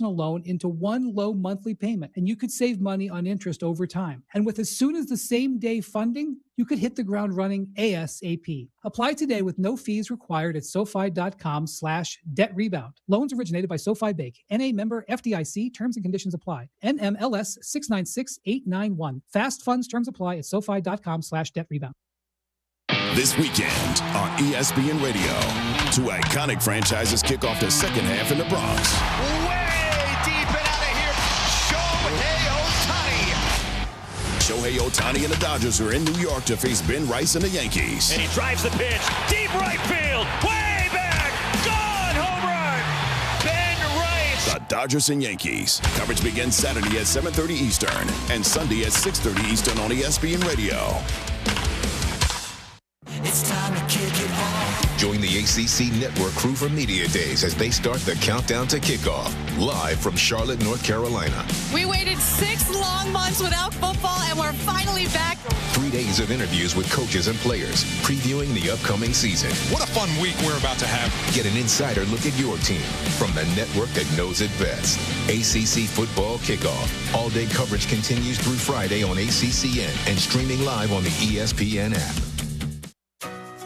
loan into one low monthly payment, and you could save money on interest over time. And with as soon as the same day funding, you could hit the ground running ASAP. Apply today with no fees required at SoFi.com/debt rebound. Loans originated by SoFi Bank, NA member FDIC. Terms and conditions apply. NMLS 696891. Fast funds terms apply at SoFi.com/debt rebound. This weekend on ESPN Radio, two iconic franchises kick off the second half in the Bronx. Deep and out of here, Shohei Ohtani and the Dodgers are in New York to face Ben Rice and the Yankees. And he drives the pitch, deep right field, way back, gone, home run, Ben Rice. The Dodgers and Yankees. Coverage begins Saturday at 7:30 Eastern and Sunday at 6:30 Eastern on ESPN Radio. It's time to kick it off. Join the ACC Network crew for Media Days as they start the countdown to kickoff. Live from Charlotte, North Carolina. We waited 6 long months without football, and we're finally back. 3 days of interviews with coaches and players, previewing the upcoming season. What a fun week we're about to have. Get an insider look at your team from the network that knows it best. ACC Football Kickoff. All-day coverage continues through Friday on ACCN and streaming live on the ESPN app.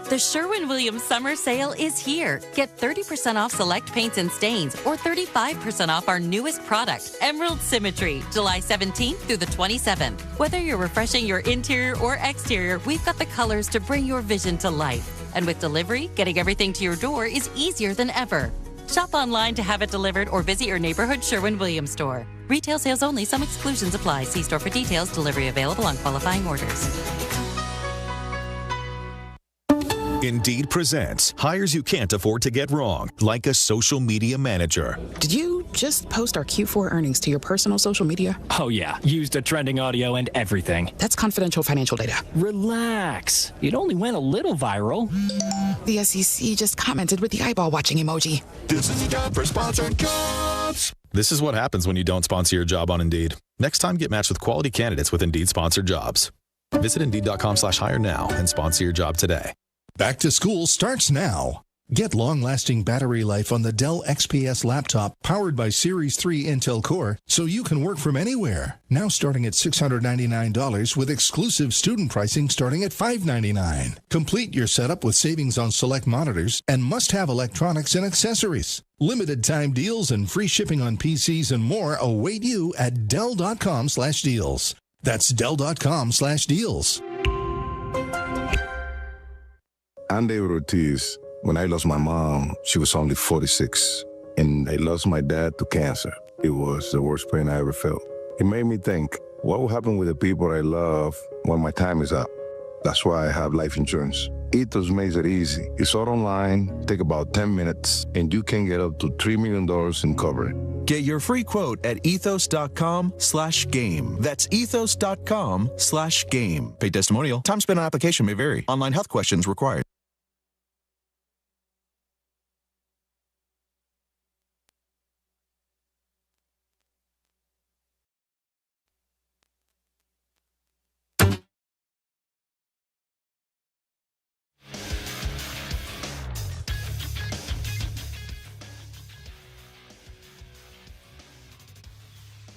The Sherwin-Williams Summer Sale is here. Get 30% off select paints and stains or 35% off our newest product, Emerald Symmetry, July 17th through the 27th. Whether you're refreshing your interior or exterior, we've got the colors to bring your vision to life. And with delivery, getting everything to your door is easier than ever. Shop online to have it delivered or visit your neighborhood Sherwin-Williams store. Retail sales only. Some exclusions apply. See store for details. Delivery available on qualifying orders. Indeed presents hires you can't afford to get wrong, like a social media manager. Did you just post our Q4 earnings to your personal social media? Oh, yeah. Used a trending audio and everything. That's confidential financial data. Relax. It only went a little viral. The SEC just commented with the eyeball watching emoji. This is a job for sponsored jobs. This is what happens when you don't sponsor your job on Indeed. Next time, get matched with quality candidates with Indeed sponsored jobs. Visit Indeed.com/hire now and sponsor your job today. Back to school starts now. Get long-lasting battery life on the Dell XPS laptop powered by Series 3 Intel Core so you can work from anywhere. Now starting at $699 with exclusive student pricing starting at $599. Complete your setup with savings on select monitors and must-have electronics and accessories. Limited time deals and free shipping on PCs and more await you at Dell.com/deals. That's Dell.com/deals. I'm David Ortiz. When I lost my mom, she was only 46. And I lost my dad to cancer. It was the worst pain I ever felt. It made me think, what will happen with the people I love when my time is up? That's why I have life insurance. Ethos makes it easy. It's all online, take about 10 minutes, and you can get up to $3 million in coverage. Get your free quote at ethos.com/game. That's ethos.com/game. Paid testimonial. Time spent on application may vary. Online health questions required.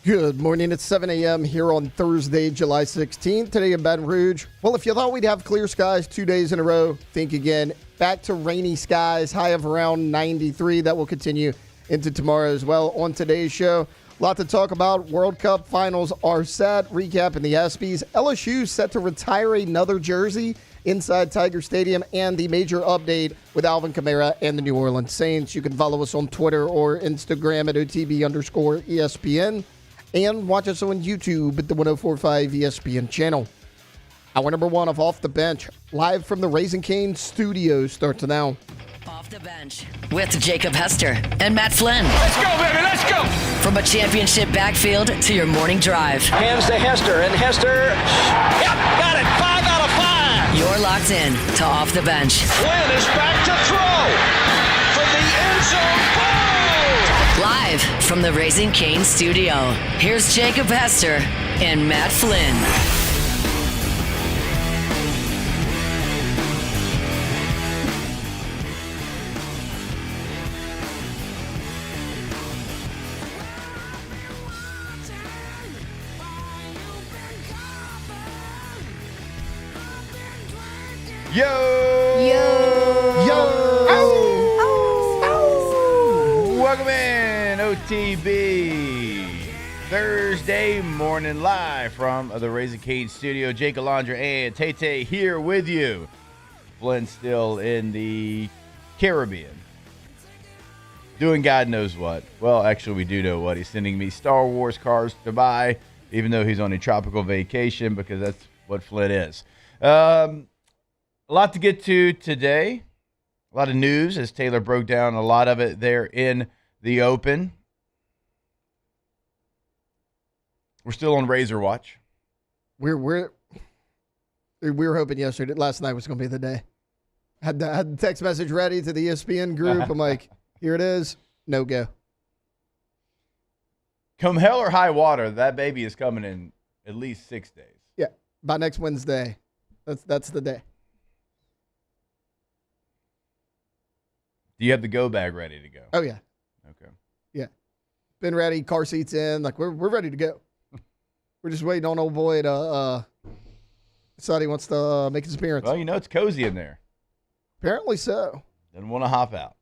Good morning. It's 7 a.m. here on Thursday, July 16th. Today in Baton Rouge. Well, if you thought we'd have clear skies 2 days in a row, think again. Back to rainy skies, high of around 93. That will continue into tomorrow as well. On today's show, a lot to talk about. World Cup finals are set. Recapping the ESPYs. LSU set to retire another jersey inside Tiger Stadium, and the major update with Alvin Kamara and the New Orleans Saints. You can follow us on Twitter or Instagram at OTB_ESPN. And watch us on YouTube at the 104.5 ESPN channel. Hour number 1 of Off the Bench, live from the Raising Cane studio, starts now. Off the Bench with Jacob Hester and Matt Flynn. Let's go, baby, let's go. From a championship backfield to your morning drive. Hands to Hester, and Hester, yep, got it, 5 out of 5. You're locked in to Off the Bench. Flynn is back to throw from the end zone. Live from the Raising Cane studio, here's Jacob Hester and Matt Flynn. Yo! Welcome in, OTB. Thursday morning live from the Raising Cane studio. Jake Alondra and Tay here with you. Flynn still in the Caribbean. Doing God knows what. Well, actually, we do know what. He's sending me Star Wars cars to buy, even though he's on a tropical vacation, because that's what Flynn is. A lot to get to today. A lot of news, as Taylor broke down a lot of it there in the open. We're still on Razor Watch. We were hoping last night was going to be the day. Had the text message ready to the ESPN group. I'm like, here it is. No go. Come hell or high water, that baby is coming in at least 6 days. Yeah, by next Wednesday. That's the day. Do you have the go bag ready to go? Oh yeah. Okay. Yeah, been ready. Car seats in. Like we're ready to go. We're just waiting on old boy to decide he wants to make his appearance. Well, it's cozy in there. Apparently so. Doesn't want to hop out.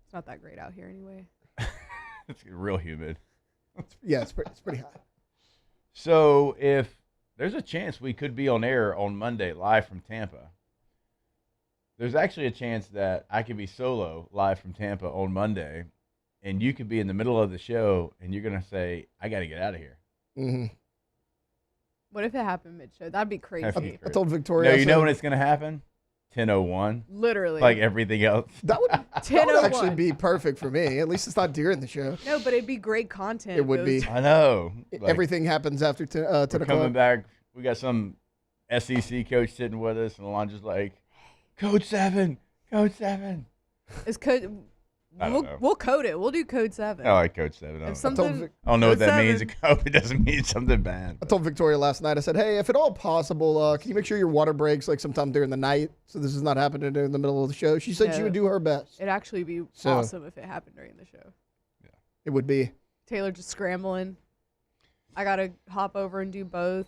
It's not that great out here anyway. It's real humid. It's pretty hot. So if there's a chance we could be on air on Monday live from Tampa, there's actually a chance that I could be solo live from Tampa on Monday, and you could be in the middle of the show, and you're going to say, I got to get out of here. Mm-hmm. What if it happened mid-show? That'd be crazy. I told Victoria. No, you know when it's going to happen? 10:01. Literally. Like everything else. That would actually be perfect for me. At least it's not during the show. No, but it'd be great content. It would be. I know. Everything happens after 10 o'clock. Coming back, we got some SEC coach sitting with us, and Alondra's like, Code 7. Is code? We'll code it. We'll do code 7. I like Code 7. I don't know what that 7. means. It doesn't mean something bad. I told Victoria last night, I said, hey, if at all possible, can you make sure your water breaks like sometime during the night so this is not happening during the middle of the show? She said she would do her best. It'd actually be awesome if it happened during the show. Yeah. It would be. Taylor just scrambling. I got to hop over and do both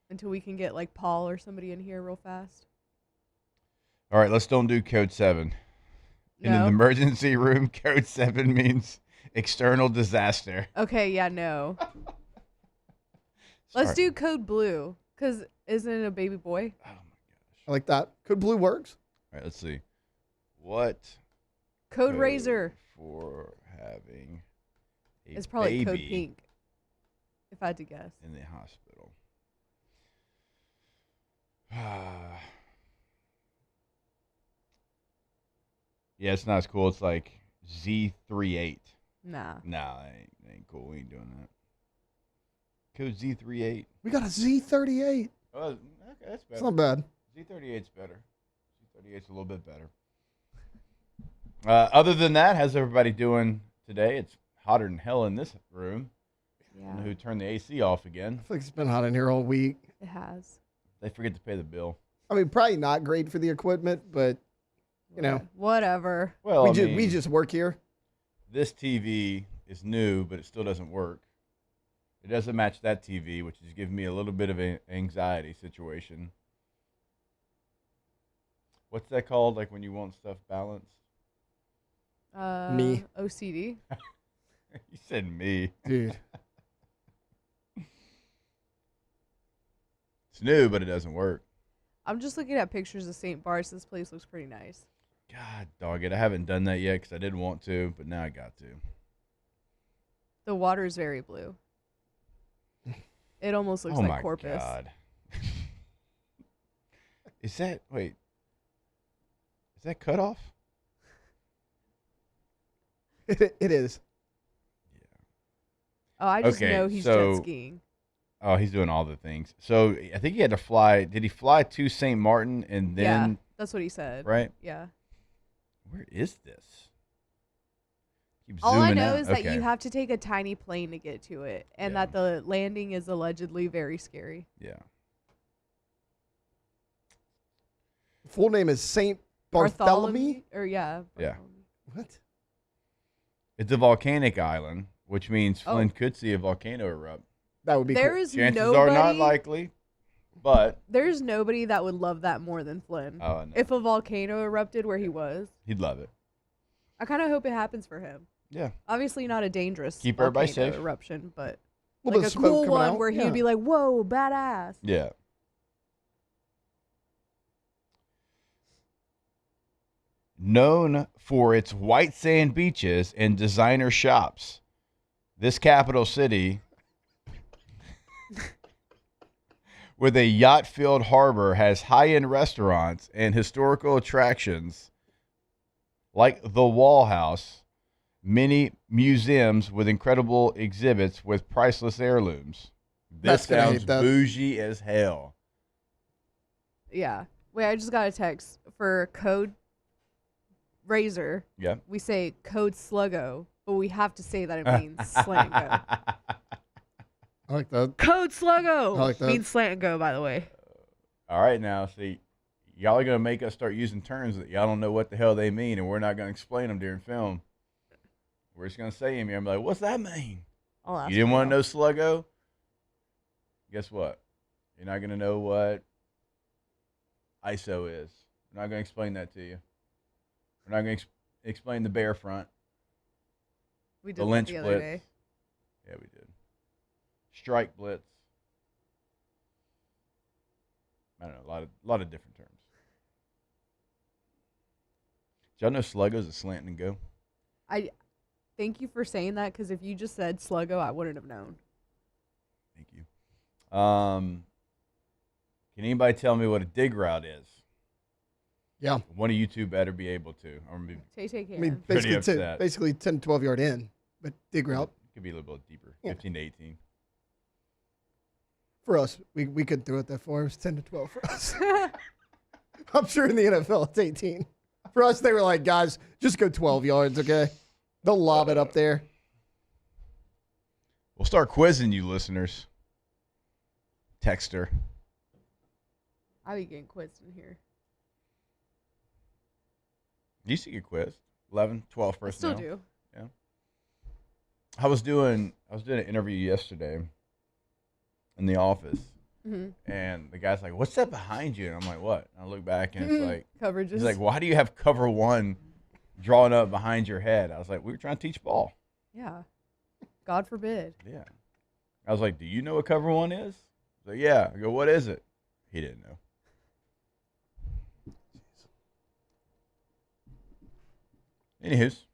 until we can get like Paul or somebody in here real fast. All right, let's don't do Code 7. In an emergency room, Code 7 means external disaster. Okay, yeah, no. Let's do Code Blue, because isn't it a baby boy? Oh, my gosh. I like that. Code Blue works. All right, let's see. What? Code Razor. For having a It's probably baby Code Pink, if I had to guess. in the hospital. Yeah, it's not as cool. It's like Z38. Nah. Nah, that ain't cool. We ain't doing that. Code Z38. We got a Z38. Oh, okay, that's better. It's not bad. Z38's better. Z38's a little bit better. Other than that, how's everybody doing today? It's hotter than hell in this room. Yeah. I don't know who turned the AC off again. I feel like it's been hot in here all week. It has. They forget to pay the bill. I mean, probably not great for the equipment, but, Whatever. Well, we just work here. This TV is new, but it still doesn't work. It doesn't match that TV, which is giving me a little bit of an anxiety situation. What's that called, like when you want stuff balanced? Me. OCD. You said me. Dude. It's new, but it doesn't work. I'm just looking at pictures of St. Bart's. This place looks pretty nice. God, dog it. I haven't done that yet because I didn't want to, but now I got to. The water is very blue. It almost looks like Corpus. Oh, my God. Is that cut off? It is. Oh, I just know he's jet skiing. Oh, he's doing all the things. So I think he had to fly. Did he fly to St. Martin and then? Yeah, that's what he said. Right? Yeah. Where is this? All I know is that you have to take a tiny plane to get to it, and that the landing is allegedly very scary. Yeah. Full name is St. Bartholomew? Yeah. What? It's a volcanic island, which means Flynn could see a volcano erupt. That would be There cool. is Chances nobody, are not likely, but there's nobody that would love that more than Flynn. Oh, no. If a volcano erupted where he was, he'd love it. I kind of hope it happens for him. Yeah. Obviously not a dangerous Keep everybody volcano safe. eruption, but Little like bit a of smoke cool coming one out. where Yeah. he'd be like, whoa, badass. Yeah. Known for its white sand beaches and designer shops, this capital city with a yacht-filled harbor has high-end restaurants and historical attractions like the Wall House, many museums with incredible exhibits with priceless heirlooms. This Matt's gonna sounds hate that. bougie as hell. Yeah. Wait, I just got a text for code Razor. Yeah. We say code Sluggo, but we have to say that it means slant and go. I like that. Code Sluggo I like that. means slant and go, by the way. All right, now, see, y'all are going to make us start using terms that y'all don't know what the hell they mean, and we're not going to explain them during film. We're just going to say them here. I'm like, what's that mean? I'll ask You didn't you want to all. know sluggo? Guess what? You're not going to know what ISO is. We're not going to explain that to you. We're not going to explain the bear front. We did The that lynch the other blitz. day. Yeah, we did. Strike blitz. I don't know, a lot of different terms. Did y'all know sluggo's a slant and go? I thank you for saying that, because if you just said Sluggo, I wouldn't have known. Thank you. Can anybody tell me what a dig route is? Yeah. One of you two better be able to. I'm gonna be Tay can. I mean, pretty basically, upset. basically 10, 12 yard in, but dig route. Could be a little bit deeper. Yeah. 15 to 18. For us, we couldn't throw it that far. It was 10 to 12 for us. I'm sure in the NFL it's 18. For us, they were like, guys, just go 12 yards, okay? They'll lob it up there. We'll start quizzing you listeners. Texter. I be getting quizzed in here. You used to get quizzed. 11, 12 I personnel. still do. Yeah. I was doing an interview yesterday in the office, and the guy's like, "What's that behind you?" And I'm like, "What?" And I look back, and it's like Coverages. He's like, "Why do you have cover one drawn up behind your head?" I was like, "We were trying to teach ball." Yeah. God forbid. Yeah. I was like, "Do you know what cover one is?" He's like, "Yeah." I go, "What is it?" He didn't know. Anywho's.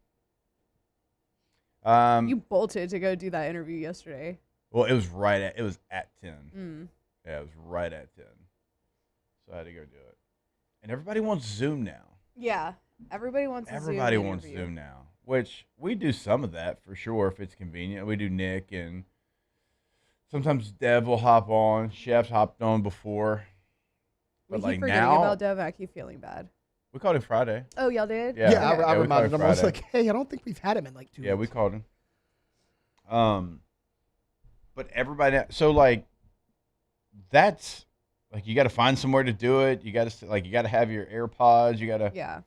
You bolted to go do that interview yesterday. Well, it was at 10. Mm. Yeah, it was right at 10. So I had to go do it. And everybody wants Zoom now. Yeah. Everybody wants Everybody Zoom wants interview. Zoom now, which we do some of that for sure if it's convenient. We do Nick, and sometimes Dev will hop on. Chef's hopped on before. We But keep like forgetting now, about Dev. I keep feeling bad. We called him Friday. Oh, y'all did? Yeah, Yeah, I we reminded called him. I was Friday. like, hey, I don't think we've had him in like 2 Yeah, we weeks. called him. But everybody, so like, that's like you got to find somewhere to do it. You got to have your AirPods. You got to. Yeah.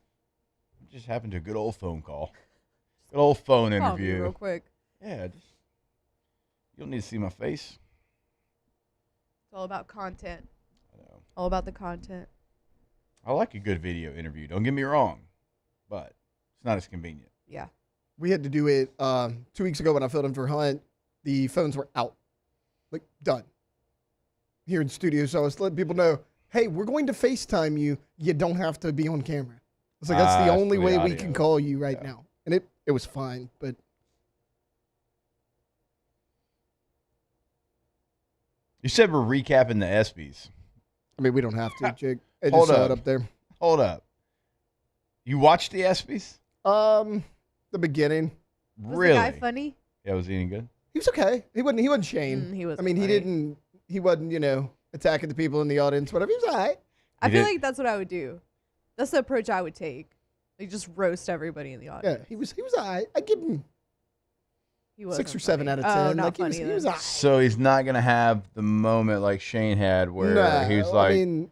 Just happened to a good old phone call, good old phone Call me interview. real quick. Yeah, you don't need to see my face. It's all about content. I know. All about the content. I like a good video interview. Don't get me wrong, but it's not as convenient. Yeah. We had to do it 2 weeks ago when I filled in for Hunt. The phones were out. Like, done. Here in studio. So I was letting people know, hey, we're going to FaceTime you. You don't have to be on camera. It's like, that's the only for the way we audio. can call you right now. And it was fine, but You said we're recapping the ESPYs. I mean, we don't have to, Jake. I Hold just saw up. it up there. Hold up. You watched the ESPYs? The beginning. Really? Was the guy funny? Yeah, was he any good? He was okay. He wasn't Shane. He wasn't I mean, funny. he wasn't, attacking the people in the audience, whatever. He was all right. I feel like that's what I would do. That's the approach I would take. Like, just roast everybody in the audience. Yeah, he was all right. I give him He was 6 or 7 out of 10. Oh, not like, funny he was all right. So he's not going to have the moment like Shane had where No, he was like, I mean,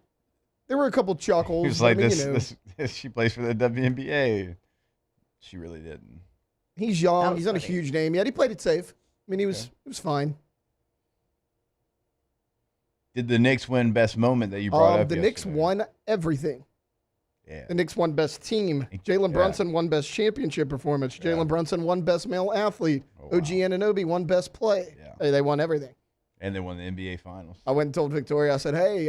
there were a couple chuckles. he was like I mean, this, she plays for the WNBA. She really didn't. He's young. was He's not a funny. huge name yet. He played it safe. I mean, he was fine. Did the Knicks win best moment that you brought up? The Knicks won everything. Yeah. The Knicks won best team. Jalen Brunson won best championship performance. Jalen Brunson won best male athlete. OG Anunoby won best play. Hey, they won everything. And they won the NBA Finals. I went and told Victoria, I said, hey,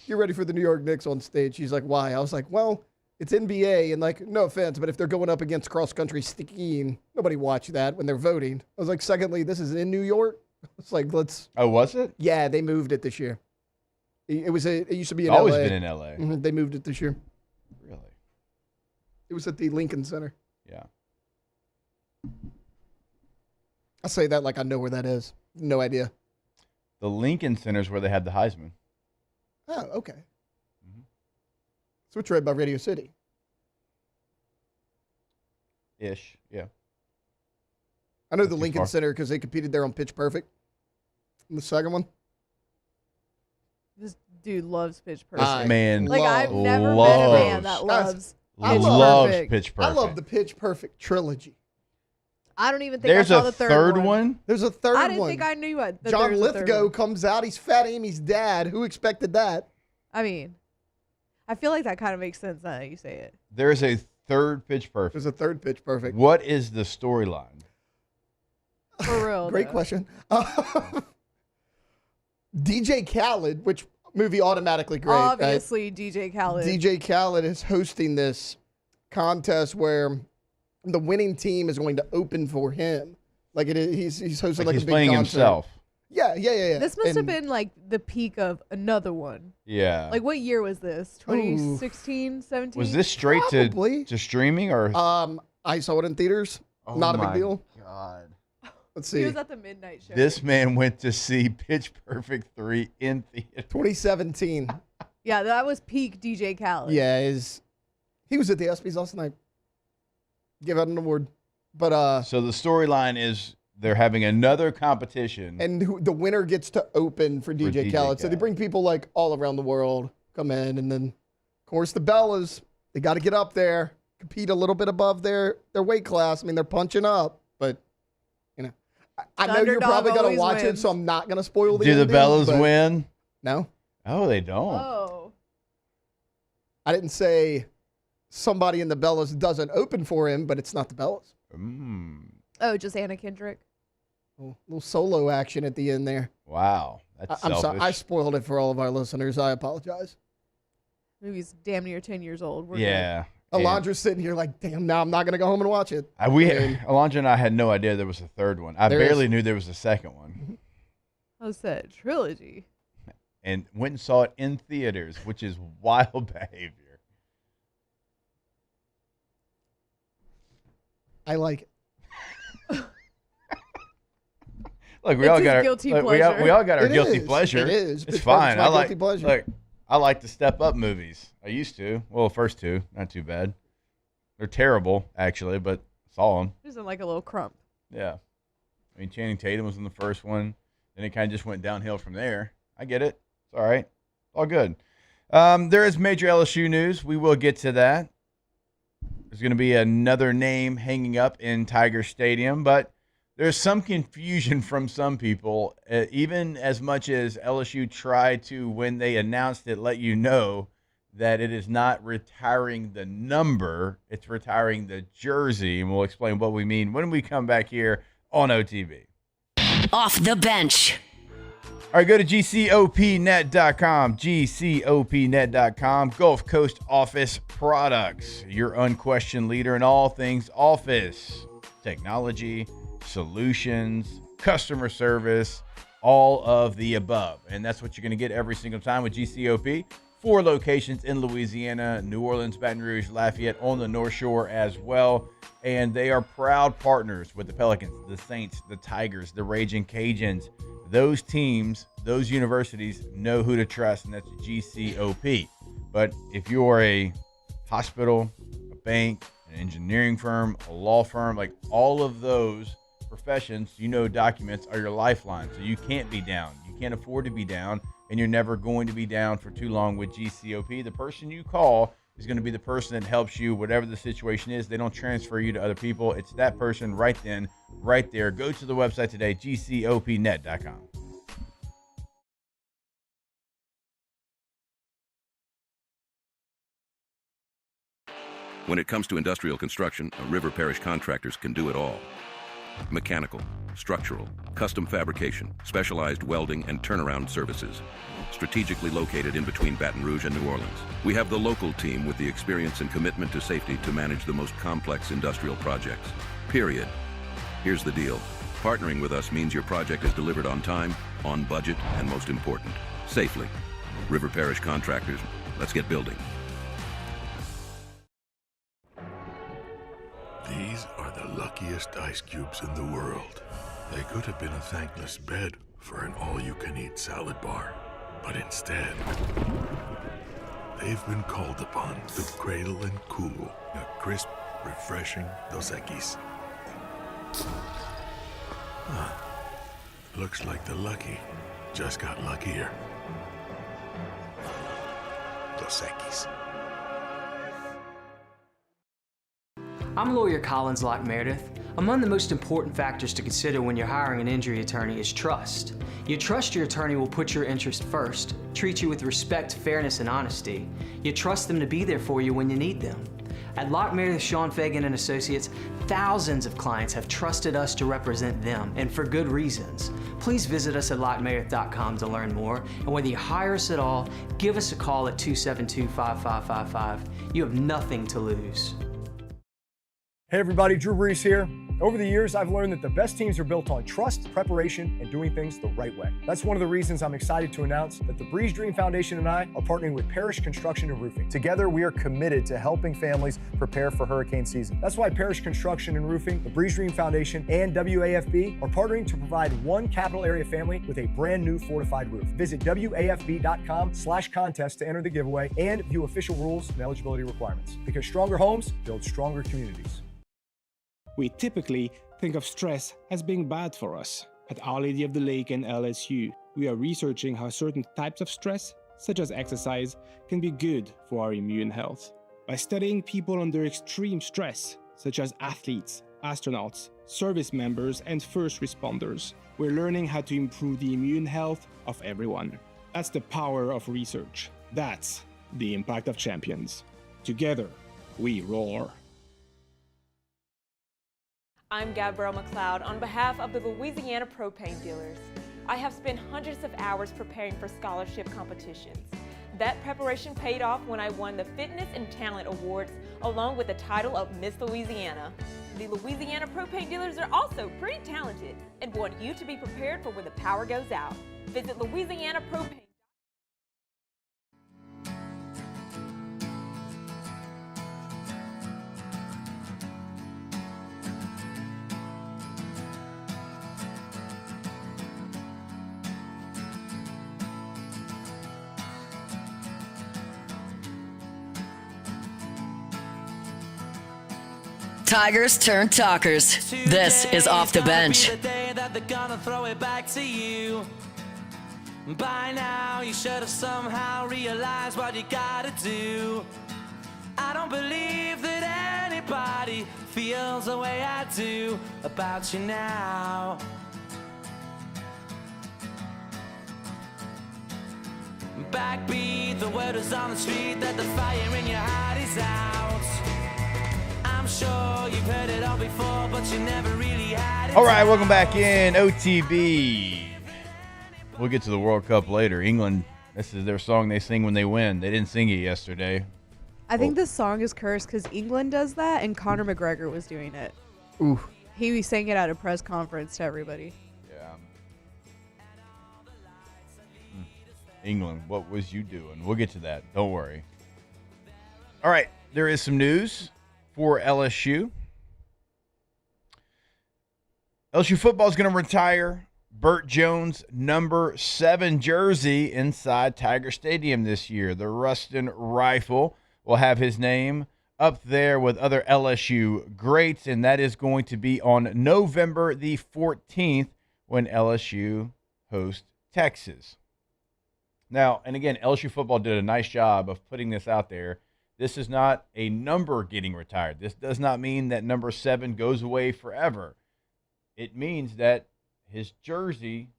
get ready for the New York Knicks on stage. She's like, why? I was like, well, it's NBA, and like, no offense, but if they're going up against cross-country skiing, nobody watched that when they're voting. I was like, secondly, this is in New York. It's like, let's. Oh, was it? Yeah, they moved it this year. It used to be in Always LA. been in LA. Mm-hmm, they moved it this year. Really? It was at the Lincoln Center. Yeah. I say that like I know where that is. No idea. The Lincoln Center is where they had the Heisman. Oh, okay. So it's right by Radio City. Ish, yeah. I know the Lincoln Center because they competed there on Pitch Perfect. The second one. This dude loves Pitch Perfect. This man like I've never met a man that loves Pitch Perfect. I love the Pitch Perfect trilogy. I don't even think I saw the third one. There's a third one. I didn't think I knew it. John Lithgow comes out. He's Fat Amy's dad. Who expected that? I mean, I feel like that kind of makes sense now that you say it. There's a third Pitch Perfect. There's a third Pitch Perfect. What is the storyline? For real. Great question. DJ Khaled, which movie automatically great. Obviously, right? DJ Khaled. DJ Khaled is hosting this contest where the winning team is going to open for him. Like it is, he's hosting like he's a big playing concert. himself. Yeah. This must have been like the peak of another one. Yeah. Like what year was this? 2016, 17? Was this straight to streaming or? I saw it in theaters. Not a big deal. God. Let's see. He was at the midnight show. This man went to see Pitch Perfect 3 in theater. 2017. Yeah, that was peak DJ Khaled. Yeah, he was at the ESPYs last night. Give out an award. But so the storyline is they're having another competition. And the winner gets to open for DJ Khaled. So they bring people like all around the world come in. And then, of course, the Bellas, they got to get up there, compete a little bit above their weight class. I mean, they're punching up. But, you know, I know you're probably going to watch it, so I'm not going to spoil the Do the ending, Bellas win? No. Oh, they don't. Oh. I didn't say somebody in the Bellas doesn't open for him, but it's not the Bellas. Oh, just Anna Kendrick. Little solo action at the end there. Wow. That's I'm selfish. sorry. I spoiled it for all of our listeners. I apologize. Movie's damn near 10 years old. We're yeah. Alondra's sitting here like, damn, now I'm not going to go home and watch it. Alondra and I had no idea there was a third one. I barely knew there was a second one. I said trilogy. And went and saw it in theaters, which is wild behavior. I like it. Look, we all got our guilty pleasure. We all got our It guilty is. pleasure. It is. It's Pitch Perfect's fine. my guilty pleasure. Look, I like the Step Up movies. I used to. Well, the first two, not too bad. They're terrible, actually, but saw them. Isn't like a little crump. Yeah. I mean, Channing Tatum was in the first one. Then it kind of just went downhill from there. I get it. It's all right. All good. There is major LSU news. We will get to that. There's going to be another name hanging up in Tiger Stadium, but there's some confusion from some people, even as much as LSU tried to, when they announced it, let you know that it is not retiring the number, it's retiring the jersey, and we'll explain what we mean when we come back here on OTB. Off the bench. All right, go to GCOPnet.com, GCOPnet.com, Gulf Coast Office Products, your unquestioned leader in all things office, technology, solutions, customer service, all of the above. And that's what you're going to get every single time with GCOP. 4 locations in Louisiana, New Orleans, Baton Rouge, Lafayette, on the North Shore as well. And they are proud partners with the Pelicans, the Saints, the Tigers, the Raging Cajuns. Those teams, those universities know who to trust, and that's GCOP. But if you're a hospital, a bank, an engineering firm, a law firm, like all of those professions, documents are your lifeline. So you can't be down. You can't afford to be down, and you're never going to be down for too long with GCOP. The person you call is going to be the person that helps you, whatever the situation is. They don't transfer you to other people. It's that person right then, right there. Go to the website today, GCOPnet.com. When it comes to industrial construction, River Parish Contractors can do it all. Mechanical, structural, custom fabrication, specialized welding, and turnaround services. Strategically located in between Baton Rouge and New Orleans, we have the local team with the experience and commitment to safety to manage the most complex industrial projects. Period. Here's the deal. Partnering with us means your project is delivered on time, on budget, and most important, safely. River Parish Contractors, let's get building. These are the luckiest ice cubes in the world. They could have been a thankless bed for an all-you-can-eat salad bar. But instead, they've been called upon to cradle and cool a crisp, refreshing Dos Equis. Looks like the lucky just got luckier. Dos Equis. I'm lawyer Collins Locke Meredith. Among the most important factors to consider when you're hiring an injury attorney is trust. You trust your attorney will put your interest first, treat you with respect, fairness, and honesty. You trust them to be there for you when you need them. At Locke Meredith, Sean Fagan and Associates, thousands of clients have trusted us to represent them, and for good reasons. Please visit us at LockeMeredith.com to learn more, and whether you hire us at all, give us a call at 272-5555. You have nothing to lose. Hey everybody, Drew Brees here. Over the years, I've learned that the best teams are built on trust, preparation, and doing things the right way. That's one of the reasons I'm excited to announce that the Breeze Dream Foundation and I are partnering with Parish Construction and Roofing. Together, we are committed to helping families prepare for hurricane season. That's why Parish Construction and Roofing, the Breeze Dream Foundation, and WAFB are partnering to provide one capital area family with a brand new fortified roof. Visit WAFB.com/contest to enter the giveaway and view official rules and eligibility requirements. Because stronger homes build stronger communities. We typically think of stress as being bad for us. At Our Lady of the Lake and LSU, we are researching how certain types of stress, such as exercise, can be good for our immune health. By studying people under extreme stress, such as athletes, astronauts, service members, and first responders, we're learning how to improve the immune health of everyone. That's the power of research. That's the impact of champions. Together, we roar. I'm Gabrielle McLeod on behalf of the Louisiana Propane Dealers. I have spent hundreds of hours preparing for scholarship competitions. That preparation paid off when I won the Fitness and Talent Awards along with the title of Miss Louisiana. The Louisiana Propane Dealers are also pretty talented and want you to be prepared for when the power goes out. Visit Louisiana Propane. Tigers turn talkers. This is Off the Bench. By now, you should have somehow realized what you gotta do. I don't believe that anybody feels the way I do about you now. Backbeat, the word is on the street that the fire in your heart is out. I'm sure you've heard it all before, but you never really had it. All right, welcome back in OTB. We'll get to the World Cup later. England, this is their song they sing when they win. They didn't sing it yesterday. I think this song is cursed because England does that and Conor McGregor was doing it. Ooh. He sang it at a press conference to everybody. Yeah. England, what was you doing? We'll get to that. Don't worry. All right, there is some news for LSU. LSU football is going to retire Bert Jones' number 7 jersey inside Tiger Stadium this year. The Ruston Rifle will have his name up there with other LSU greats, and that is going to be on November the 14th when LSU hosts Texas. Now, and again, LSU football did a nice job of putting this out there. This is not a number getting retired. This does not mean that number 7 goes away forever. It means that his jersey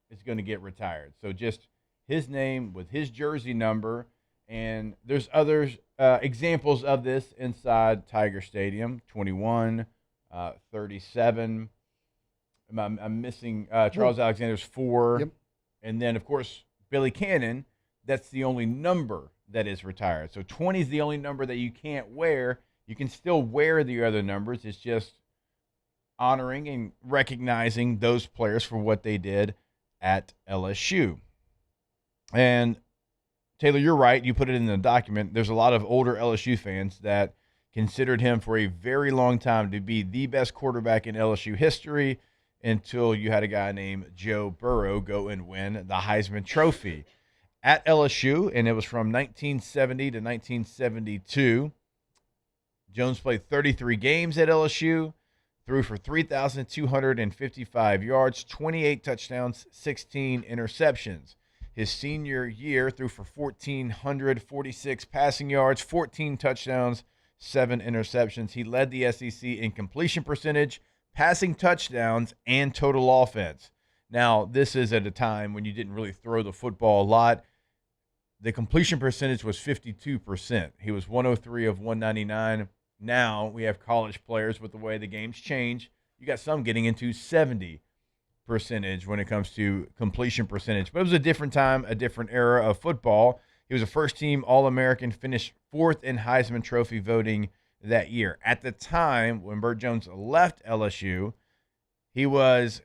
is going to get retired. So just his name with his jersey number And there's other examples of this inside Tiger Stadium, 21, 37. I'm missing Charles Alexander's 4. Yep. And then, of course, Billy Cannon, that's the only number that is retired. So 20 is the only number that you can't wear. You can still wear the other numbers. It's just honoring and recognizing those players for what they did at LSU. And Taylor, you're right. You put it in the document. There's a lot of older LSU fans that considered him for a very long time to be the best quarterback in LSU history until you had a guy named Joe Burrow go and win the Heisman Trophy at LSU, and it was from 1970 to 1972. Jones played 33 games at LSU, threw for 3,255 yards, 28 touchdowns, 16 interceptions. His senior year threw for 1,446 passing yards, 14 touchdowns, 7 interceptions. He led the SEC in completion percentage, passing touchdowns, and total offense. Now, this is at a time when you didn't really throw the football a lot. The completion percentage was 52%. He was 103 of 199. Now we have college players with the way the games change. You got some getting into 70% when it comes to completion percentage. But it was a different time, a different era of football. He was a first-team All-American, finished 4th in Heisman Trophy voting that year. At the time when Bert Jones left LSU, he was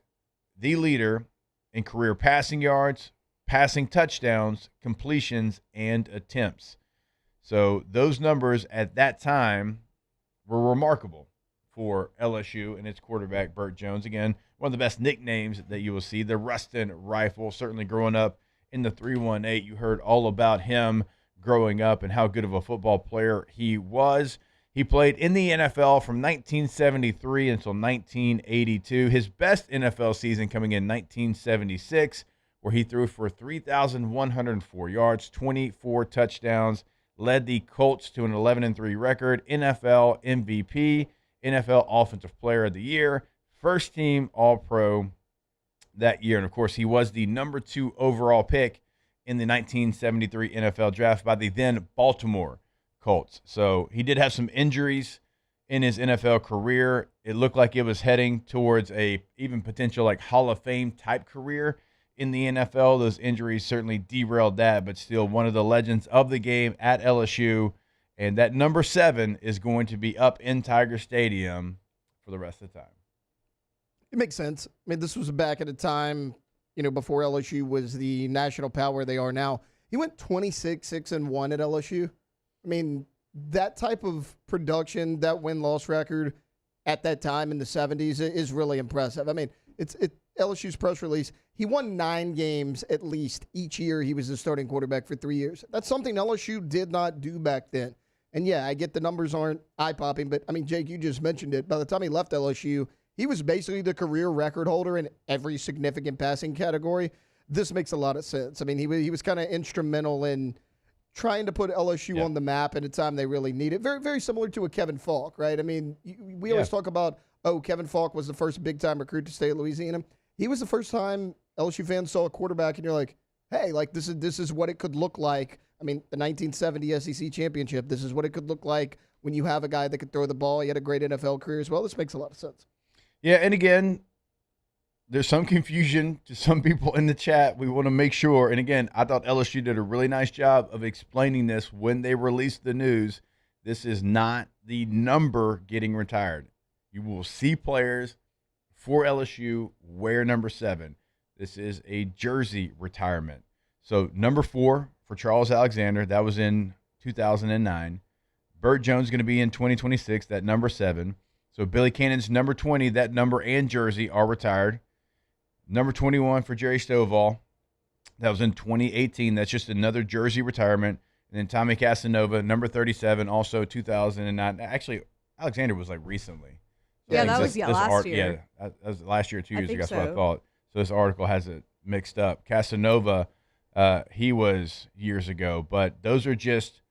the leader in career passing yards, passing touchdowns, completions, and attempts. So those numbers at that time were remarkable for LSU and its quarterback, Bert Jones. Again, one of the best nicknames that you will see, the Rustin Rifle. Certainly growing up in the 318, you heard all about him growing up and how good of a football player he was. He played in the NFL from 1973 until 1982. His best NFL season coming in 1976, where he threw for 3,104 yards, 24 touchdowns, led the Colts to an 11-3 record, NFL MVP, NFL Offensive Player of the Year, first team All-Pro that year. And, of course, he was the number 2 overall pick in the 1973 NFL Draft by the then Baltimore Colts. So he did have some injuries in his NFL career. It looked like it was heading towards a even potential like Hall of Fame type career in the NFL. Those injuries certainly derailed that, but still one of the legends of the game at LSU. And that number 7 is going to be up in Tiger Stadium for the rest of the time. It makes sense. I mean, this was back at a time, before LSU was the national power they are now. He went 26-6-1 at LSU. I mean, that type of production, that win-loss record at that time in the 70s is really impressive. I mean, it's LSU's press release. He won 9 games at least each year he was the starting quarterback for 3 years. That's something LSU did not do back then. And, yeah, I get the numbers aren't eye-popping, but, I mean, Jake, you just mentioned it. By the time he left LSU, he was basically the career record holder in every significant passing category. This makes a lot of sense. I mean, he was kind of instrumental in trying to put LSU on the map at a time they really need it. Very, very similar to a Kevin Falk, right? I mean, we always talk about, Kevin Falk was the first big-time recruit to stay at Louisiana. He was the first time LSU fans saw a quarterback, and you're like, hey, like this is what it could look like. I mean, the 1970 SEC championship, this is what it could look like when you have a guy that could throw the ball. He had a great NFL career as well. This makes a lot of sense. Yeah, and again, there's some confusion to some people in the chat. We want to make sure. And again, I thought LSU did a really nice job of explaining this when they released the news. This is not the number getting retired. You will see players for LSU wear number 7. This is a jersey retirement. So number 4 for Charles Alexander, that was in 2009. Bert Jones going to be in 2026, that number 7. So Billy Cannon's number 20, that number and jersey are retired. Number 21 for Jerry Stovall. That was in 2018. That's just another jersey retirement. And then Tommy Casanova, number 37, also 2009. Actually, Alexander was like recently. So yeah, that was last year. Yeah, that was last year, 2 years ago. That's what I so. thought. So this article has it mixed up. Casanova, he was years ago. But those are just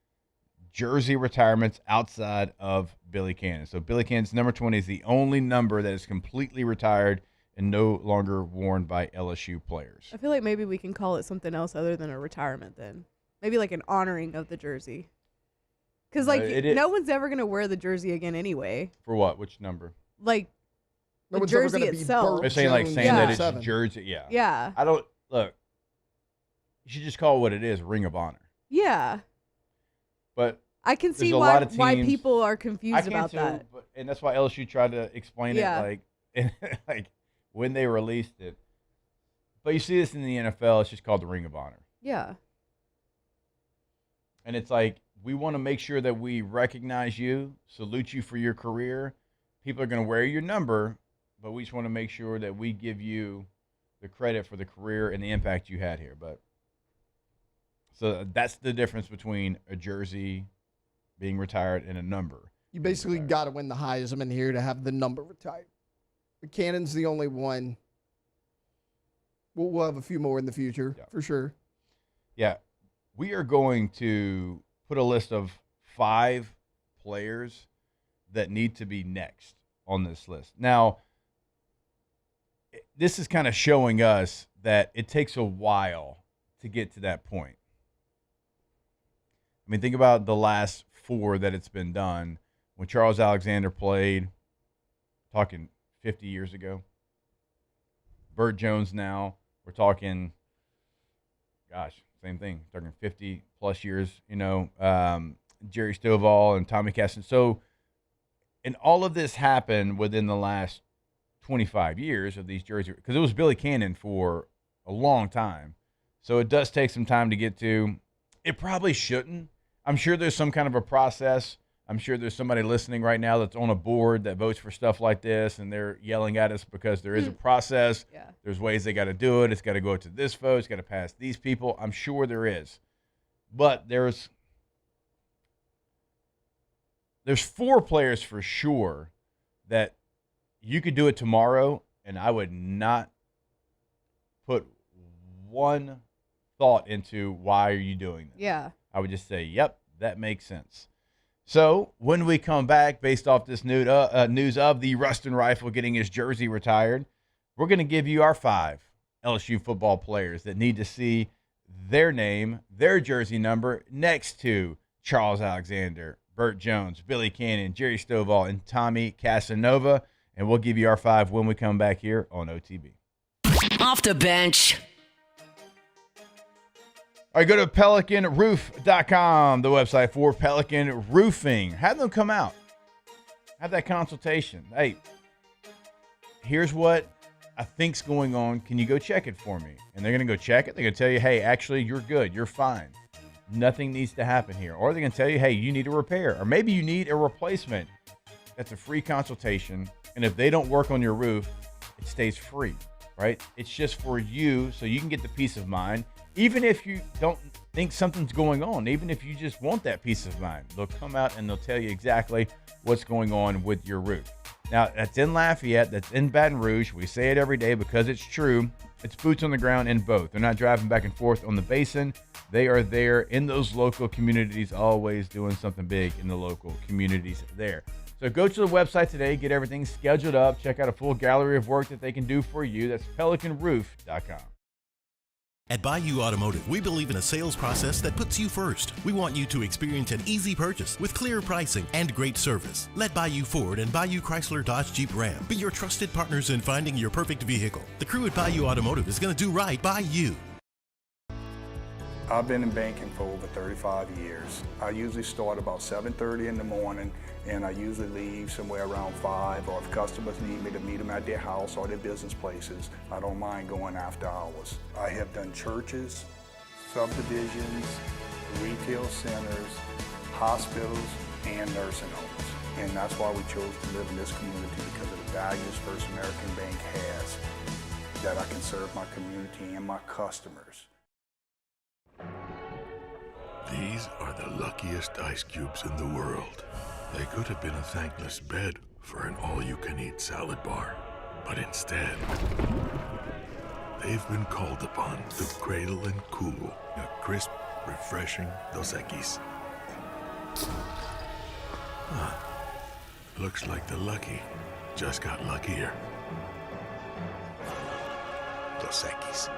jersey retirements outside of Billy Cannon. So Billy Cannon's number 20 is the only number that is completely retired and no longer worn by LSU players. I feel like maybe we can call it something else other than a retirement then. Maybe like an honoring of the jersey. Because, like, no one's ever going to wear the jersey again anyway. For what? Which number? Like, No the one's ever jersey gonna be itself. Bert They're saying that it's Jones. jersey. Yeah. Yeah. I don't look. You should just call it what it is, Ring of Honor. Yeah. But I can see there's a lot of why teams- people are I confused can about too, that. and that's why LSU tried to explain Yeah. it like when they released it. But you see this in the NFL, it's just called the Ring of Honor. Yeah. And it's like, we want to make sure that we recognize you, salute you for your career. People are going to wear your number, but we just want to make sure that we give you the credit for the career and the impact you had here. But so that's the difference between a jersey being retired and a number. You basically got to win the Heisman here to have the number retired. Buchanan's the only one. We'll have a few more in the future, for sure. Yeah. We are going to put a list of 5 players that need to be next on this list. Now, this is kind of showing us that it takes a while to get to that point. I mean, think about the last 4 that it's been done. When Charles Alexander played, talking 50 years ago. Bert Jones now, we're talking, gosh, same thing, talking 50-plus years, Jerry Stovall and Tommy Casson. So, and all of this happened within the last 25 years of these jerseys, because it was Billy Cannon for a long time. So it does take some time to get to. It probably shouldn't. I'm sure there's some kind of a process. I'm sure there's somebody listening right now that's on a board that votes for stuff like this, and they're yelling at us because there is a process. Yeah. There's ways they got to do it. It's got to go to this vote. It's got to pass these people. I'm sure there is. But there's 4 players for sure that you could do it tomorrow, and I would not put one thought into why are you doing this. Yeah. I would just say, yep, that makes sense. So when we come back, based off this news of the Ruston Rifle getting his jersey retired, we're going to give you our 5 LSU football players that need to see their name, their jersey number next to Charles Alexander, Bert Jones, Billy Cannon, Jerry Stovall, and Tommy Casanova. And we'll give you our 5 when we come back here on OTB. Off the bench. All right, go to PelicanRoof.com, the website for Pelican Roofing. Have them come out. Have that consultation. Hey, here's what I think's going on. Can you go check it for me? And they're going to go check it. They're going to tell you, hey, actually, you're good. You're fine. Nothing needs to happen here. Or they're going to tell you, hey, you need a repair. Or maybe you need a replacement. That's a free consultation. And if they don't work on your roof, it stays free, right? It's just for you so you can get the peace of mind. Even if you don't think something's going on, even if you just want that peace of mind, they'll come out and they'll tell you exactly what's going on with your roof. Now, that's in Lafayette, that's in Baton Rouge. We say it every day because it's true. It's boots on the ground in both. They're not driving back and forth on the basin. They are there in those local communities, always doing something big in the local communities there. So go to the website today, get everything scheduled up, check out a full gallery of work that they can do for you. That's PelicanRoof.com. At Bayou Automotive, we believe in a sales process that puts you first. We want you to experience an easy purchase with clear pricing and great service. Let Bayou Ford and Bayou Chrysler Dodge Jeep Ram be your trusted partners in finding your perfect vehicle. The crew at Bayou Automotive is going to do right by you. I've been in banking for over 35 years. I usually start about 7:30 in the morning, and I usually leave somewhere around 5, or if customers need me to meet them at their house or their business places, I don't mind going after hours. I have done churches, subdivisions, retail centers, hospitals, and nursing homes. And that's why we chose to live in this community, because of the values First American Bank has, that I can serve my community and my customers. These are the luckiest ice cubes in the world. They could have been a thankless bed for an all-you-can-eat salad bar. But instead, they've been called upon to cradle and cool a crisp, refreshing Dos Equis. Looks like the lucky just got luckier. Dos Equis.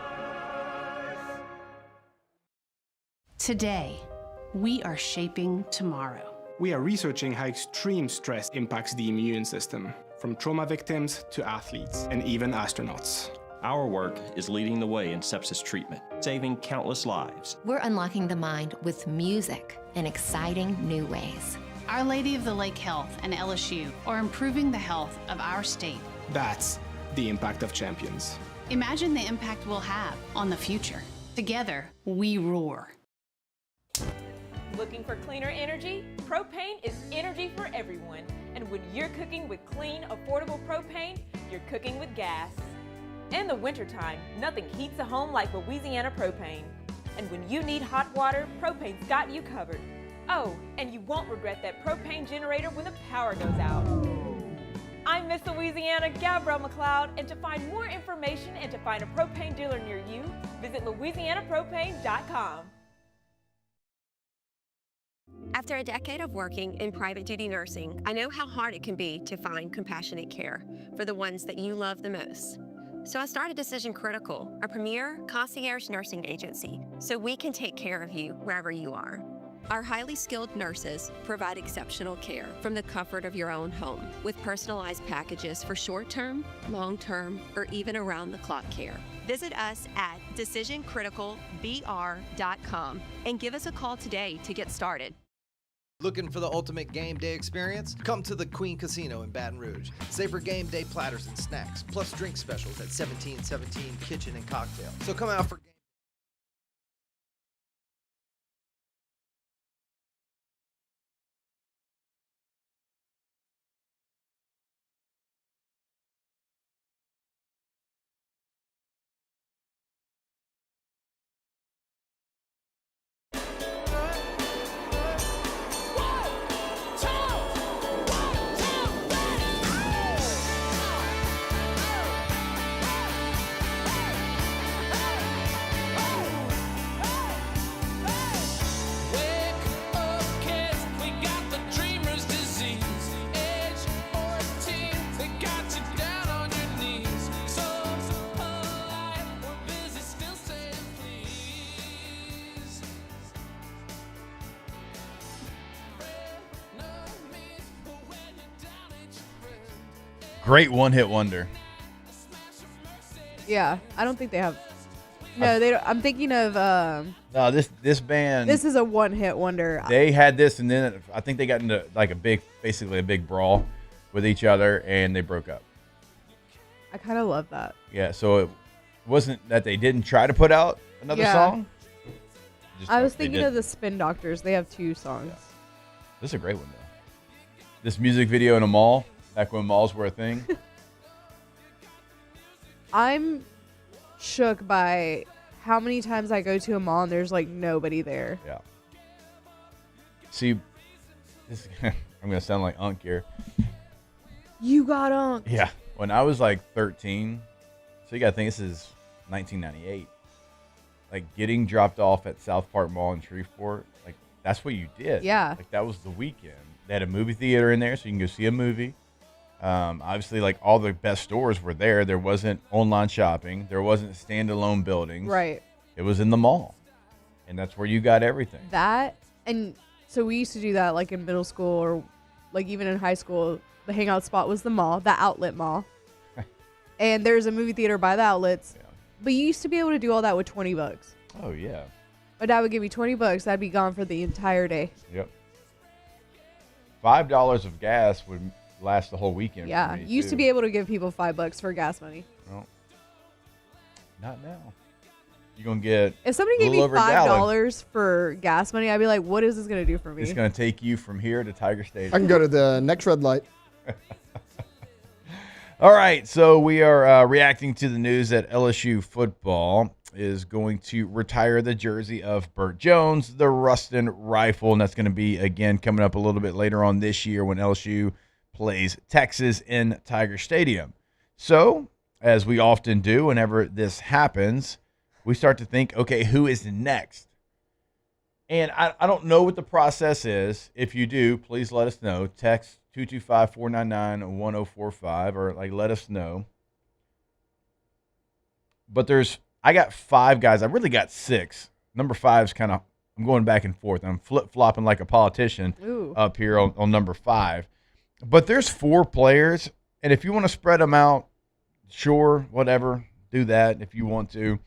Today, we are shaping tomorrow. We are researching how extreme stress impacts the immune system, from trauma victims to athletes and even astronauts. Our work is leading the way in sepsis treatment, saving countless lives. We're unlocking the mind with music in exciting new ways. Our Lady of the Lake Health and LSU are improving the health of our state. That's the impact of champions. Imagine the impact we'll have on the future. Together, we roar. Looking for cleaner energy? Propane is energy for everyone. And when you're cooking with clean, affordable propane, you're cooking with gas. In the wintertime, nothing heats a home like Louisiana propane. And when you need hot water, propane's got you covered. Oh, and you won't regret that propane generator when the power goes out. I'm Miss Louisiana, Gabrielle McLeod, and to find more information and to find a propane dealer near you, visit louisianapropane.com. After a decade of working in private duty nursing, I know how hard it can be to find compassionate care for the ones that you love the most. So I started Decision Critical, a premier concierge nursing agency, so we can take care of you wherever you are. Our highly skilled nurses provide exceptional care from the comfort of your own home with personalized packages for short-term, long-term, or even around-the-clock care. Visit us at decisioncriticalbr.com and give us a call today to get started. Looking for the ultimate game day experience? Come to the Queen Casino in Baton Rouge. Savor game day platters and snacks, plus drink specials at 1717 Kitchen and Cocktail. So come out for game. Great one-hit wonder. Yeah, I don't think they have. No, they don't. I'm thinking of. No, this band. This is a one-hit wonder. They had this, and then I think they got into like basically a big brawl with each other, and they broke up. I kind of love that. Yeah, so it wasn't that they didn't try to put out another song. I was thinking of the Spin Doctors. They have 2 songs. Yeah. This is a great one, though. This music video in a mall, back when malls were a thing. I'm shook by how many times I go to a mall and there's like nobody there. Yeah. See, this, I'm going to sound like Unk here. You got Unk. Yeah. When I was like 13, so you got to think this is 1998. Like getting dropped off at South Park Mall in Shreveport, like that's what you did. Yeah. Like that was the weekend. They had a movie theater in there, so you can go see a movie. Obviously, like all the best stores were there. There wasn't online shopping. There wasn't standalone buildings. Right. It was in the mall, and that's where you got everything. That, and so we used to do that like in middle school or like even in high school. The hangout spot was the mall, the outlet mall. And there's a movie theater by the outlets. Yeah. But you used to be able to do all that with $20. Oh, yeah. My dad would give me $20. I'd be gone for the entire day. Yep. $5 of gas would last the whole weekend. Yeah. You used to be able to give people $5 for gas money. Well, not now. You're going to get if somebody gave me $5 for gas money, I'd be like, what is this going to do for me? It's going to take you from here to Tiger Stadium. I can go to the next red light. All right, so we are reacting to the news that LSU football is going to retire the jersey of Bert Jones, the Ruston Rifle, and that's going to be, again, coming up a little bit later on this year when LSU plays Texas in Tiger Stadium. So, as we often do whenever this happens, we start to think, okay, who is next? And I don't know what the process is. If you do, please let us know. Text 225-499-1045 or like let us know. But I got 5 guys. I really got 6. Number 5 is kind of, I'm going back and forth. I'm flip-flopping like a politician up here on number 5. But there's 4 players, and if you want to spread them out, sure, whatever, do that if you want to.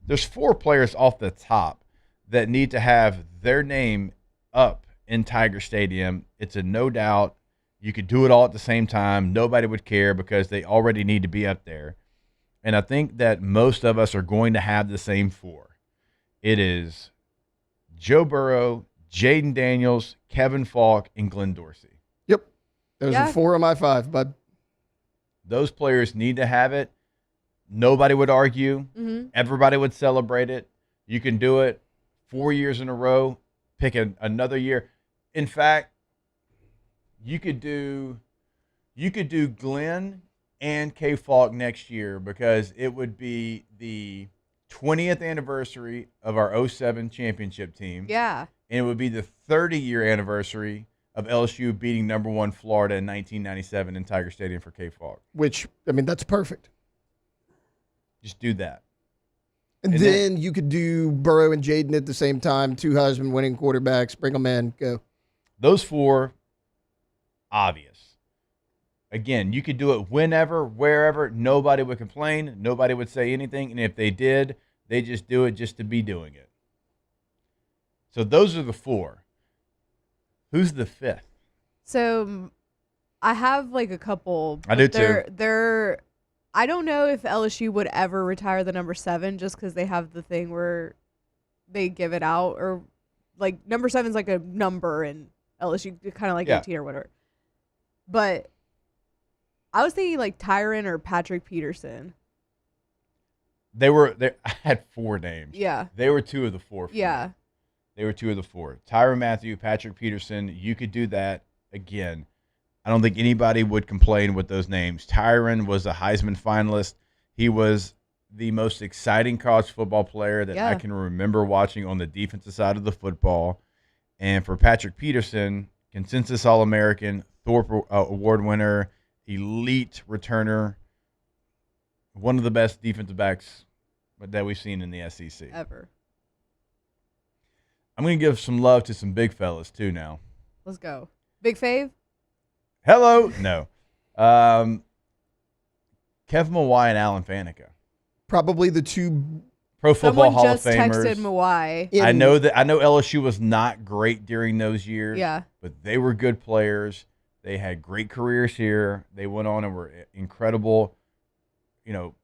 There's 4 players off the top that need to have their name up in Tiger Stadium. It's a no doubt. You could do it all at the same time. Nobody would care because they already need to be up there. And I think that most of us are going to have the same 4. It is Joe Burrow, Jaden Daniels, Kevin Falk, and Glenn Dorsey. Yep. Those are 4 of my 5, bud. Those players need to have it. Nobody would argue. Mm-hmm. Everybody would celebrate it. You can do it 4 years in a row. Pick another year. In fact, you could do Glenn and K Falk next year because it would be the 20th anniversary of our 07 championship team. Yeah. And it would be the 30-year anniversary of LSU beating number 1 Florida in 1997 in Tiger Stadium for K Falk. Which, I mean, that's perfect. Just do that. And then you could do Burrow and Jaden at the same time, 2 Heisman-winning quarterbacks, bring them in, go. Those 4, obvious. Again, you could do it whenever, wherever. Nobody would complain. Nobody would say anything. And if they did, they just do it just to be doing it. So those are the 4. Who's the 5th? So I have like a couple. I do too. I don't know if LSU would ever retire the number 7 just because they have the thing where they give it out. Or like number 7 is like a number in LSU, kind of like 18 or whatever. But I was thinking like Tyron or Patrick Peterson. I had 4 names. Yeah. They were 2 of the 4. Yeah. They were 2 of the 4. Tyron Matthew, Patrick Peterson. You could do that again. I don't think anybody would complain with those names. Tyron was a Heisman finalist. He was the most exciting college football player that I can remember watching on the defensive side of the football. And for Patrick Peterson, consensus All-American, Thorpe Award winner, elite returner, one of the best defensive backs that we've seen in the SEC. Ever. I'm going to give some love to some big fellas, too, now. Let's go. Big Fave? Hello. No. Kevin Mawai and Alan Faneca. Probably the 2 Pro Football Hall of Famers. Someone just texted Mawai. I know LSU was not great during those years. Yeah. But they were good players. They had great careers here. They went on and were incredible,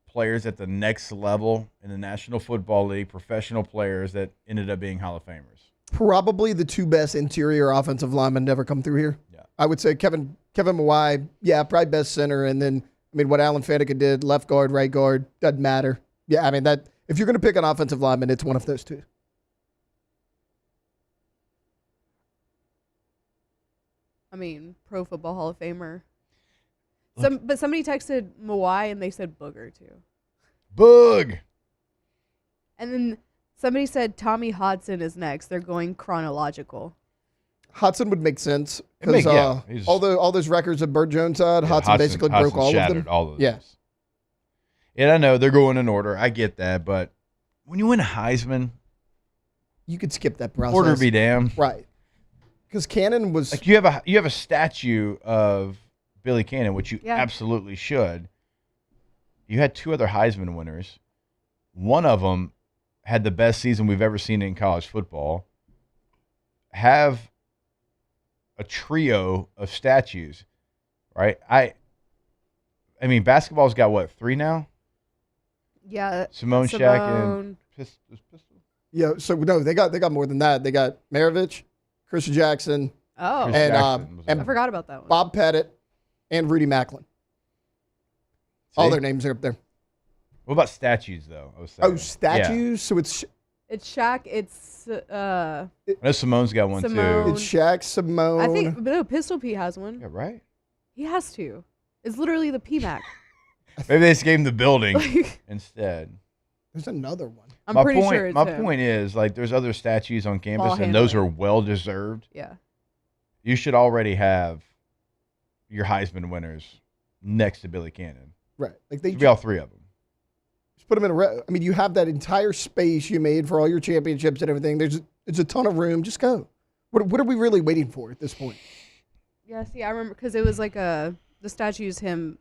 players at the next level in the National Football League, professional players that ended up being Hall of Famers. Probably the 2 best interior offensive linemen to ever come through here. Yeah. I would say Kevin Mawai, probably best center. And then, what Alan Faneca did, left guard, right guard, doesn't matter. Yeah, if you're going to pick an offensive lineman, it's one of those 2. Pro Football Hall of Famer. But somebody texted Mawai and they said Booger too. Boog. And then somebody said Tommy Hodson is next. They're going chronological. Hodson would make sense because all those records that Bert Jones had, Hodson basically broke all of them. All of those. Yeah. And I know they're going in order. I get that, but when you win a Heisman, you could skip that process. Order be damned. Right. Because Cannon was like you have a statue of Billy Cannon, which you absolutely should. You had 2 other Heisman winners. One of them had the best season we've ever seen in college football. Have a trio of statues, right? I mean, basketball's got what, 3 now? Yeah. Simone, Shaq, and Pistol. Yeah. So no, they got more than that. They got Maravich, Chris Jackson. Oh. And I forgot about that one. Bob Pettit and Rudy Macklin. See? All their names are up there. What about statues, though? Statues? Yeah. So it's Shaq. It's I know Simone's got one Simone. too. It's Shaq, Simone. I think no, Pistol Pete has one. Yeah, right. He has to. It's literally the PMAC. Maybe they just gave him the building instead. There's another one. I'm pretty sure it's my him. point is, like, there's other statues on campus, Ball and handler. those are well deserved. Yeah. You should already have your Heisman winners next to Billy Cannon. Right. Like they should be all 3 of them. Just put them in you have that entire space you made for all your championships and everything. It's a ton of room. Just go. What are we really waiting for at this point? Yeah, see, I remember because it was like the statue is him,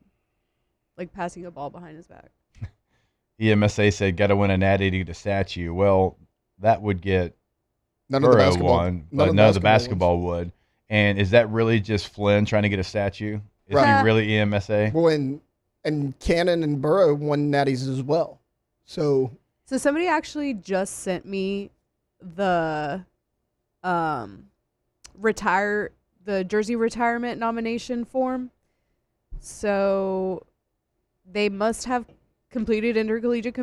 like passing a ball behind his back. EMSA said, "Got to win a natty to get a statue." Well, that would get None of the basketball one, but none of the basketball would. And is that really just Flynn trying to get a statue? Is he really EMSA? Well, and Cannon and Burrow won natties as well. So somebody actually just sent me the jersey retirement nomination form. So they must have completed intercollegiate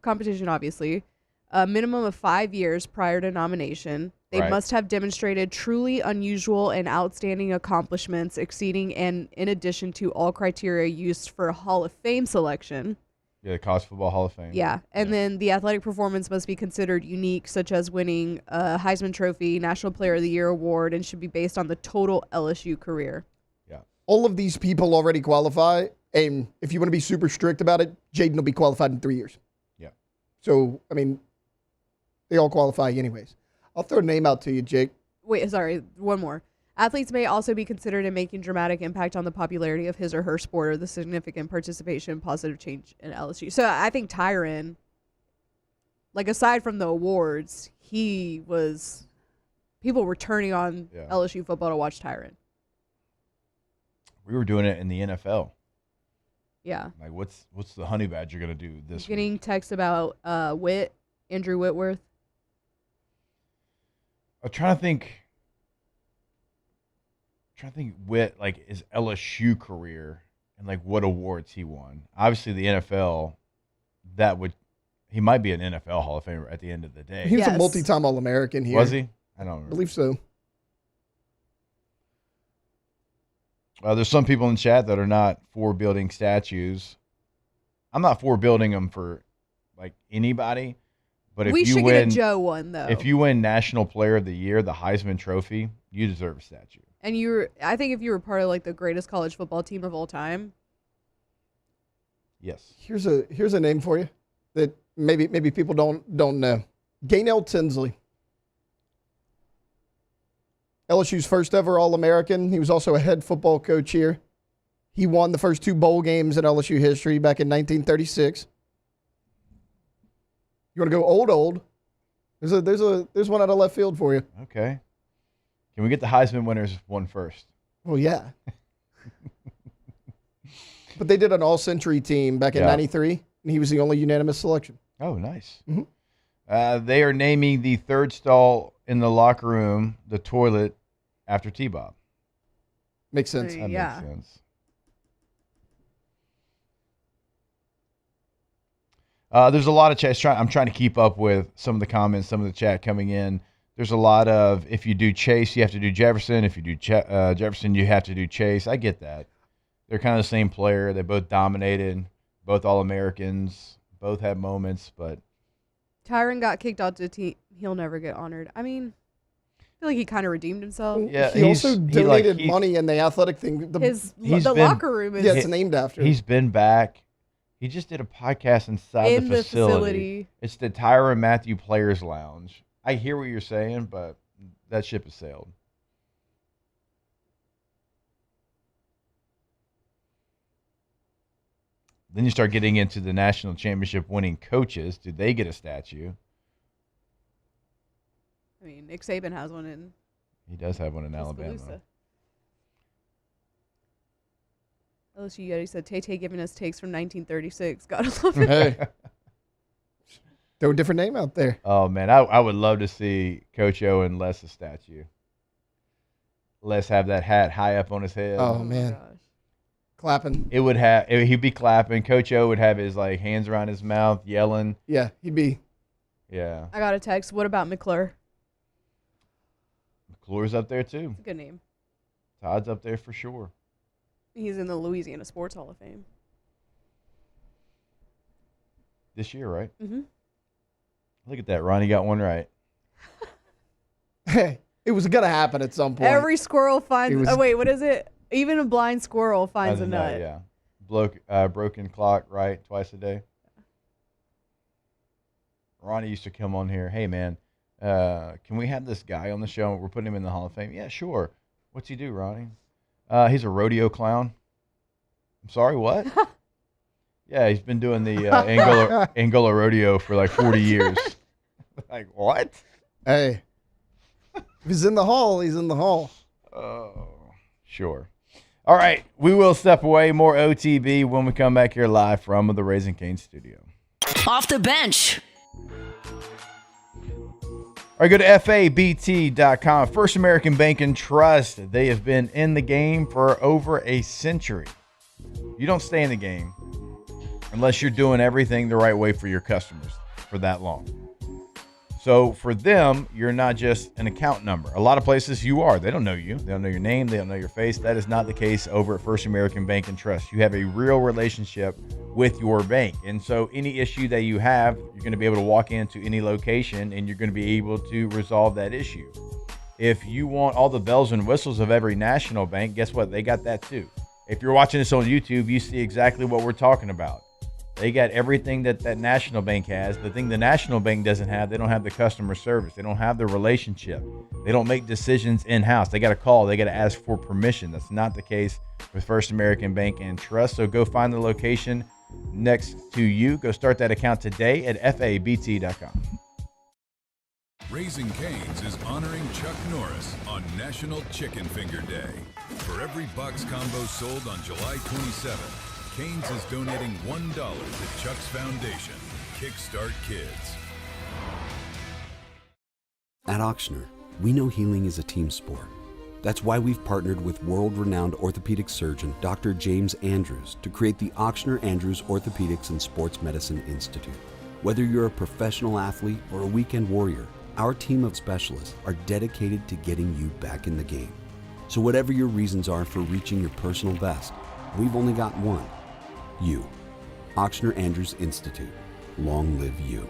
competition, obviously, a minimum of 5 years prior to nomination. They must have demonstrated truly unusual and outstanding accomplishments exceeding and in addition to all criteria used for a Hall of Fame selection. Yeah, the College Football Hall of Fame. Yeah, and then the athletic performance must be considered unique, such as winning a Heisman Trophy, National Player of the Year award, and should be based on the total LSU career. Yeah. All of these people already qualify, and if you want to be super strict about it, Jaden will be qualified in 3 years. Yeah. So, I mean, they all qualify anyways. I'll throw a name out to you, Jake. Wait, sorry, one more. Athletes may also be considered in making dramatic impact on the popularity of his or her sport or the significant participation, positive change in LSU. So I think Tyron, like aside from the awards, people were turning on LSU football to watch Tyron. We were doing it in the NFL. Yeah. Like, what's the Honey Badger going to do this week? Getting texts about Andrew Whitworth. I'm trying to think Witt, like, his LSU career and like what awards he won. Obviously the NFL, he might be an NFL Hall of Famer at the end of the day. He was a multi-time All-American here. Was he? I don't remember. I believe so. There's some people in the chat that are not for building statues. I'm not for building them for like anybody. But if we you should win, get a Joe one though. If you win National Player of the Year, the Heisman Trophy, you deserve a statue. And I think if you were part of like the greatest college football team of all time. Yes. Here's a name for you that maybe people don't know. Gaynell Tinsley. LSU's first ever All-American. He was also a head football coach here. He won the first 2 bowl games in LSU history back in 1936. You want to go old? There's one out of left field for you. Okay. Can we get the Heisman winners one first? Well, yeah. But they did an all-century team back in '93, and he was the only unanimous selection. Oh, nice. Mm-hmm. They are naming the third stall in the locker room, the toilet, after T-Bob. Makes sense. That makes sense. There's a lot of chat. I'm trying to keep up with some of the comments, some of the chat coming in. There's a lot of, if you do Chase, you have to do Jefferson. If you do Jefferson, you have to do Chase. I get that. They're kind of the same player. They both dominated, both All-Americans, both had moments, but Tyron got kicked out to the team. He'll never get honored. I mean, I feel like he kind of redeemed himself. Yeah, he also donated money in the athletic thing. The locker room is... Yeah, it's named after him. He's been back. He just did a podcast inside the facility. It's the Tyron Matthew Players Lounge. I hear what you're saying, but that ship has sailed. Then you start getting into the national championship winning coaches. Do they get a statue? I mean, Nick Saban has one in. He does have one in Alabama. LSU Yeti said, Tay giving us takes from 1936. Gotta love it. Hey. Throw a different name out there. Oh, man. I would love to see Coach O and Les a statue. Les have that hat high up on his head. Oh, man. Clapping. He'd be clapping. Coach O would have his like hands around his mouth, yelling. Yeah, he'd be. Yeah. I got a text. What about McClure? McClure's up there, too. It's a good name. Todd's up there for sure. He's in the Louisiana Sports Hall of Fame. This year, right? Mm-hmm. Look at that. Ronnie got one right. Hey, it was going to happen at some point. Every squirrel finds... Oh, wait, what is it? Even a blind squirrel finds a nut. Yeah. Broken clock, right? Twice a day. Ronnie used to come on here. Hey, man, can we have this guy on the show? We're putting him in the Hall of Fame. Yeah, sure. What's he do, Ronnie? He's a clown. I'm sorry, what? Yeah, he's been doing the Angola rodeo for like 40 years. Like, what? Hey, if he's in the hall, he's in the hall. Oh, sure. All right, we will step away. More OTB when we come back here live from the Raising Cane studio. Off the bench. All right, go to FABT.com. First American Bank and Trust. They have been in the game for over a century. You don't stay in the game unless you're doing everything the right way for your customers for that long. So for them, you're not just an account number. A lot of places you are. They don't know you. They don't know your name. They don't know your face. That is not the case over at First American Bank and Trust. You have a real relationship with your bank. And so any issue that you have, you're going to be able to walk into any location and you're going to be able to resolve that issue. If you want all the bells and whistles of every national bank, guess what? They got that too. If you're watching this on YouTube, you see exactly what we're talking about. They got everything that national bank has. The thing the national bank doesn't have, they don't have the customer service. They don't have the relationship. They don't make decisions in-house. They got to call. They got to ask for permission. That's not the case with First American Bank and Trust. So go find the location next to you. Go start that account today at FABT.com. Raising Cane's is honoring Chuck Norris on National Chicken Finger Day. For every box combo sold on July 27th, Cane's is donating $1 to Chuck's Foundation, Kickstart Kids. At Ochsner, we know healing is a team sport. That's why we've partnered with world-renowned orthopedic surgeon Dr. James Andrews to create the Ochsner Andrews Orthopedics and Sports Medicine Institute. Whether you're a professional athlete or a weekend warrior, our team of specialists are dedicated to getting you back in the game. So whatever your reasons are for reaching your personal best, we've only got one. You. Ochsner Andrews Institute. Long live you.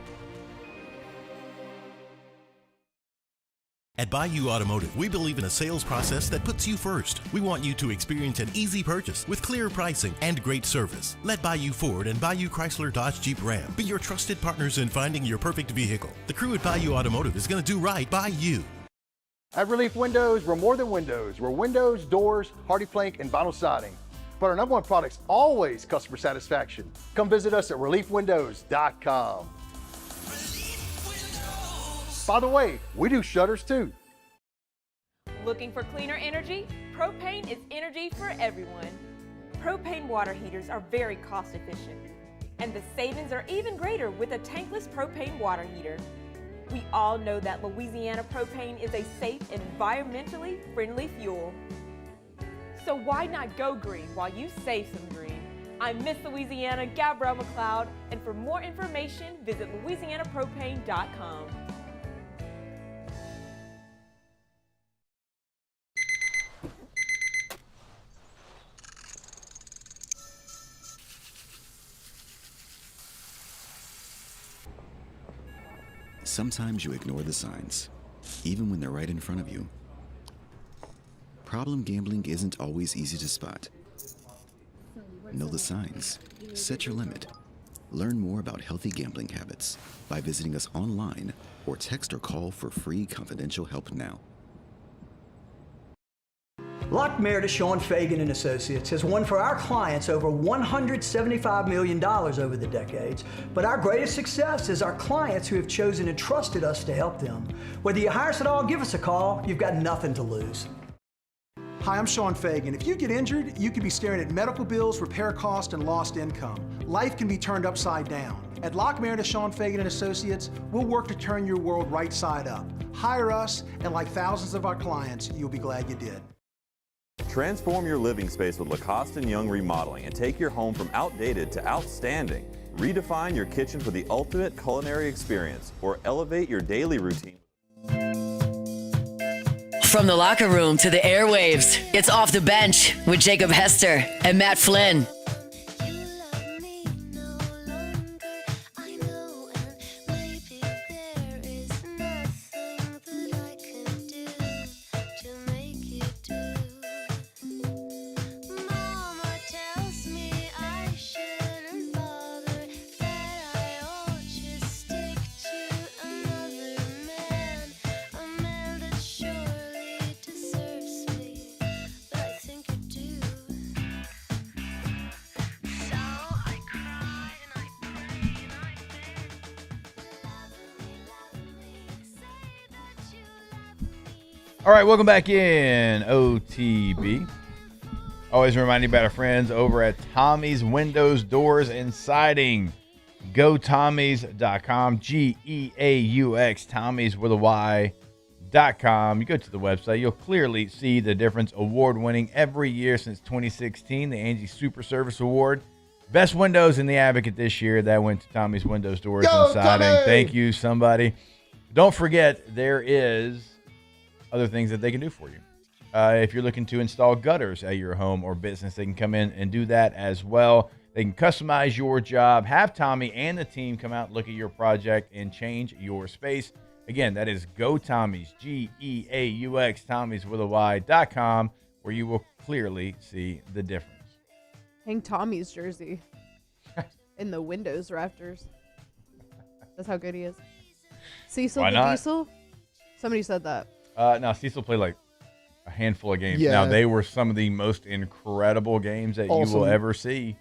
At Bayou Automotive, we believe in a sales process that puts you first. We want you to experience an easy purchase with clear pricing and great service. Let Bayou Ford and Bayou Chrysler Dodge Jeep Ram be your trusted partners in finding your perfect vehicle. The crew at Bayou Automotive is going to do right by you. At Relief Windows, we're more than windows. We're windows, doors, hardy plank, and vinyl siding. But our number one product's always customer satisfaction. Come visit us at reliefwindows.com. By the way, we do shutters too. Looking for cleaner energy? Propane is energy for everyone. Propane water heaters are very cost efficient. And the savings are even greater with a tankless propane water heater. We all know that Louisiana propane is a safe and environmentally friendly fuel. So why not go green while you save some green? I'm Miss Louisiana, Gabrielle McLeod, and for more information, visit louisianapropane.com. Sometimes you ignore the signs, even when they're right in front of you. Problem gambling isn't always easy to spot. Know the signs. Set your limit. Learn more about healthy gambling habits by visiting us online or text or call for free confidential help now. Lockmeyer, Sean Fagan and Associates has won for our clients over $175 million over the decades, but our greatest success is our clients who have chosen and trusted us to help them. Whether you hire us at all, give us a call. You've got nothing to lose. Hi, I'm Sean Fagan. If you get injured, you could be staring at medical bills, repair costs, and lost income. Life can be turned upside down. At Lockmeyer, Sean Fagan and Associates, we'll work to turn your world right side up. Hire us, and like thousands of our clients, you'll be glad you did. Transform your living space with Lacoste & Young Remodeling and take your home from outdated to outstanding. Redefine your kitchen for the ultimate culinary experience or elevate your daily routine. From the locker room to the airwaves, it's Off the Bench with Jacob Hester and Matt Flynn. All right, welcome back in OTB. Always remind you about our friends over at Tommy's Windows, Doors, and Siding. GoTommys.com, G-E-A-U-X, Tommys with a Y.com. You go to the website, you'll clearly see the difference. Award-winning every year since 2016, the Angie Super Service Award. Best windows in the Advocate this year. That went to Tommy's Windows, Doors, and Siding. Tommy! Thank you, somebody. Don't forget, there is other things that they can do for you. If you're looking to install gutters at your home or business, they can come in and do that as well. They can customize your job, have Tommy and the team come out, look at your project, and change your space. Again, that is GoTommys, G-E-A-U-X, Tommys with a Y.com, where you will clearly see the difference. Hang Tommy's jersey in the windows rafters. That's how good he is. Cecil Why the not? Diesel? Somebody said that. No, Cecil played like a handful of games. Yeah. Now, they were some of the most incredible games that you Awesome. will ever see.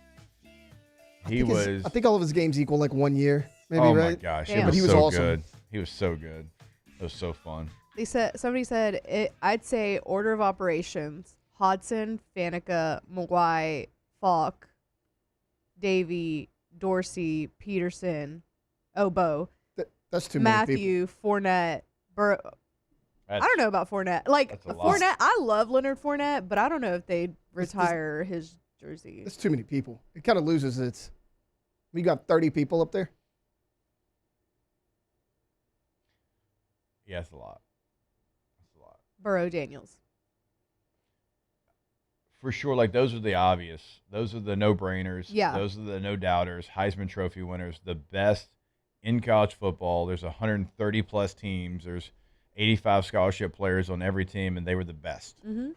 I think all of his games equal like 1 year, maybe, oh right? my gosh, Damn. it But was he was so awesome. good. He was so good. It was so fun. Somebody said I'd say order of operations: Hodson, Faneca, Mawai, Falk, Davey, Dorsey, Peterson, Oboe, That's too many people. Matthew, Fournette, Burrow. I don't know about Fournette. Like that's a lot. Fournette, I love Leonard Fournette, but I don't know if they'd retire his jersey. That's too many people. It kind of loses its. We got 30 people up there. Yeah, it's a lot. It's a lot. Burrow, Daniels. For sure, like those are the obvious. Those are the no-brainers. Yeah. Those are the no-doubters. Heisman Trophy winners, the best in college football. There's 130-plus teams. There's 85 scholarship players on every team, and they were the best. Mm-hmm.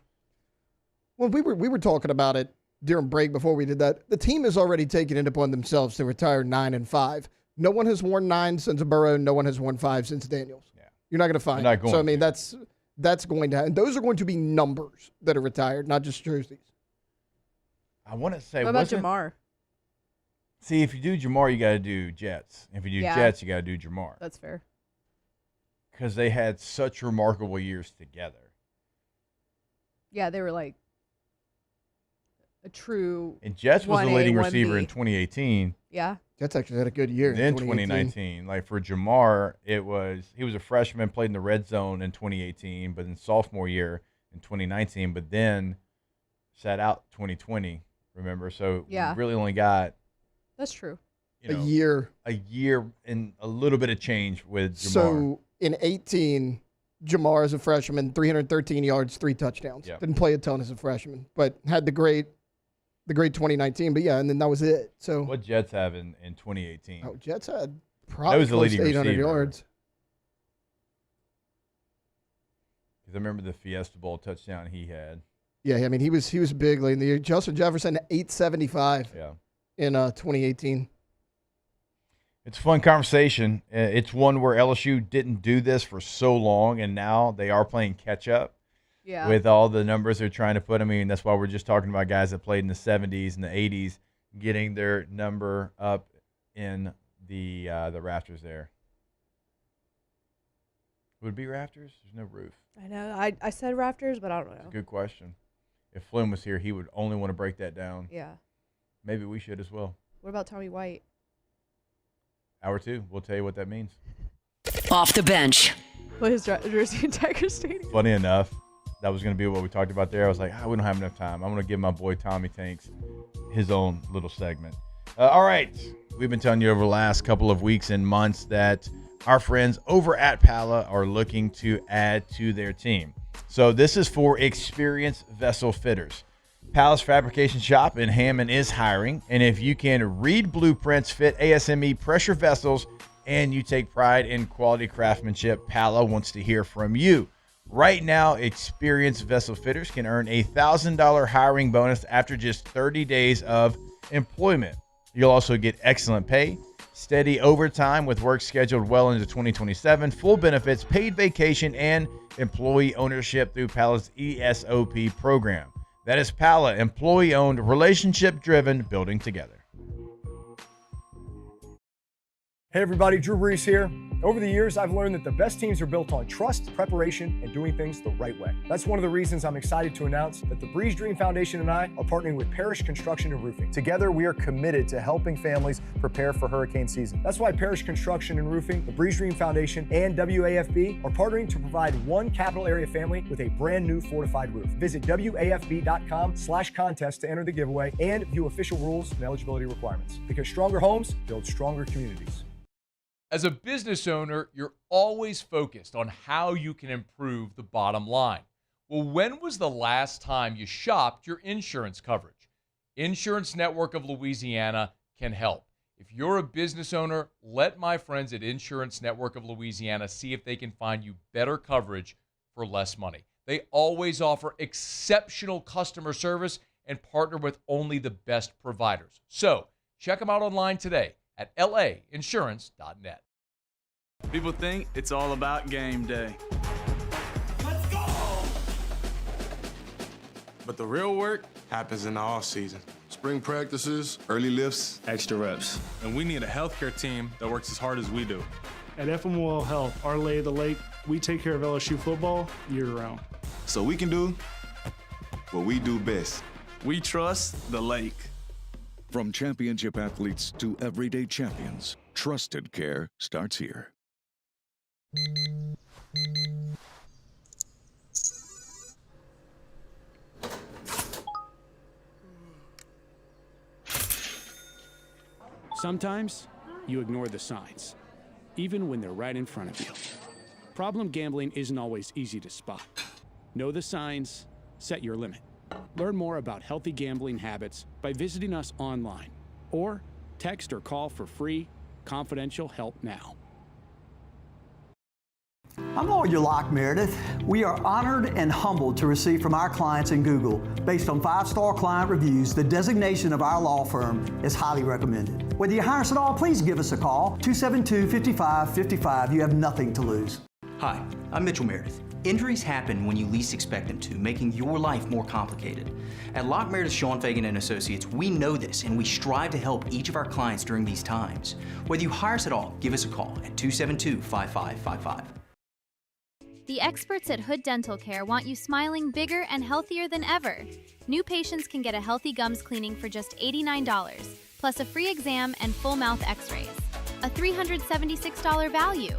Well, we were talking about it during break before we did that. The team has already taken it upon themselves to retire 9 and 5. No one has worn 9 since Burrow. No one has worn 5 since Daniels. Yeah. You're not going to find You're not it. going So, I mean, to. that's going to happen. Those are going to be numbers that are retired, not just jerseys. I want to say, What about wasn't- Jamar? See, if you do Jamar, you got to do Jets. If you do Yeah. Jets, you got to do Jamar. That's fair. Because they had such remarkable years together. Yeah, they were like a true. And Jets was the 1A, leading 1B. receiver in 2018. Yeah. Jets actually had a good year. Then in 2019. Like for Jamar, he was a freshman, played in the red zone in 2018, but in sophomore year in 2019, but then sat out 2020, remember? So Yeah. we really only got That's true. you know, A year and a little bit of change with Jamar. So in 18, Jamar as a freshman, 313 yards, 3 touchdowns. Yep. Didn't play a ton as a freshman, but had the great 2019. But yeah, and then that was it. So What Jets have in 2018? oh, Jets had probably was the close to leading 800 receiver. yards. Because I remember the Fiesta Bowl touchdown he had. Yeah, I mean he was big late in the year. Justin Jefferson 875 Yeah. in 2018. It's a fun conversation. It's one where LSU didn't do this for so long, and now they are playing catch-up Yeah. with all the numbers they're trying to put. I mean, that's why we're just talking about guys that played in the 70s and the 80s getting their number up in the rafters there. Would it be rafters? There's no roof. I know. I said rafters, but I don't know. It's a good question. If Flynn was here, he would only want to break that down. Yeah. Maybe we should as well. What about Tommy White? Hour 2, we'll tell you what that means. Off the bench. Put his jersey in Tiger Stadium. Funny enough, that was going to be what we talked about there. I was like, we don't have enough time. I'm going to give my boy Tommy Tanks his own little segment. All right. We've been telling you over the last couple of weeks and months that our friends over at Pala are looking to add to their team. So this is for experienced vessel fitters. Palace Fabrication Shop in Hammond is hiring, and if you can read blueprints, fit ASME pressure vessels, and you take pride in quality craftsmanship, Pala wants to hear from you. Right now, experienced vessel fitters can earn a $1,000 hiring bonus after just 30 days of employment. You'll also get excellent pay, steady overtime with work scheduled well into 2027, full benefits, paid vacation, and employee ownership through Pala's ESOP program. That is Pala, employee-owned, relationship-driven, building together. Hey everybody, Drew Brees here. Over the years, I've learned that the best teams are built on trust, preparation, and doing things the right way. That's one of the reasons I'm excited to announce that the Breeze Dream Foundation and I are partnering with Parish Construction and Roofing. Together, we are committed to helping families prepare for hurricane season. That's why Parish Construction and Roofing, the Breeze Dream Foundation, and WAFB are partnering to provide one capital area family with a brand new fortified roof. Visit WAFB.com/contest to enter the giveaway and view official rules and eligibility requirements. Because stronger homes build stronger communities. As a business owner, you're always focused on how you can improve the bottom line. Well, when was the last time you shopped your insurance coverage? Insurance Network of Louisiana can help. If you're a business owner, let my friends at Insurance Network of Louisiana see if they can find you better coverage for less money. They always offer exceptional customer service and partner with only the best providers. So check them out online today at lainsurance.net. People think it's all about game day. Let's go! But the real work happens in the off season. Spring practices, early lifts, Extra reps. And we need a healthcare team that works as hard as we do. At FMOL Health, our lay of the lake, we take care of LSU football year-round. so we can do what we do best. We trust the lake. From championship athletes to everyday champions, trusted care starts here. Sometimes you ignore the signs, even when they're right in front of you. Problem gambling isn't always easy to spot. Know the signs, set your limit. Learn more about healthy gambling habits by visiting us online or text or call for free, confidential help now. I'm Lawyer Locke Meredith. We are honored and humbled to receive from our clients in Google, based on 5-star client reviews, the designation of our law firm is highly recommended. Whether you hire us at all, please give us a call, 272-5555. You have nothing to lose. Hi, I'm Mitchell Meredith. Injuries happen when you least expect them to, making your life more complicated. At Locke Meredith, Sean Fagan and Associates, we know this and we strive to help each of our clients during these times. Whether you hire us at all, give us a call at 272-5555. The experts at Hood Dental Care want you smiling bigger and healthier than ever. New patients can get a healthy gums cleaning for just $89, plus a free exam and full mouth x-rays. A $376 value.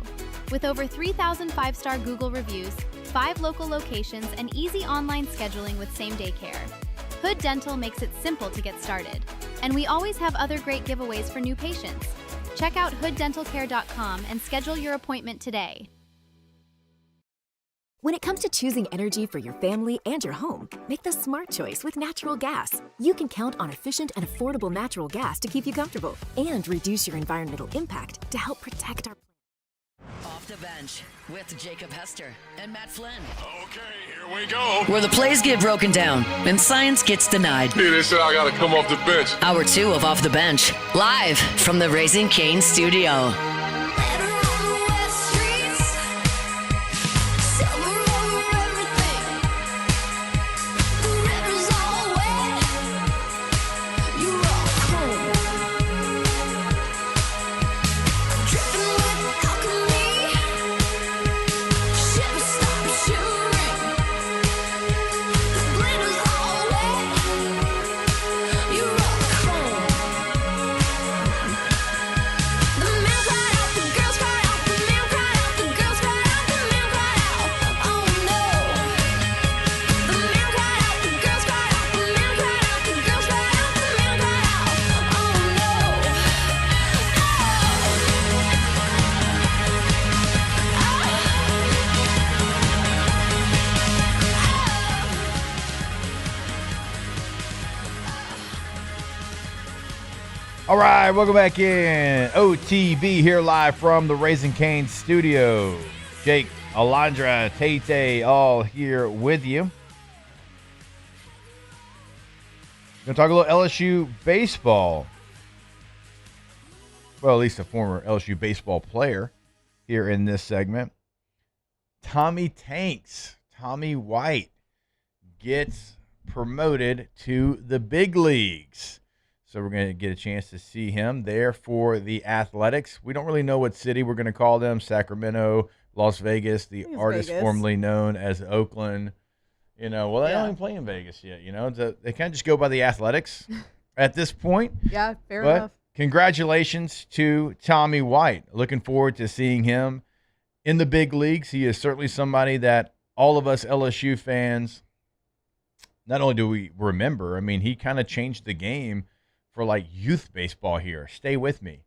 With over 3,000 5-star Google reviews, 5 local locations, and easy online scheduling with same-day care. Hood Dental makes it simple to get started. And we always have other great giveaways for new patients. Check out hooddentalcare.com and schedule your appointment today. When it comes to choosing energy for your family and your home, make the smart choice with natural gas. You can count on efficient and affordable natural gas to keep you comfortable and reduce your environmental impact to help protect our planet. Off the bench with Jacob Hester and Matt Flynn. Okay, here we go. Where the plays get broken down and science gets denied. Hey, they said I gotta come off the bench. Hour 2 of Off the Bench, live from the Raising Cane studio. All right, welcome back in. OTB here live from the Raising Cane studio. Jake, Alondra, Tate, all here with you. Going to talk a little LSU baseball. Well, at least a former LSU baseball player here in this segment. Tommy White gets promoted to the big leagues. So we're going to get a chance to see him there for the Athletics. We don't really know what city we're going to call them, Sacramento, Las Vegas, the artist Vegas. formerly known as Oakland. They don't even play in Vegas yet. They kind of just go by the Athletics at this point. Yeah, fair But enough. congratulations to Tommy White. Looking forward to seeing him in the big leagues. He is certainly somebody that all of us LSU fans, not only do we remember, I mean, he kind of changed the game for like youth baseball here. Stay with me.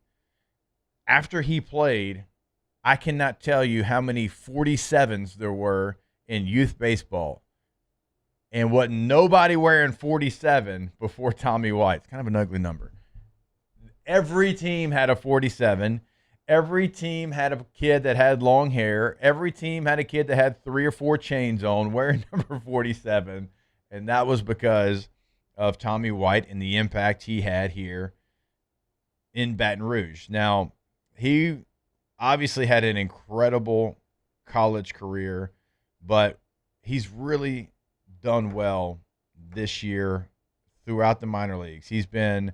After he played, I cannot tell you how many 47s there were in youth baseball. And wasn't nobody wearing 47 before Tommy White. It's kind of an ugly number. Every team had a 47. Every team had a kid that had long hair. Every team had a kid that had 3 or 4 chains on wearing number 47. And that was because of Tommy White and the impact he had here in Baton Rouge. Now, he obviously had an incredible college career, but he's really done well this year throughout the minor leagues. He's been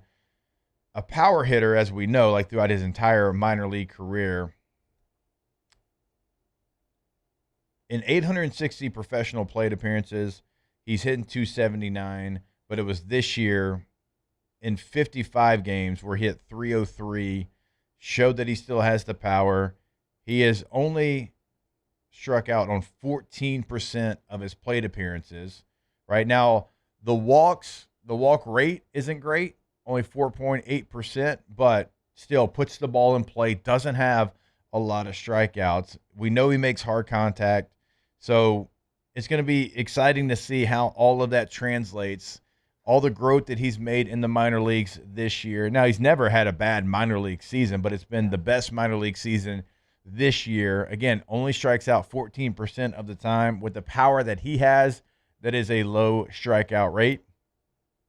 a power hitter, as we know, like throughout his entire minor league career. In 860 professional plate appearances, he's hitting 279, but it was this year in 55 games where he hit 303, showed that he still has the power. He has only struck out on 14% of his plate appearances. Right now, the walk rate isn't great, only 4.8%, but still puts the ball in play, doesn't have a lot of strikeouts. We know he makes hard contact, so it's going to be exciting to see how all of that translates, all the growth that he's made in the minor leagues this year. Now, he's never had a bad minor league season, but it's been the best minor league season this year. Again, only strikes out 14% of the time. With the power that he has, that is a low strikeout rate.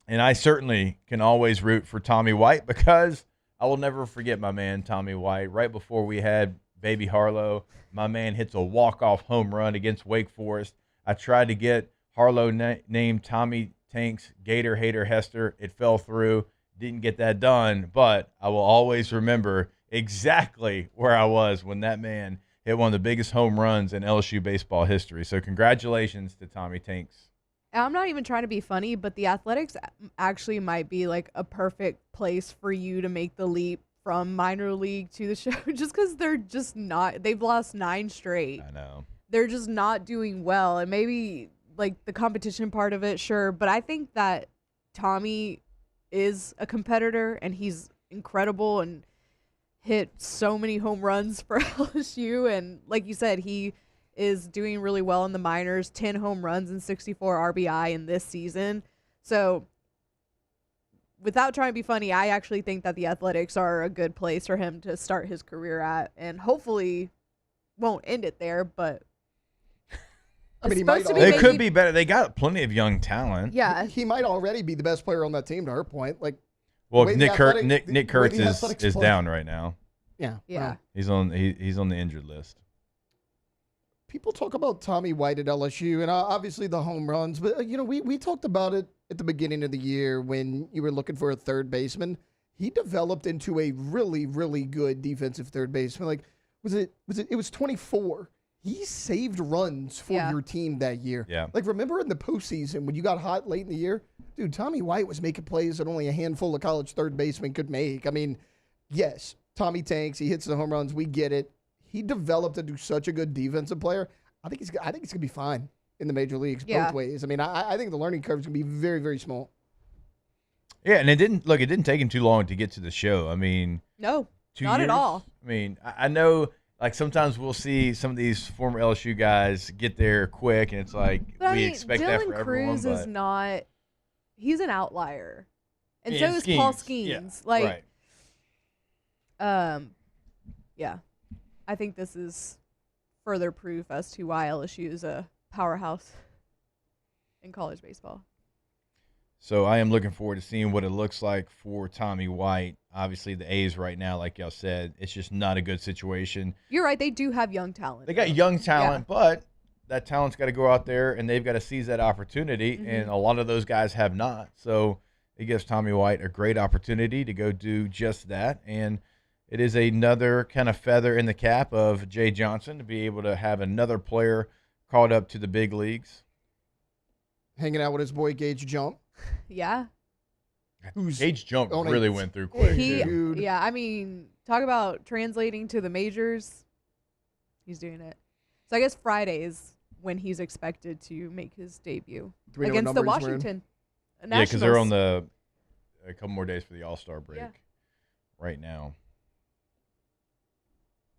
And I certainly can always root for Tommy White because I will never forget my man, Tommy White. Right before we had baby Harlow, my man hits a walk-off home run against Wake Forest. I tried to get Harlow named Tommy Tanks Gator Hater Hester. It fell through. Didn't get that done, but I will always remember exactly where I was when that man hit one of the biggest home runs in LSU baseball history. So congratulations to Tommy Tanks. I'm not even trying to be funny, but the Athletics actually might be like a perfect place for you to make the leap from minor league to the show just because they're just not, they've lost 9 straight. I know. They're just not doing well. And maybe like the competition part of it, sure. But I think that Tommy is a competitor and he's incredible and hit so many home runs for LSU. And like you said, he is doing really well in the minors, 10 home runs and 64 RBI in this season. So without trying to be funny, I actually think that the Athletics are a good place for him to start his career at, and hopefully won't end it there, but I mean, they could be better. They got plenty of young talent. Yeah. He might already be the best player on that team to her point. Like, well, Nick Kurtz is down right now. Yeah. Yeah. He's on the injured list. People talk about Tommy White at LSU and obviously the home runs, but we talked about it at the beginning of the year when you were looking for a third baseman. He developed into a really, really good defensive third baseman. Like, it was 24. He saved runs for your team that year. Yeah. Like, remember in the postseason when you got hot late in the year? Dude, Tommy White was making plays that only a handful of college third basemen could make. I mean, yes, Tommy tanks. He hits the home runs. We get it. He developed into such a good defensive player. I think he's going to be fine in the major leagues both ways. I mean, I think the learning curve is going to be very, very small. Yeah, and it didn't take him too long to get to the show. I mean, no, 2 not years? at all. I mean, I know, like, sometimes we'll see some of these former LSU guys get there quick, and it's like expect that for everyone. Dylan Cruz is not – he's an outlier. And Yeah, so is Paul Skeens. Yeah, right. Yeah. I think this is further proof as to why LSU is a powerhouse in college baseball. So I am looking forward to seeing what it looks like for Tommy White. Obviously, the A's right now, like y'all said, it's just not a good situation. You're right. They do have young talent. They got young talent, but that talent's got to go out there, and they've got to seize that opportunity, and a lot of those guys have not. So it gives Tommy White a great opportunity to go do just that. And it is another kind of feather in the cap of Jay Johnson to be able to have another player called up to the big leagues. Hanging out with his boy Gage Jump. Yeah. Gage Jump really went through quick. Yeah, I mean, talk about translating to the majors. He's doing it. So I guess Friday is when he's expected to make his debut against the Washington Nationals. Yeah, because they're on a couple more days for the All-Star break right now.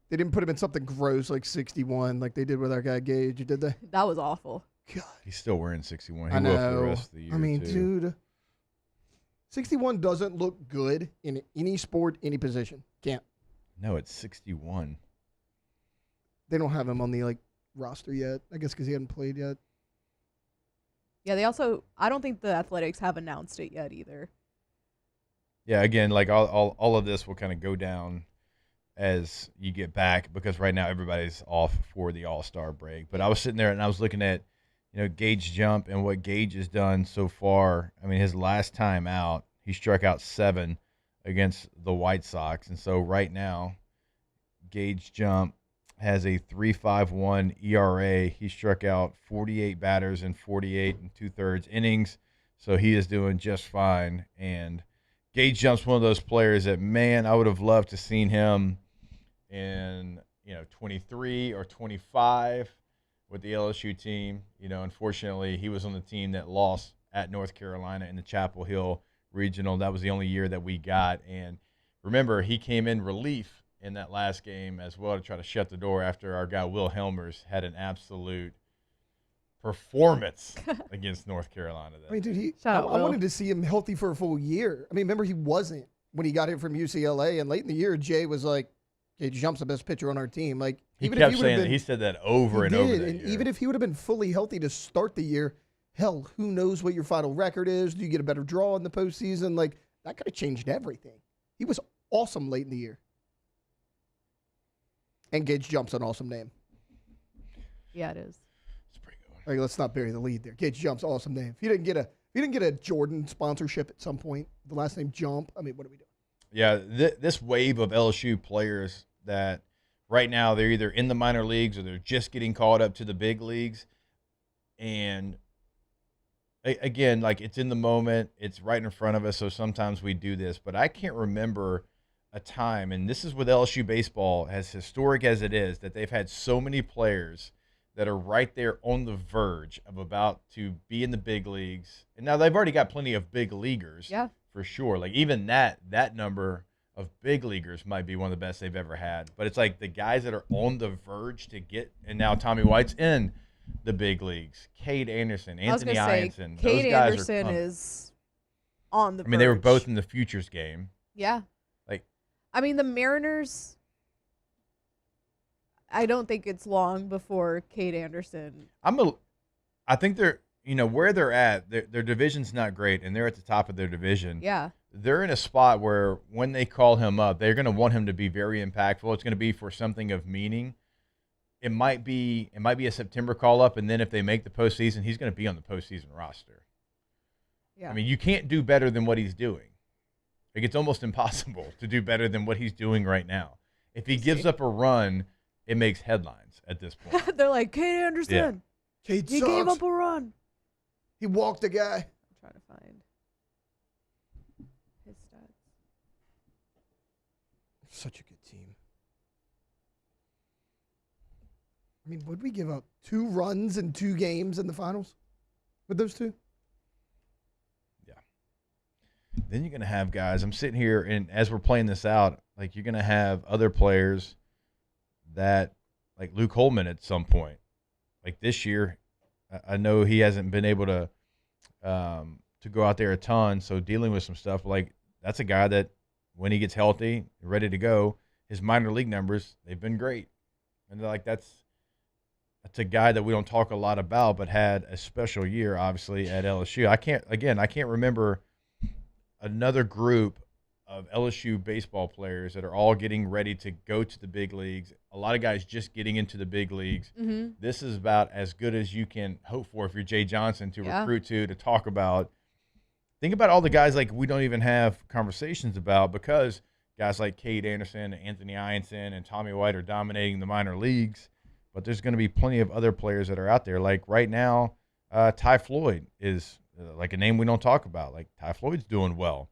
They didn't put him in something gross like 61 like they did with our guy Gage, did they? That was awful. God. He's still wearing 61. He I will for the know. rest of the year, I mean, too. dude, 61 doesn't look good in any sport, any position. Can't. No, it's 61. They don't have him on the roster yet. I guess because he hadn't played yet. Yeah, they also, I don't think the Athletics have announced it yet either. Yeah, again, like all of this will kind of go down as you get back because right now everybody's off for the All-Star break. But I was sitting there and I was looking at, Gage Jump and what Gage has done so far. I mean, his last time out, he struck out 7 against the White Sox. And so right now, Gage Jump has a 3.51 ERA. He struck out 48 batters in 48 2/3 innings. So he is doing just fine. And Gage Jump's one of those players that, man, I would have loved to seen him in, 23 or 25 with the LSU team. Unfortunately, he was on the team that lost at North Carolina in the Chapel Hill Regional. That was the only year that we got. And remember, he came in relief in that last game as well to try to shut the door after our guy Will Helmers had an absolute performance against North Carolina. I mean, dude, I wanted to see him healthy for a full year. I mean, remember he wasn't when he got here from UCLA, and late in the year, Jay was like, Gage Jump's the best pitcher on our team. Like he kept saying that. He said that over and over. And even if he would have been fully healthy to start the year, hell, who knows what your final record is? Do you get a better draw in the postseason? Like that could have changed everything. He was awesome late in the year. And Gage Jump's an awesome name. Yeah, it is. All right, let's not bury the lead there. Gage Jump's awesome name. If you didn't get a Jordan sponsorship at some point, the last name Jump, I mean, what are we doing? Yeah, this wave of LSU players that right now they're either in the minor leagues or they're just getting called up to the big leagues. And again, like it's in the moment, it's right in front of us, so sometimes we do this. But I can't remember a time, and this is with LSU baseball, as historic as it is, that they've had so many players that are right there on the verge of about to be in the big leagues. And now they've already got plenty of big leaguers, for sure. Like even that number of big leaguers might be one of the best they've ever had. But it's like the guys that are on the verge to get, and now Tommy White's in the big leagues. Cade Anderson, Anthony Ianson. Cade Anderson is on the verge. I mean, they were both in the futures game. Yeah. Like, I mean, the Mariners, I don't think it's long before Cade Anderson. I think they're, where they're at, their division's not great, and they're at the top of their division. Yeah. They're in a spot where when they call him up, they're going to want him to be very impactful. It's going to be for something of meaning. It might be a September call up, and then if they make the postseason, he's going to be on the postseason roster. Yeah. I mean, you can't do better than what he's doing. Like it's almost impossible to do better than what he's doing right now. If he gives up a run, it makes headlines at this point. They're like, Cade Anderson. Yeah. Cade he sucks. gave up a run. He walked a guy. I'm trying to find his stats. Such a good team. I mean, would we give up 2 runs in 2 games in the finals with those 2? Yeah. Then you're going to have guys. I'm sitting here, and as we're playing this out, like you're going to have other players that, like Luke Holman at some point. Like this year, I know he hasn't been able to go out there a ton, so dealing with some stuff. Like that's a guy that when he gets healthy, ready to go, his minor league numbers, they've been great. And like that's a guy that we don't talk a lot about, but had a special year, obviously, at LSU. I can't remember another group of LSU baseball players that are all getting ready to go to the big leagues. A lot of guys just getting into the big leagues. Mm-hmm. This is about as good as you can hope for if you're Jay Johnson to recruit to talk about think about all the guys like we don't even have conversations about because guys like Cade Anderson, Anthony Ianson, and Tommy White are dominating the minor leagues. But there's going to be plenty of other players that are out there. Like right now, Ty Floyd is like a name we don't talk about. Like Ty Floyd's doing well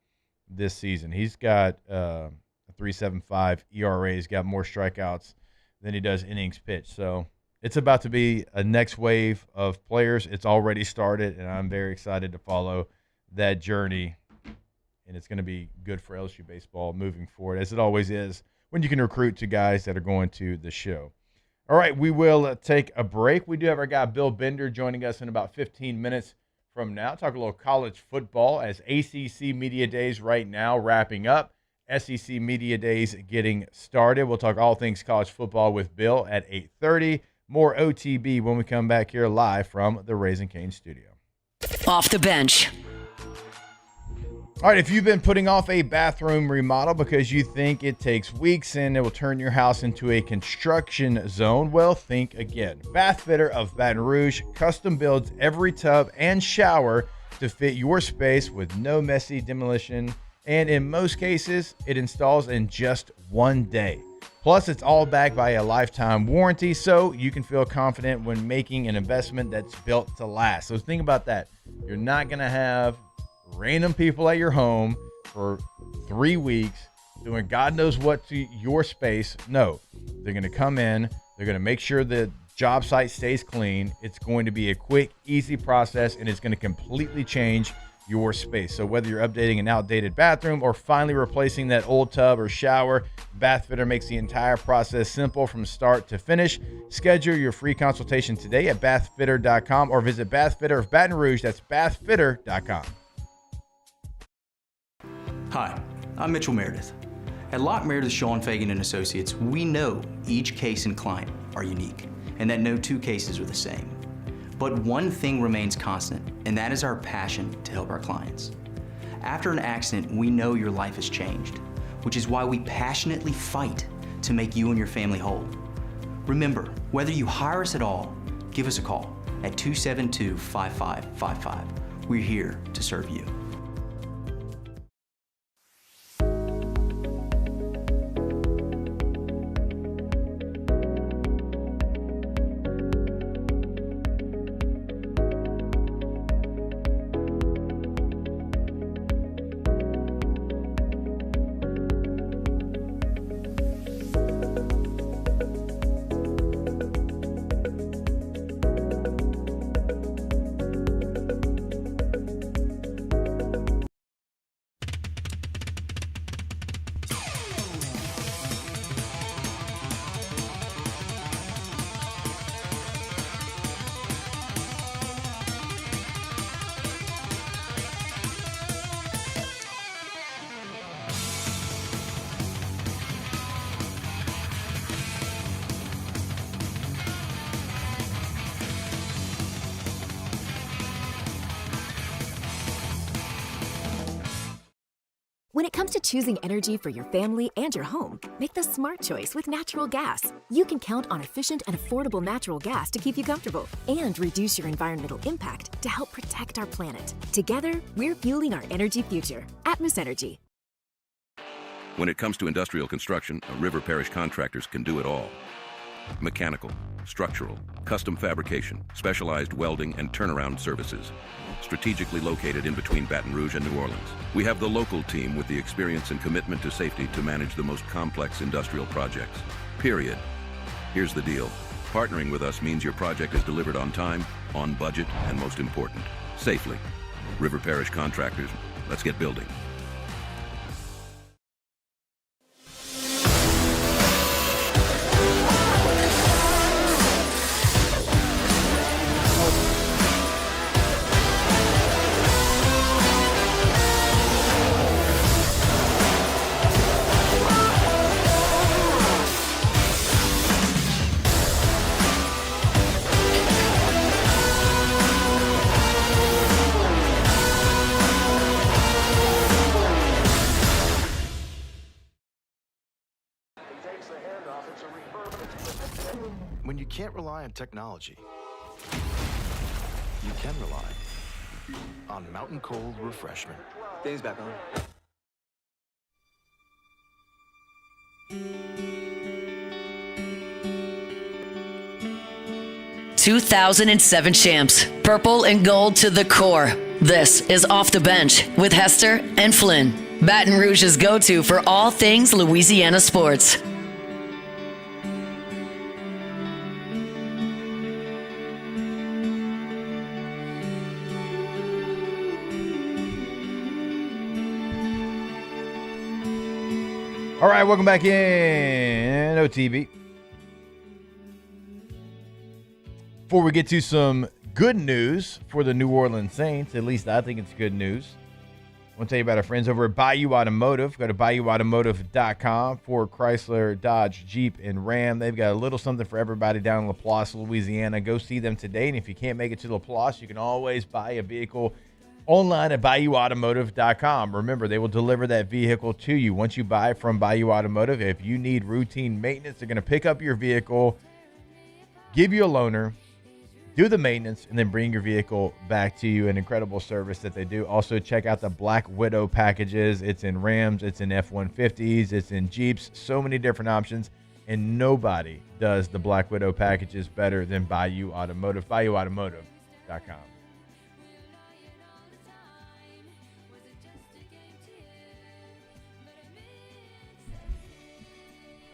this season. He's got a 3.75 ERA. He's got more strikeouts than he does innings pitched. So it's about to be a next wave of players. It's already started, and I'm very excited to follow that journey. And it's going to be good for LSU baseball moving forward, as it always is when you can recruit to guys that are going to the show. All right, we will take a break. We do have our guy Bill Bender joining us in about 15 minutes from now. Talk a little college football as ACC Media Days right now wrapping up. SEC Media Days getting started. We'll talk all things college football with Bill at 8:30. More OTB when we come back here live from the Raising Cane studio. Off the bench. All right, if you've been putting off a bathroom remodel because you think it takes weeks and it will turn your house into a construction zone, well, think again. Bath Fitter of Baton Rouge custom builds every tub and shower to fit your space with no messy demolition, and in most cases, it installs in just 1 day. Plus, it's all backed by a lifetime warranty, so you can feel confident when making an investment that's built to last. So think about that. You're not going to have random people at your home for 3 weeks doing God knows what to your space. No, they're going to come in. They're going to make sure the job site stays clean. It's going to be a quick, easy process, and it's going to completely change your space. So whether you're updating an outdated bathroom or finally replacing that old tub or shower, Bath Fitter makes the entire process simple from start to finish. Schedule your free consultation today at bathfitter.com or visit Bath Fitter of Baton Rouge. That's bathfitter.com. Hi, I'm Mitchell Meredith. At Locke Meredith, Sean Fagan and Associates, we know each case and client are unique, and that no two cases are the same. But one thing remains constant, and that is our passion to help our clients. After an accident, we know your life has changed, which is why we passionately fight to make you and your family whole. Remember, whether you hire us at all, give us a call at 272-5555. We're here to serve you. When it comes to choosing energy for your family and your home, make the smart choice with natural gas. You can count on efficient and affordable natural gas to keep you comfortable and reduce your environmental impact to help protect our planet. Together, we're fueling our energy future. Atmos Energy. When it comes to industrial construction, River Parish Contractors can do it all. Mechanical, structural, custom fabrication, specialized welding, and turnaround services. Strategically located in between Baton Rouge and New Orleans, we have the local team with the experience and commitment to safety to manage the most complex industrial projects. Period. Here's the deal. Partnering with us means your project is delivered on time, on budget, and most important, safely. River Parish Contractors, let's get building. When you can't rely on technology, you can rely on Mountain Cold Refreshment. Game's back on. 2007 champs, purple and gold to the core. This is Off the Bench with Hester and Flynn, Baton Rouge's go-to for all things Louisiana sports. All right, welcome back in OTB. Before we get to some good news for the New Orleans Saints, at least I think it's good news, I want to tell you about our friends over at Bayou Automotive. Go to BayouAutomotive.com for Chrysler, Dodge, Jeep, and Ram. They've got a little something for everybody down in Laplace, Louisiana. Go see them today, and if you can't make it to Laplace, you can always buy a vehicle online at BayouAutomotive.com. Remember, they will deliver that vehicle to you once you buy from Bayou Automotive. If you need routine maintenance, they're going to pick up your vehicle, give you a loaner, do the maintenance, and then bring your vehicle back to you. An incredible service that they do. Also, check out the Black Widow packages. It's in Rams, it's in F-150s, it's in Jeeps, so many different options, and nobody does the Black Widow packages better than Bayou Automotive. BayouAutomotive.com.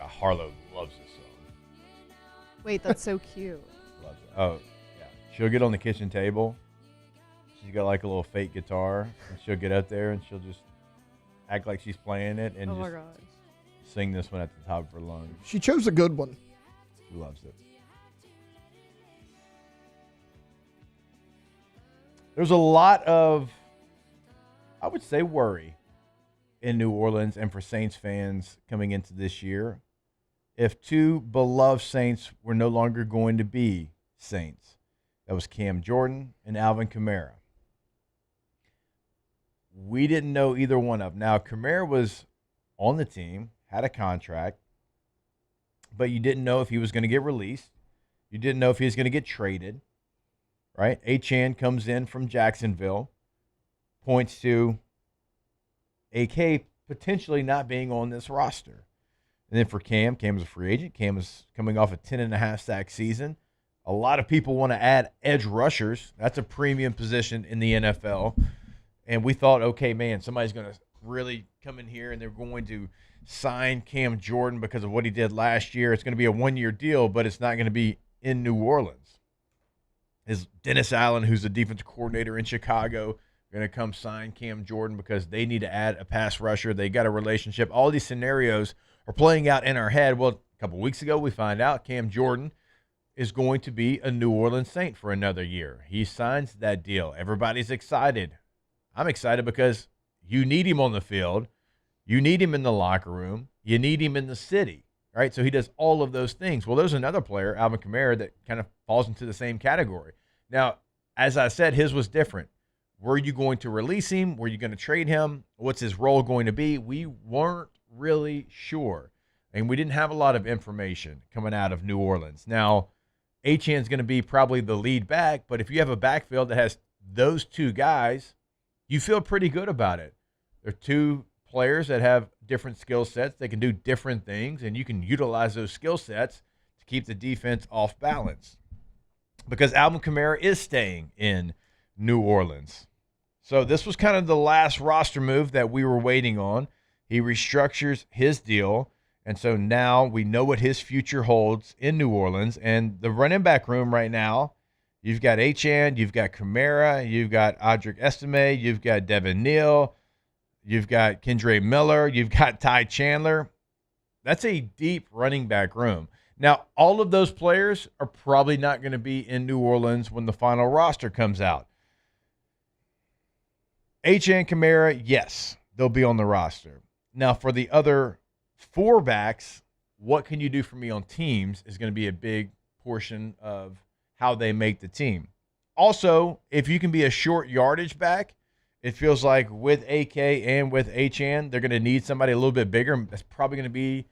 Harlow loves this song. Wait, that's so cute. Loves it. Oh, yeah. She'll get on the kitchen table. She's got like a little fake guitar, and she'll get up there and she'll just act like she's playing it and just sing this one at the top of her lungs. She chose a good one. She loves it. There's a lot of, I would say, worry in New Orleans and for Saints fans coming into this year. If two beloved Saints were no longer going to be Saints. That was Cam Jordan and Alvin Kamara. We didn't know either one of them. Now, Kamara was on the team, had a contract, but you didn't know if he was going to get released. You didn't know if he was going to get traded, right? Achan comes in from Jacksonville, points to AK potentially not being on this roster. And then for Cam was a free agent. Cam was coming off a 10.5 sack season. A lot of people want to add edge rushers. That's a premium position in the NFL. And we thought, okay, man, somebody's going to really come in here and they're going to sign Cam Jordan because of what he did last year. It's going to be a one-year deal, but it's not going to be in New Orleans. Is Dennis Allen, who's the defensive coordinator in Chicago, going to come sign Cam Jordan because they need to add a pass rusher? They got a relationship. All these scenarios are playing out in our head. Well, a couple weeks ago, we find out Cam Jordan is going to be a New Orleans Saint for another year. He signs that deal. Everybody's excited. I'm excited because you need him on the field. You need him in the locker room. You need him in the city, right? So he does all of those things. Well, there's another player, Alvin Kamara, that kind of falls into the same category. Now, as I said, his was different. Were you going to release him? Were you going to trade him? What's his role going to be? We weren't really sure, and we didn't have a lot of information coming out of New Orleans. Now, Achan's going to be probably the lead back, but if you have a backfield that has those two guys, you feel pretty good about it. They're two players that have different skill sets. They can do different things, and you can utilize those skill sets to keep the defense off balance because Alvin Kamara is staying in New Orleans. So this was kind of the last roster move that we were waiting on. He restructures his deal, and so now we know what his future holds in New Orleans. And the running back room right now, you've got Achan, you've got Kamara, you've got Audric Estime, you've got Devin Neal, you've got Kendre Miller, you've got Ty Chandler. That's a deep running back room. Now, all of those players are probably not going to be in New Orleans when the final roster comes out. Achan, Kamara, yes, they'll be on the roster. Now, for the other four backs, what can you do for me on teams is going to be a big portion of how they make the team. Also, if you can be a short yardage back, it feels like with AK and with Achan, they're going to need somebody a little bit bigger. That's probably going to be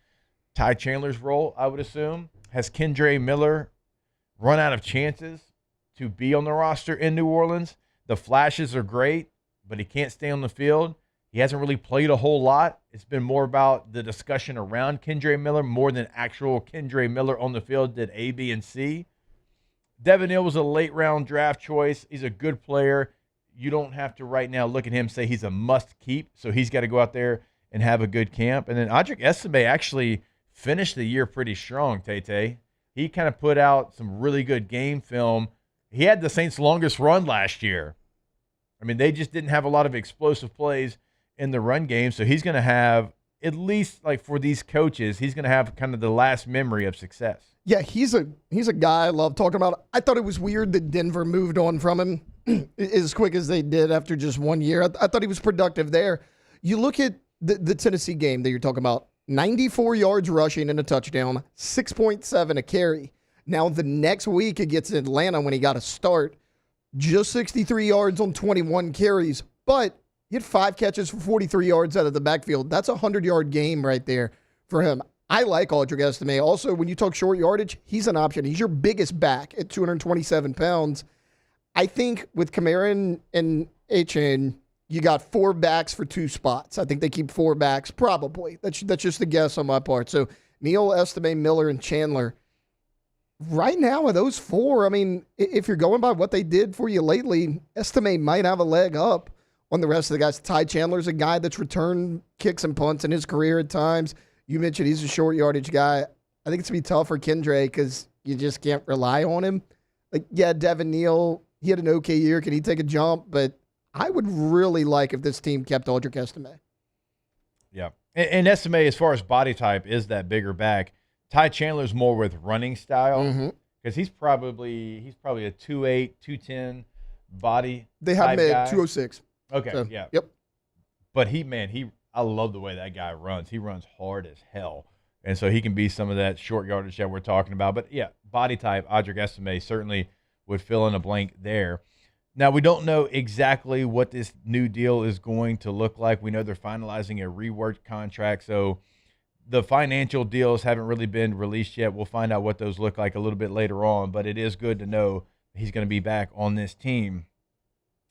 Ty Chandler's role, I would assume. Has Kendre Miller run out of chances to be on the roster in New Orleans? The flashes are great, but he can't stay on the field. He hasn't really played a whole lot. It's been more about the discussion around Kendre Miller more than actual Kendre Miller on the field did A, B, and C. Devin Hill was a late-round draft choice. He's a good player. You don't have to right now look at him and say he's a must-keep, so he's got to go out there and have a good camp. And then Audric Estime actually finished the year pretty strong, Tay. He kind of put out some really good game film. He had the Saints' longest run last year. I mean, they just didn't have a lot of explosive plays in the run game, so he's going to have, at least like for these coaches, he's going to have kind of the last memory of success. Yeah, he's a guy I love talking about. I thought it was weird that Denver moved on from him as quick as they did after just 1 year. I thought he was productive there. You look at the Tennessee game that you're talking about, 94 yards rushing and a touchdown, 6.7 a carry. Now the next week against Atlanta when he got a start, just 63 yards on 21 carries, but he had 5 catches for 43 yards out of the backfield. That's a 100-yard game right there for him. I like Audric Estime. Also, when you talk short yardage, he's an option. He's your biggest back at 227 pounds. I think with Kamara and HN, you got 4 backs for 2 spots. I think they keep 4 backs, probably. That's just a guess on my part. So Neal, Estime, Miller, and Chandler. Right now, of those 4, I mean, if you're going by what they did for you lately, Estime might have a leg up on the rest of the guys. Ty Chandler's a guy that's returned kicks and punts in his career at times. You mentioned he's a short yardage guy. I think it's going to be tough for Kendre because you just can't rely on him. Like, yeah, Devin Neal, he had an okay year. Can he take a jump? But I would really like if this team kept Audric Estime. Yeah. And Estime, as far as body type, is that bigger back. Ty Chandler's more with running style because he's probably a 2'8", 210 body. They have him at 206. Okay, so, yeah. Yep. But I love the way that guy runs. He runs hard as hell. And so he can be some of that short yardage that we're talking about. But, yeah, body type, Audric Estime certainly would fill in a blank there. Now, we don't know exactly what this new deal is going to look like. We know they're finalizing a reworked contract. So the financial deals haven't really been released yet. We'll find out what those look like a little bit later on. But it is good to know he's going to be back on this team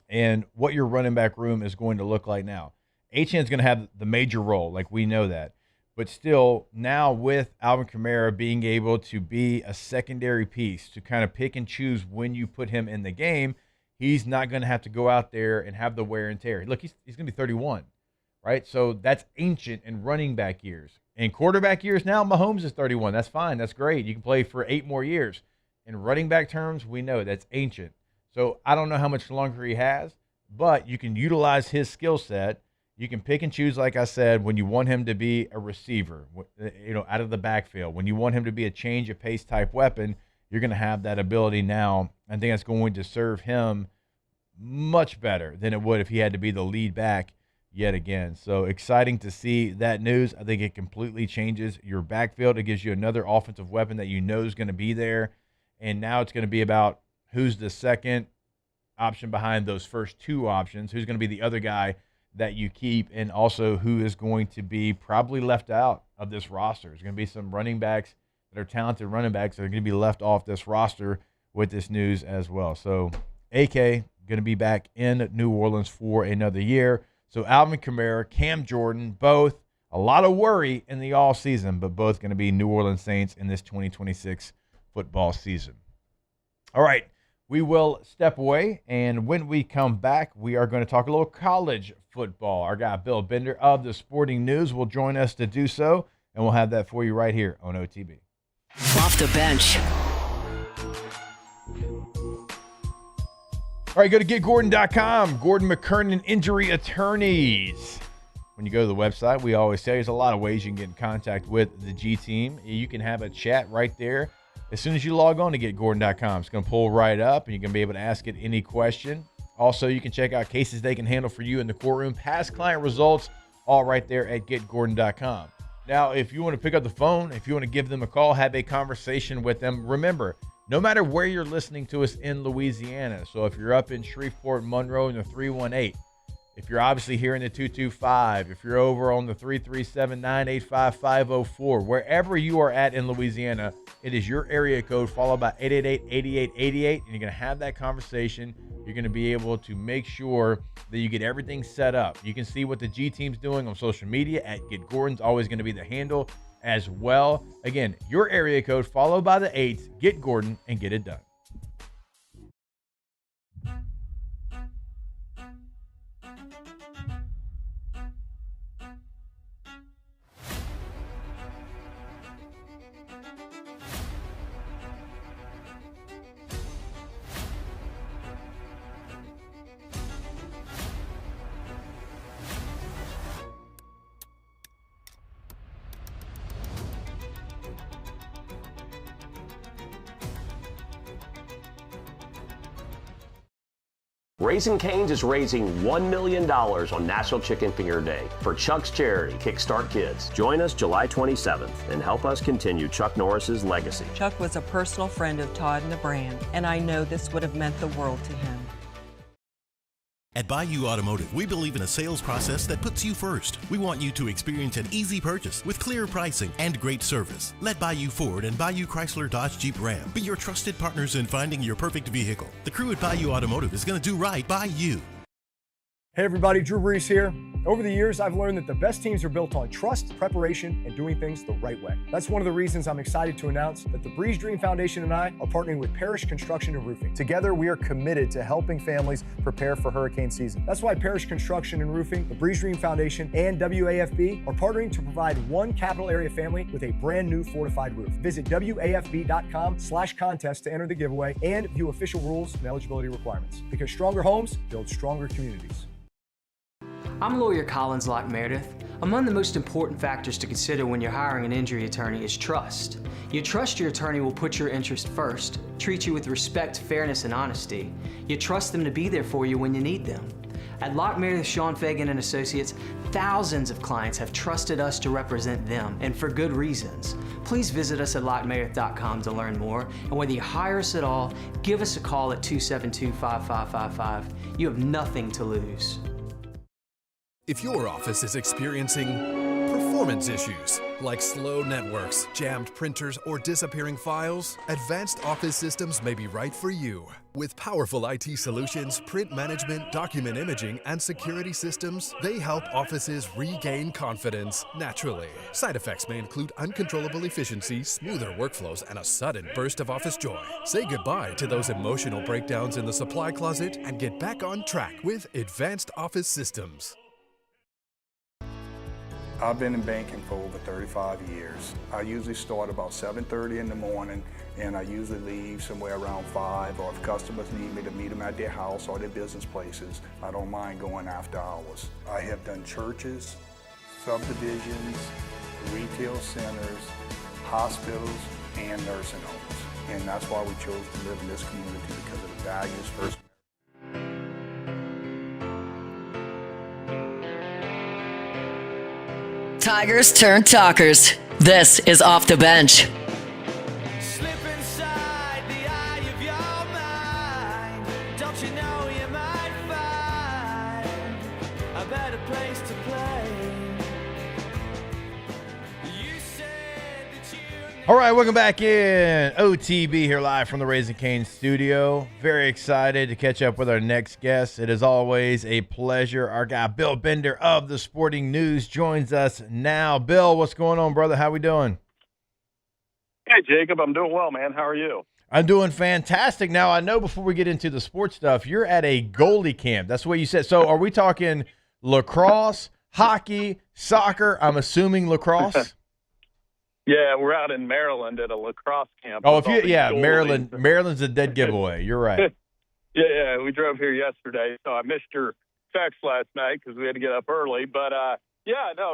and what your running back room is going to look like now. HN's going to have the major role, like we know that. But still, now with Alvin Kamara being able to be a secondary piece to kind of pick and choose when you put him in the game, he's not going to have to go out there and have the wear and tear. Look, he's going to be 31, right? So that's ancient in running back years. In quarterback years now, Mahomes is 31. That's fine. That's great. You can play for 8 more years. In running back terms, we know that's ancient. So I don't know how much longer he has, but you can utilize his skill set. You can pick and choose, like I said, when you want him to be a receiver, out of the backfield. When you want him to be a change of pace type weapon, you're going to have that ability now. I think that's going to serve him much better than it would if he had to be the lead back yet again. So exciting to see that news. I think it completely changes your backfield. It gives you another offensive weapon that you know is going to be there. And now it's going to be about who's the second option behind those first 2 options, who's going to be the other guy that you keep, and also who is going to be probably left out of this roster. There's going to be some running backs that are talented running backs that are going to be left off this roster with this news as well. So AK going to be back in New Orleans for another year. So Alvin Kamara, Cam Jordan, both a lot of worry in the all season, but both going to be New Orleans Saints in this 2026 football season. All right. We will step away, and when we come back, we are going to talk a little college football. Our guy Bill Bender of the Sporting News will join us to do so, and we'll have that for you right here on OTB. Off the bench. All right, go to GetGordon.com. Gordon McKernan Injury Attorneys. When you go to the website, we always say there's a lot of ways you can get in contact with the G team. You can have a chat right there. As soon as you log on to GetGordon.com, it's going to pull right up, and you're going to be able to ask it any question. Also, you can check out cases they can handle for you in the courtroom, past client results, all right there at GetGordon.com. Now, if you want to pick up the phone, if you want to give them a call, have a conversation with them, remember, no matter where you're listening to us in Louisiana, so if you're up in Shreveport, Monroe in the 318, if you're obviously here in the 225, if you're over on the 337-985-504, wherever you are at in Louisiana, it is your area code followed by 888-8888, and you're going to have that conversation. You're You're going to be able to make sure that you get everything set up. You can see what the G team's doing on social media at Get Gordon's always going to be the handle as well. Again, your area code followed by the 8s, Get Gordon, and get it done. Raising Cane's is raising $1 million on National Chicken Finger Day for Chuck's charity, Kickstart Kids. Join us July 27th and help us continue Chuck Norris's legacy. Chuck was a personal friend of Todd and the brand, and I know this would have meant the world to him. At Bayou Automotive, we believe in a sales process that puts you first. We want you to experience an easy purchase with clear pricing and great service. Let Bayou Ford and Bayou Chrysler Dodge Jeep Ram be your trusted partners in finding your perfect vehicle. The crew at Bayou Automotive is going to do right by you. Hey everybody, Drew Brees here. Over the years, I've learned that the best teams are built on trust, preparation, and doing things the right way. That's one of the reasons I'm excited to announce that the Breeze Dream Foundation and I are partnering with Parish Construction and Roofing. Together, we are committed to helping families prepare for hurricane season. That's why Parish Construction and Roofing, the Breeze Dream Foundation, and WAFB are partnering to provide one capital area family with a brand new fortified roof. Visit WAFB.com/contest to enter the giveaway and view official rules and eligibility requirements. Because stronger homes build stronger communities. I'm lawyer Collins Locke Meredith. Among the most important factors to consider when you're hiring an injury attorney is trust. You trust your attorney will put your interest first, treat you with respect, fairness, and honesty. You trust them to be there for you when you need them. At Locke Meredith, Sean Fagan and Associates, thousands of clients have trusted us to represent them, and for good reasons. Please visit us at LockeMeredith.com to learn more, and whether you hire us at all, give us a call at 272-5555. You have nothing to lose. If your office is experiencing performance issues like slow networks, jammed printers, or disappearing files, Advanced Office Systems may be right for you. With powerful IT solutions, print management, document imaging, and security systems, they help offices regain confidence naturally. Side effects may include uncontrollable efficiency, smoother workflows, and a sudden burst of office joy. Say goodbye to those emotional breakdowns in the supply closet and get back on track with Advanced Office Systems. I've been in banking for over 35 years. I usually start about 7:30 in the morning, and I usually leave somewhere around 5, or if customers need me to meet them at their house or their business places, I don't mind going after hours. I have done churches, subdivisions, retail centers, hospitals, and nursing homes. And that's why we chose to live in this community, because of the values first. Tigers turn talkers. This is Off the Bench. All right, welcome back in. OTB here live from the Raising Cane's studio. Very excited to catch up with our next guest. It is always a pleasure. Our guy Bill Bender of the Sporting News joins us now. Bill, what's going on, brother? How we doing? Hey, Jacob. I'm doing well, man. How are you? I'm doing fantastic. Now, I know before we get into the sports stuff, you're at a Goldie camp. That's what you said. So are we talking lacrosse, hockey, soccer? I'm assuming lacrosse? Yeah, we're out in Maryland at a lacrosse camp. Oh, Maryland's a dead giveaway. You're right. Yeah, we drove here yesterday, so I missed your text last night because we had to get up early. But,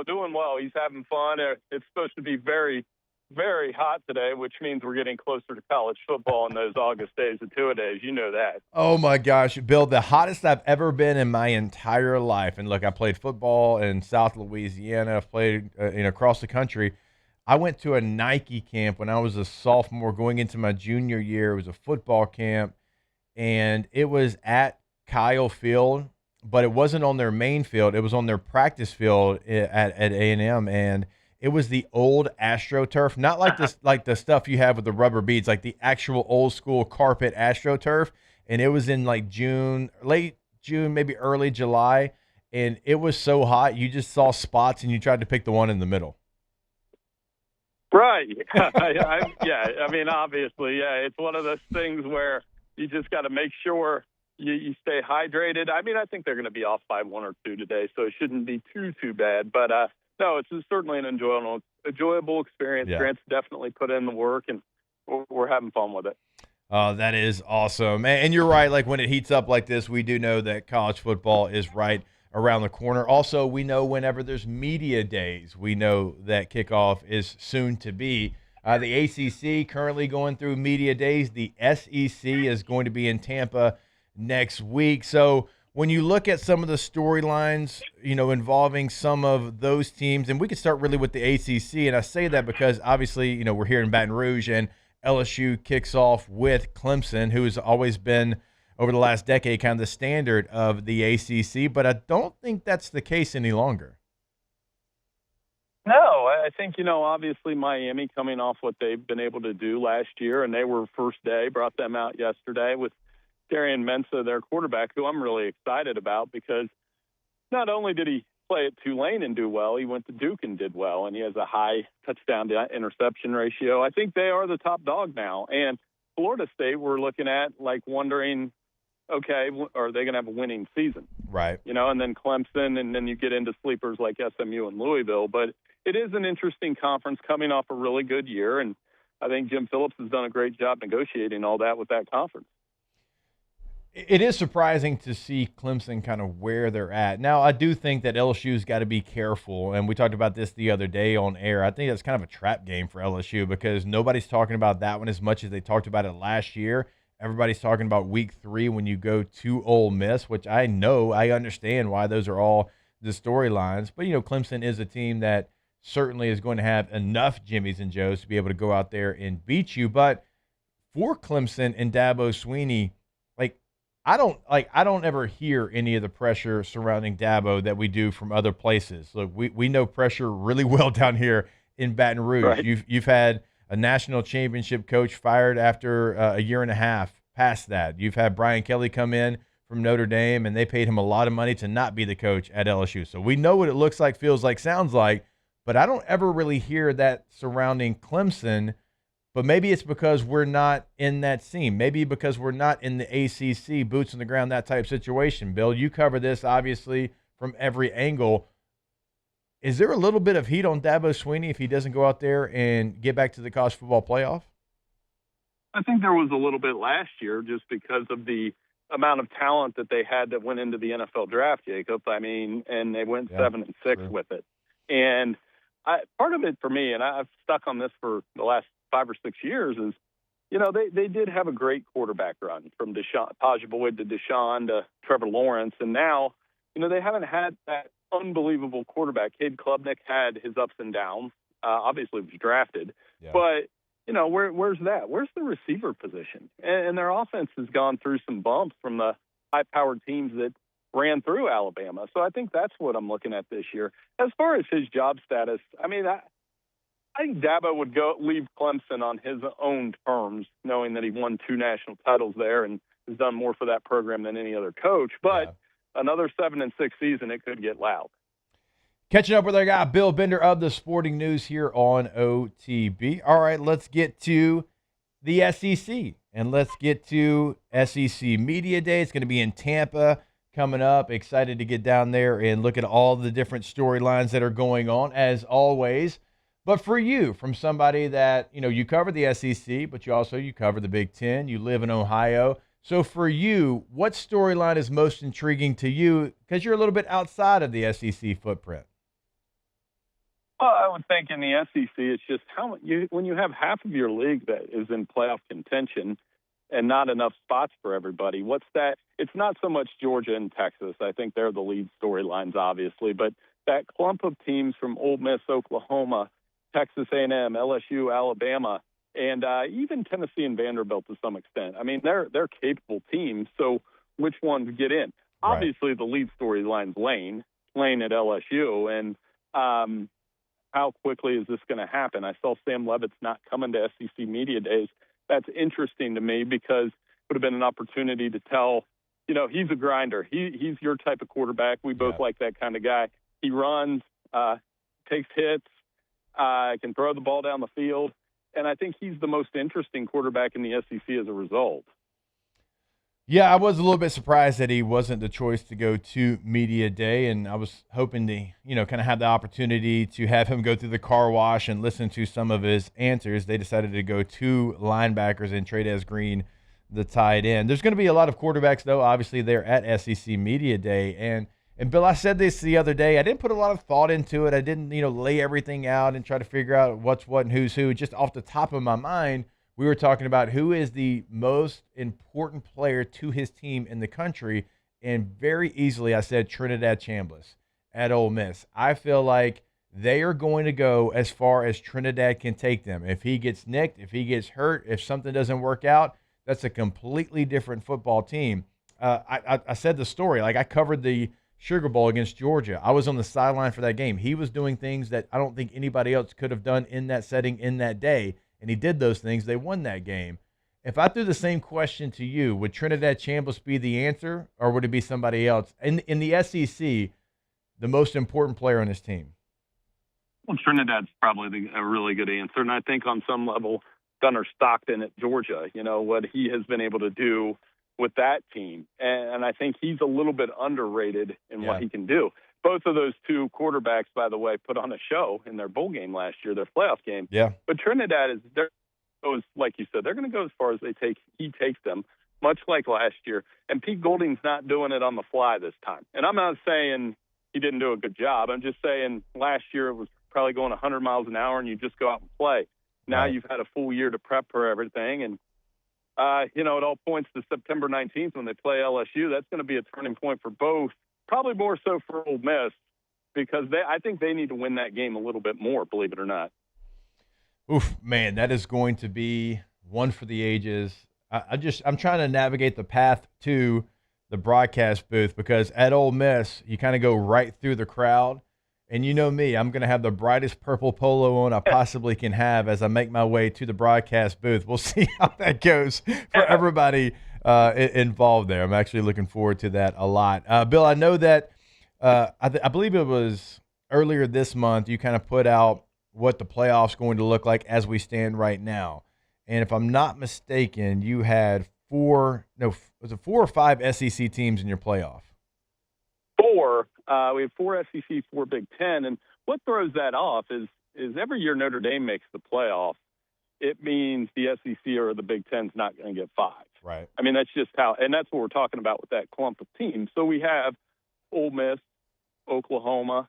doing well. He's having fun. It's supposed to be very, very hot today, which means we're getting closer to college football in those August days, the two-a-days. You know that. Oh, my gosh. Bill, the hottest I've ever been in my entire life. And, look, I played football in South Louisiana. I've played across the country. I went to a Nike camp when I was a sophomore going into my junior year. It was a football camp, and it was at Kyle Field, but it wasn't on their main field. It was on their practice field at A&M, and it was the old AstroTurf, not like this, like the stuff you have with the rubber beads, like the actual old school carpet AstroTurf. and it was in like June, late June, maybe early July, and it was so hot you just saw spots and you tried to pick the one in the middle. Right. I mean, obviously, it's one of those things where you just got to make sure you stay hydrated. I mean, I think they're going to be off by 1 or 2 today, so it shouldn't be too bad. But, no, it's certainly an enjoyable experience. Yeah. Grant's definitely put in the work, and we're having fun with it. Oh, that is awesome. And you're right. Like when it heats up like this, we do know that college football is right around the corner. Also, we know whenever there's media days, we know that kickoff is soon to be. The ACC currently going through media days. The SEC is going to be in Tampa next week. So when you look at some of the storylines, involving some of those teams, and we could start really with the ACC, and I say that because obviously, we're here in Baton Rouge, and LSU kicks off with Clemson, who has always been, over the last decade, kind of the standard of the ACC, but I don't think that's the case any longer. No, I think, obviously Miami coming off what they've been able to do last year, and they were first day, brought them out yesterday with Darian Mensah, their quarterback, who I'm really excited about because not only did he play at Tulane and do well, he went to Duke and did well, and he has a high touchdown to interception ratio. I think they are the top dog now. And Florida State, we're looking at, wondering, okay, are they going to have a winning season? Right. And then Clemson, and then you get into sleepers like SMU and Louisville. But it is an interesting conference coming off a really good year, and I think Jim Phillips has done a great job negotiating all that with that conference. It is surprising to see Clemson kind of where they're at. Now, I do think that LSU's got to be careful, and we talked about this the other day on air. I think that's kind of a trap game for LSU because nobody's talking about that one as much as they talked about it last year. Everybody's talking about week 3 when you go to Ole Miss, which I understand why those are all the storylines. But, Clemson is a team that certainly is going to have enough Jimmies and Joes to be able to go out there and beat you. But for Clemson and Dabo Swinney, I don't ever hear any of the pressure surrounding Dabo that we do from other places. Look, we know pressure really well down here in Baton Rouge. Right. You've had a national championship coach fired after a year and a half past that. You've had Brian Kelly come in from Notre Dame, and they paid him a lot of money to not be the coach at LSU. So we know what it looks like, feels like, sounds like, but I don't ever really hear that surrounding Clemson. But maybe it's because we're not in that scene. Maybe because we're not in the ACC, boots on the ground, that type situation. Bill, you cover this, obviously, from every angle. Is there a little bit of heat on Dabo Swinney if he doesn't go out there and get back to the college football playoff? I think there was a little bit last year just because of the amount of talent that they had that went into the NFL draft, Jacob. I mean, and they went 7-6 with it. And part of it for me, and I've stuck on this for the last 5 or 6 years, is, they did have a great quarterback run from Tajah Boyd to Deshaun to Trevor Lawrence. And now, they haven't had that unbelievable quarterback. Cade Klubnik had his ups and downs. Obviously was drafted. Yeah. But, where's that? Where's the receiver position? And their offense has gone through some bumps from the high-powered teams that ran through Alabama. So I think that's what I'm looking at this year. As far as his job status, I mean, I think Dabo would leave Clemson on his own terms, knowing that he won 2 national titles there and has done more for that program than any other coach. But another 7-6 season, it could get loud. Catching up with our guy, Bill Bender of the Sporting News here on OTB. All right, let's get to the SEC, and let's get to SEC Media Day. It's going to be in Tampa coming up. Excited to get down there and look at all the different storylines that are going on, as always. But for you, from somebody that, you cover the SEC, but you cover the Big Ten, you live in Ohio. So for you, what storyline is most intriguing to you? Because you're a little bit outside of the SEC footprint. Well, I would think in the SEC, it's just when you have half of your league that is in playoff contention and not enough spots for everybody, what's that? It's not so much Georgia and Texas. I think they're the lead storylines, obviously. But that clump of teams from Ole Miss, Oklahoma, Texas A&M, LSU, Alabama, and even Tennessee and Vanderbilt to some extent. I mean, they're capable teams, so which ones get in? Right. Obviously, the lead storyline's Lane at LSU, and how quickly is this going to happen? I saw Sam Levitt's not coming to SEC Media Days. That's interesting to me because would have been an opportunity to tell, he's a grinder. He's your type of quarterback. We both like that kind of guy. He runs, takes hits, can throw the ball down the field. And I think he's the most interesting quarterback in the SEC as a result. Yeah, I was a little bit surprised that he wasn't the choice to go to media day, and I was hoping to, kind of have the opportunity to have him go through the car wash and listen to some of his answers. They decided to go 2 linebackers and Trades Green, the tight end. There's going to be a lot of quarterbacks, though, obviously, there at SEC media day. And Bill, I said this the other day. I didn't put a lot of thought into it. I didn't, lay everything out and try to figure out what's what and who's who. Just off the top of my mind, we were talking about who is the most important player to his team in the country, and very easily I said Trinidad Chambliss at Ole Miss. I feel like they are going to go as far as Trinidad can take them. If he gets nicked, if he gets hurt, if something doesn't work out, that's a completely different football team. I said the story. Like, I covered the Sugar Bowl against Georgia. I was on the sideline for that game. He was doing things that I don't think anybody else could have done in that setting in that day. And he did those things. They won that game. If I threw the same question to you, would Trinidad Chambliss be the answer, or would it be somebody else? In the SEC, the most important player on his team? Well, Trinidad's probably a really good answer. And I think on some level, Gunnar Stockton at Georgia, what he has been able to do with that team. And I think he's a little bit underrated in what he can do. Both of those 2 quarterbacks, by the way, put on a show in their bowl game last year, their playoff game. Yeah. But Trinidad goes, like you said, they're going to go as far as he takes them, much like last year. And Pete Golding's not doing it on the fly this time. And I'm not saying he didn't do a good job. I'm just saying last year it was probably going 100 miles an hour and you just go out and play. Now you've had a full year to prep for everything. And, it all points to September 19th when they play LSU. That's going to be a turning point for both. Probably more so for Ole Miss, because I think they need to win that game a little bit more, believe it or not. Oof, man, that is going to be one for the ages. I'm trying to navigate the path to the broadcast booth, because at Ole Miss, you kind of go right through the crowd. And you know me, I'm going to have the brightest purple polo on I possibly can have as I make my way to the broadcast booth. We'll see how that goes for everybody involved there. I'm actually looking forward to that a lot. Bill, I know that I believe it was earlier this month you kind of put out what the playoffs going to look like as we stand right now. And if I'm not mistaken, you had 4 or 5 SEC teams in your playoff? 4. We have 4 SEC, 4 Big Ten. And what throws that off is every year Notre Dame makes the playoff, it means the SEC or the Big Ten's not going to get 5. Right. I mean, that's just how, and that's what we're talking about with that clump of teams. So we have Ole Miss, Oklahoma,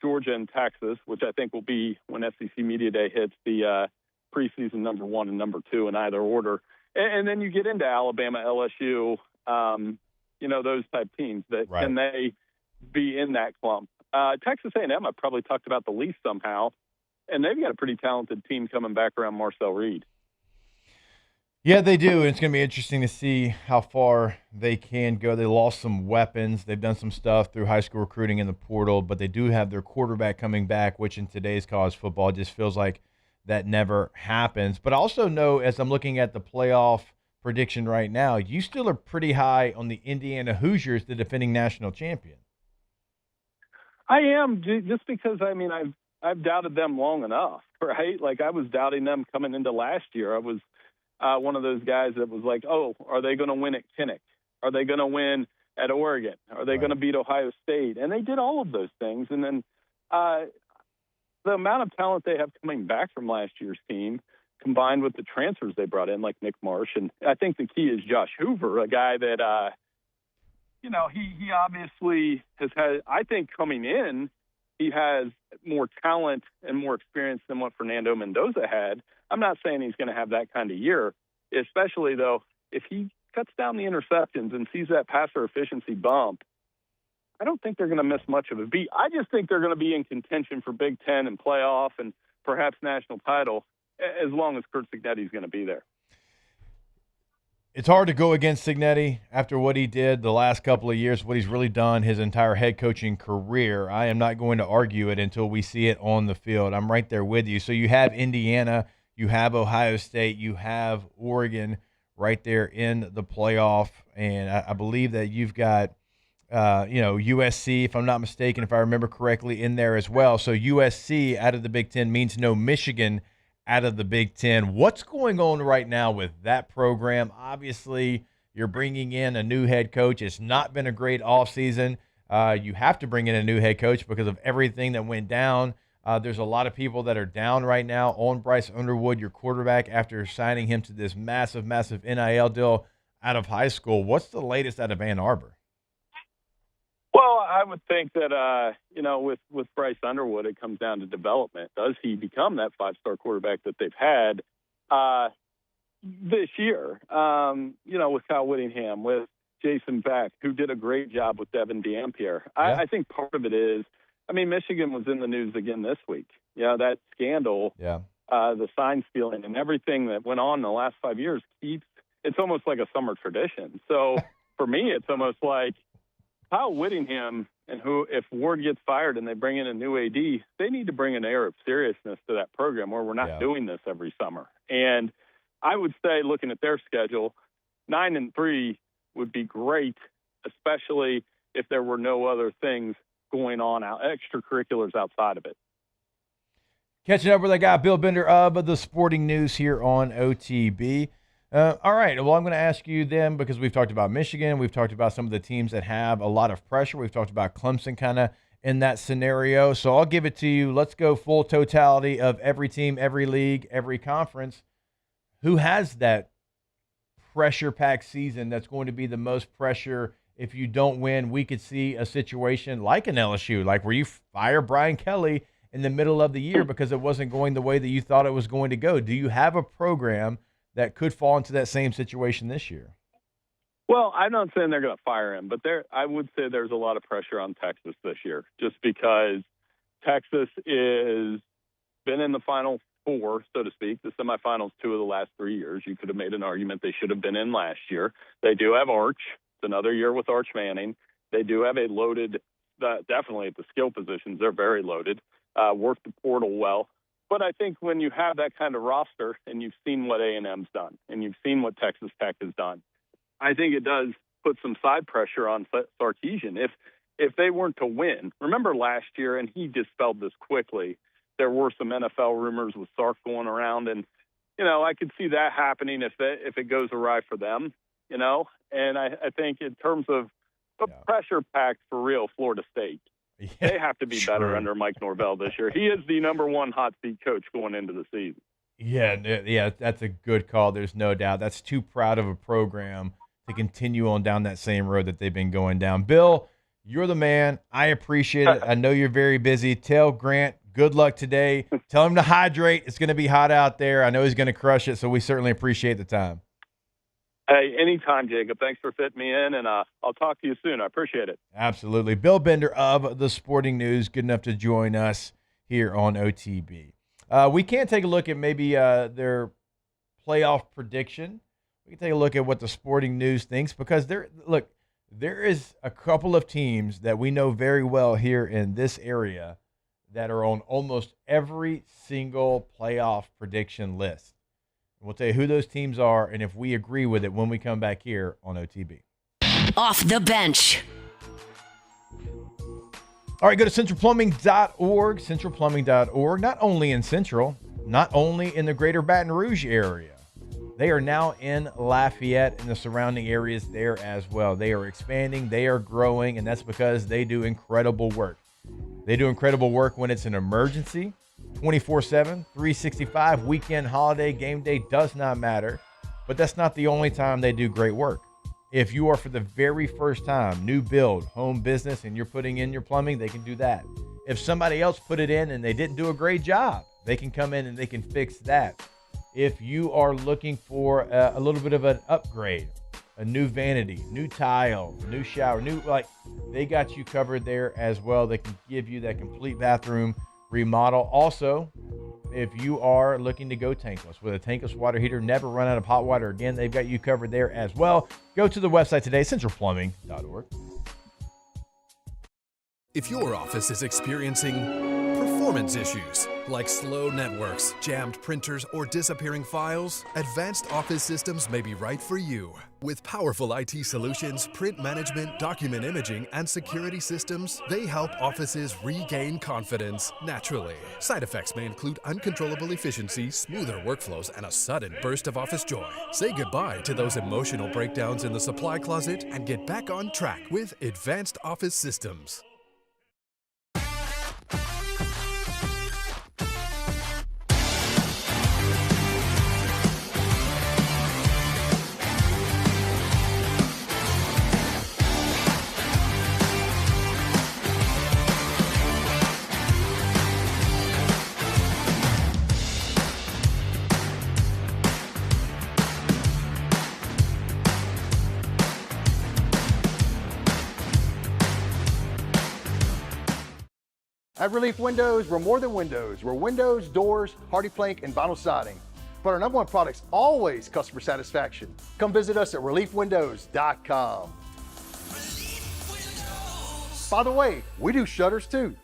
Georgia, and Texas, which I think will be, when SEC Media Day hits, the preseason number 1 and number 2 in either order. And then you get into Alabama, LSU, those type teams that can they be in that clump. Texas A&M, I probably talked about the least somehow, and they've got a pretty talented team coming back around Marcel Reed. Yeah, they do. It's going to be interesting to see how far they can go. They lost some weapons. They've done some stuff through high school recruiting in the portal, but they do have their quarterback coming back, which in today's college football just feels like that never happens. But I also know, as I'm looking at the playoff prediction right now, you still are pretty high on the Indiana Hoosiers, the defending national champion. I am, just because, I've doubted them long enough, right? Like, I was doubting them coming into last year. I was one of those guys that was like, oh, are they going to win at Kinnick? Are they going to win at Oregon? Are they going to beat Ohio State? And they did all of those things. And then the amount of talent they have coming back from last year's team, combined with the transfers they brought in, like Nick Marsh. And I think the key is Josh Hoover, a guy that, he obviously has had, I think coming in, he has more talent and more experience than what Fernando Mendoza had. I'm not saying he's going to have that kind of year, especially, though, if he cuts down the interceptions and sees that passer efficiency bump. I don't think they're going to miss much of a beat. I just think they're going to be in contention for Big Ten and playoff and perhaps national title, as long as Curt Cignetti's going to be there. It's hard to go against Cignetti after what he did the last couple of years, what he's really done his entire head coaching career. I am not going to argue it until we see it on the field. I'm right there with you. So you have Indiana, you have Ohio State, you have Oregon right there in the playoff. And I believe that you've got, USC, if I'm not mistaken, if I remember correctly, in there as well. So USC out of the Big Ten means no Michigan out of the Big Ten. What's going on right now with that program? Obviously, you're bringing in a new head coach. It's not been a great offseason. You have to bring in a new head coach because of everything that went down. There's a lot of people that are down right now on Bryce Underwood, your quarterback, after signing him to this massive, massive NIL deal out of high school. What's the latest out of Ann Arbor? Well, I would think that, with Bryce Underwood, it comes down to development. Does he become that five-star quarterback that they've had this year? With Kyle Whittingham, with Jason Beck, who did a great job with Devin Dampierre. Yeah. I think part of it is, Michigan was in the news again this week. That scandal, the sign stealing and everything that went on in the last 5 years it's almost like a summer tradition. So for me, it's almost like Kyle Whittingham and if Ward gets fired and they bring in a new AD, they need to bring an air of seriousness to that program where we're not doing this every summer. And I would say, looking at their schedule, 9-3 would be great, especially if there were no other things going on, extracurriculars outside of it. Catching up with that guy, Bill Bender of the Sporting News here on OTB. All right, well, I'm going to ask you then, because we've talked about Michigan, we've talked about some of the teams that have a lot of pressure. We've talked about Clemson kind of in that scenario. So I'll give it to you. Let's go full totality of every team, every league, every conference. Who has that pressure-packed season that's going to be the most pressure? If you don't win, we could see a situation like an LSU, like where you fire Brian Kelly in the middle of the year because it wasn't going the way that you thought it was going to go. Do you have a program that could fall into that same situation this year? Well, I'm not saying they're going to fire him, but I would say there's a lot of pressure on Texas this year, just because Texas is been in the Final Four, so to speak, the semifinals 2 of the last 3 years. You could have made an argument they should have been in last year. They do have Arch. It's another year with Arch Manning. They do have a loaded, definitely at the skill positions, they're very loaded, work the portal well. But I think when you have that kind of roster and you've seen what A&M's done and you've seen what Texas Tech has done, I think it does put some side pressure on Sarkisian. If they weren't to win, remember last year, and he dispelled this quickly, there were some NFL rumors with Sark going around, and, I could see that happening if it goes awry for them, And I think in terms of the pressure packed for real Florida State, they have to be better under Mike Norvell this year. He is the number one hot seat coach going into the season. Yeah, that's a good call. There's no doubt. That's too proud of a program to continue on down that same road that they've been going down. Bill, you're the man. I appreciate it. I know you're very busy. Tell Grant good luck today. Tell him to hydrate. It's going to be hot out there. I know he's going to crush it, so we certainly appreciate the time. Hey, anytime, Jacob. Thanks for fitting me in, and I'll talk to you soon. I appreciate it. Absolutely. Bill Bender of the Sporting News, good enough to join us here on OTB. We can take a look at maybe their playoff prediction. We can take a look at what the Sporting News thinks, because there is a couple of teams that we know very well here in this area that are on almost every single playoff prediction list. We'll tell you who those teams are and if we agree with it when we come back here on OTB. Off the bench. All right, go to centralplumbing.org, centralplumbing.org, not only in Central, not only in the greater Baton Rouge area. They are now in Lafayette and the surrounding areas there as well. They are expanding, they are growing, and that's because they do incredible work. They do incredible work when it's an emergency. 24/7, 365, weekend, holiday, game day, does not matter. But that's not the only time they do great work. If you are for the very first time, new build, home business, and you're putting in your plumbing, they can do that. If somebody else put it in and they didn't do a great job, they can come in and they can fix that. If you are looking for a little bit of an upgrade, a new vanity, new tile, new shower, they got you covered there as well. They can give you that complete bathroom remodel. Also, if you are looking to go tankless with a tankless water heater, never run out of hot water again, they've got you covered there as well. Go to the website today, centralplumbing.org. If your office is experiencing Performance issues like slow networks, jammed printers, or disappearing files? Advanced Office Systems may be right for you. With powerful IT solutions, print management, document imaging, and security systems, they help offices regain confidence naturally. Side effects may include uncontrollable efficiency, smoother workflows, and a sudden burst of office joy. Say goodbye to those emotional breakdowns in the supply closet and get back on track with Advanced Office Systems. At Relief Windows, we're more than windows. We're windows, doors, hardy plank, and vinyl siding. But our number one product's always customer satisfaction. Come visit us at reliefwindows.com. By the way, we do shutters too.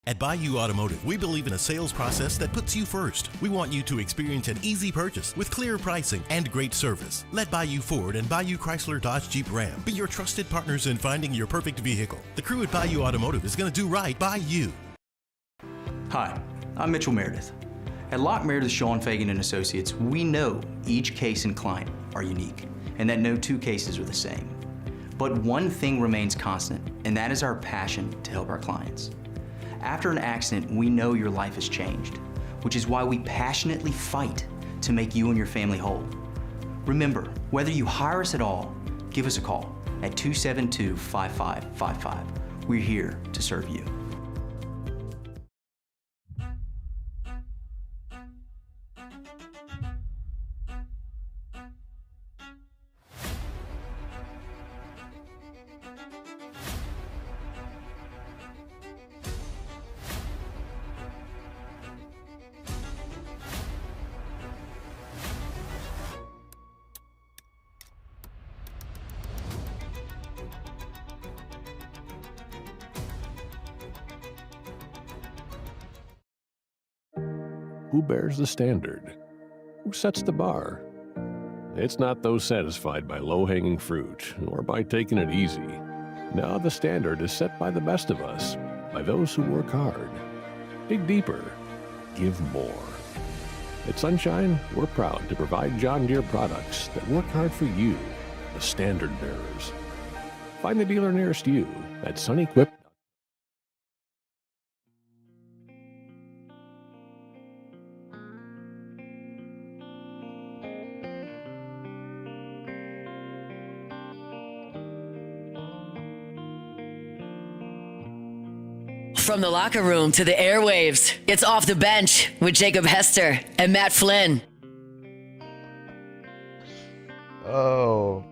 At Bayou Automotive, we believe in a sales process that puts you first. We want you to experience an easy purchase with clear pricing and great service. Let Bayou Ford and Bayou Chrysler Dodge Jeep Ram be your trusted partners in finding your perfect vehicle. The crew at Bayou Automotive is going to do right by you. Hi, I'm Mitchell Meredith. At Locke Meredith Sean Fagan and Associates, we know each case and client are unique, and that no two cases are the same. But one thing remains constant, and that is our passion to help our clients. After an accident, we know your life has changed, which is why we passionately fight to make you and your family whole. Remember, whether you hire us at all, give us a call at 272-5555. We're here to serve you. Who bears the standard? Who sets the bar? It's not those satisfied by low-hanging fruit or by taking it easy. No, the standard is set by the best of us, by those who work hard. Dig deeper. Give more. At Sunshine, we're proud to provide John Deere products that work hard for you, the standard bearers. Find the dealer nearest you at Sunequip. From the locker room to the airwaves, it's Off the Bench with Jacob Hester and Matt Flynn. Oh,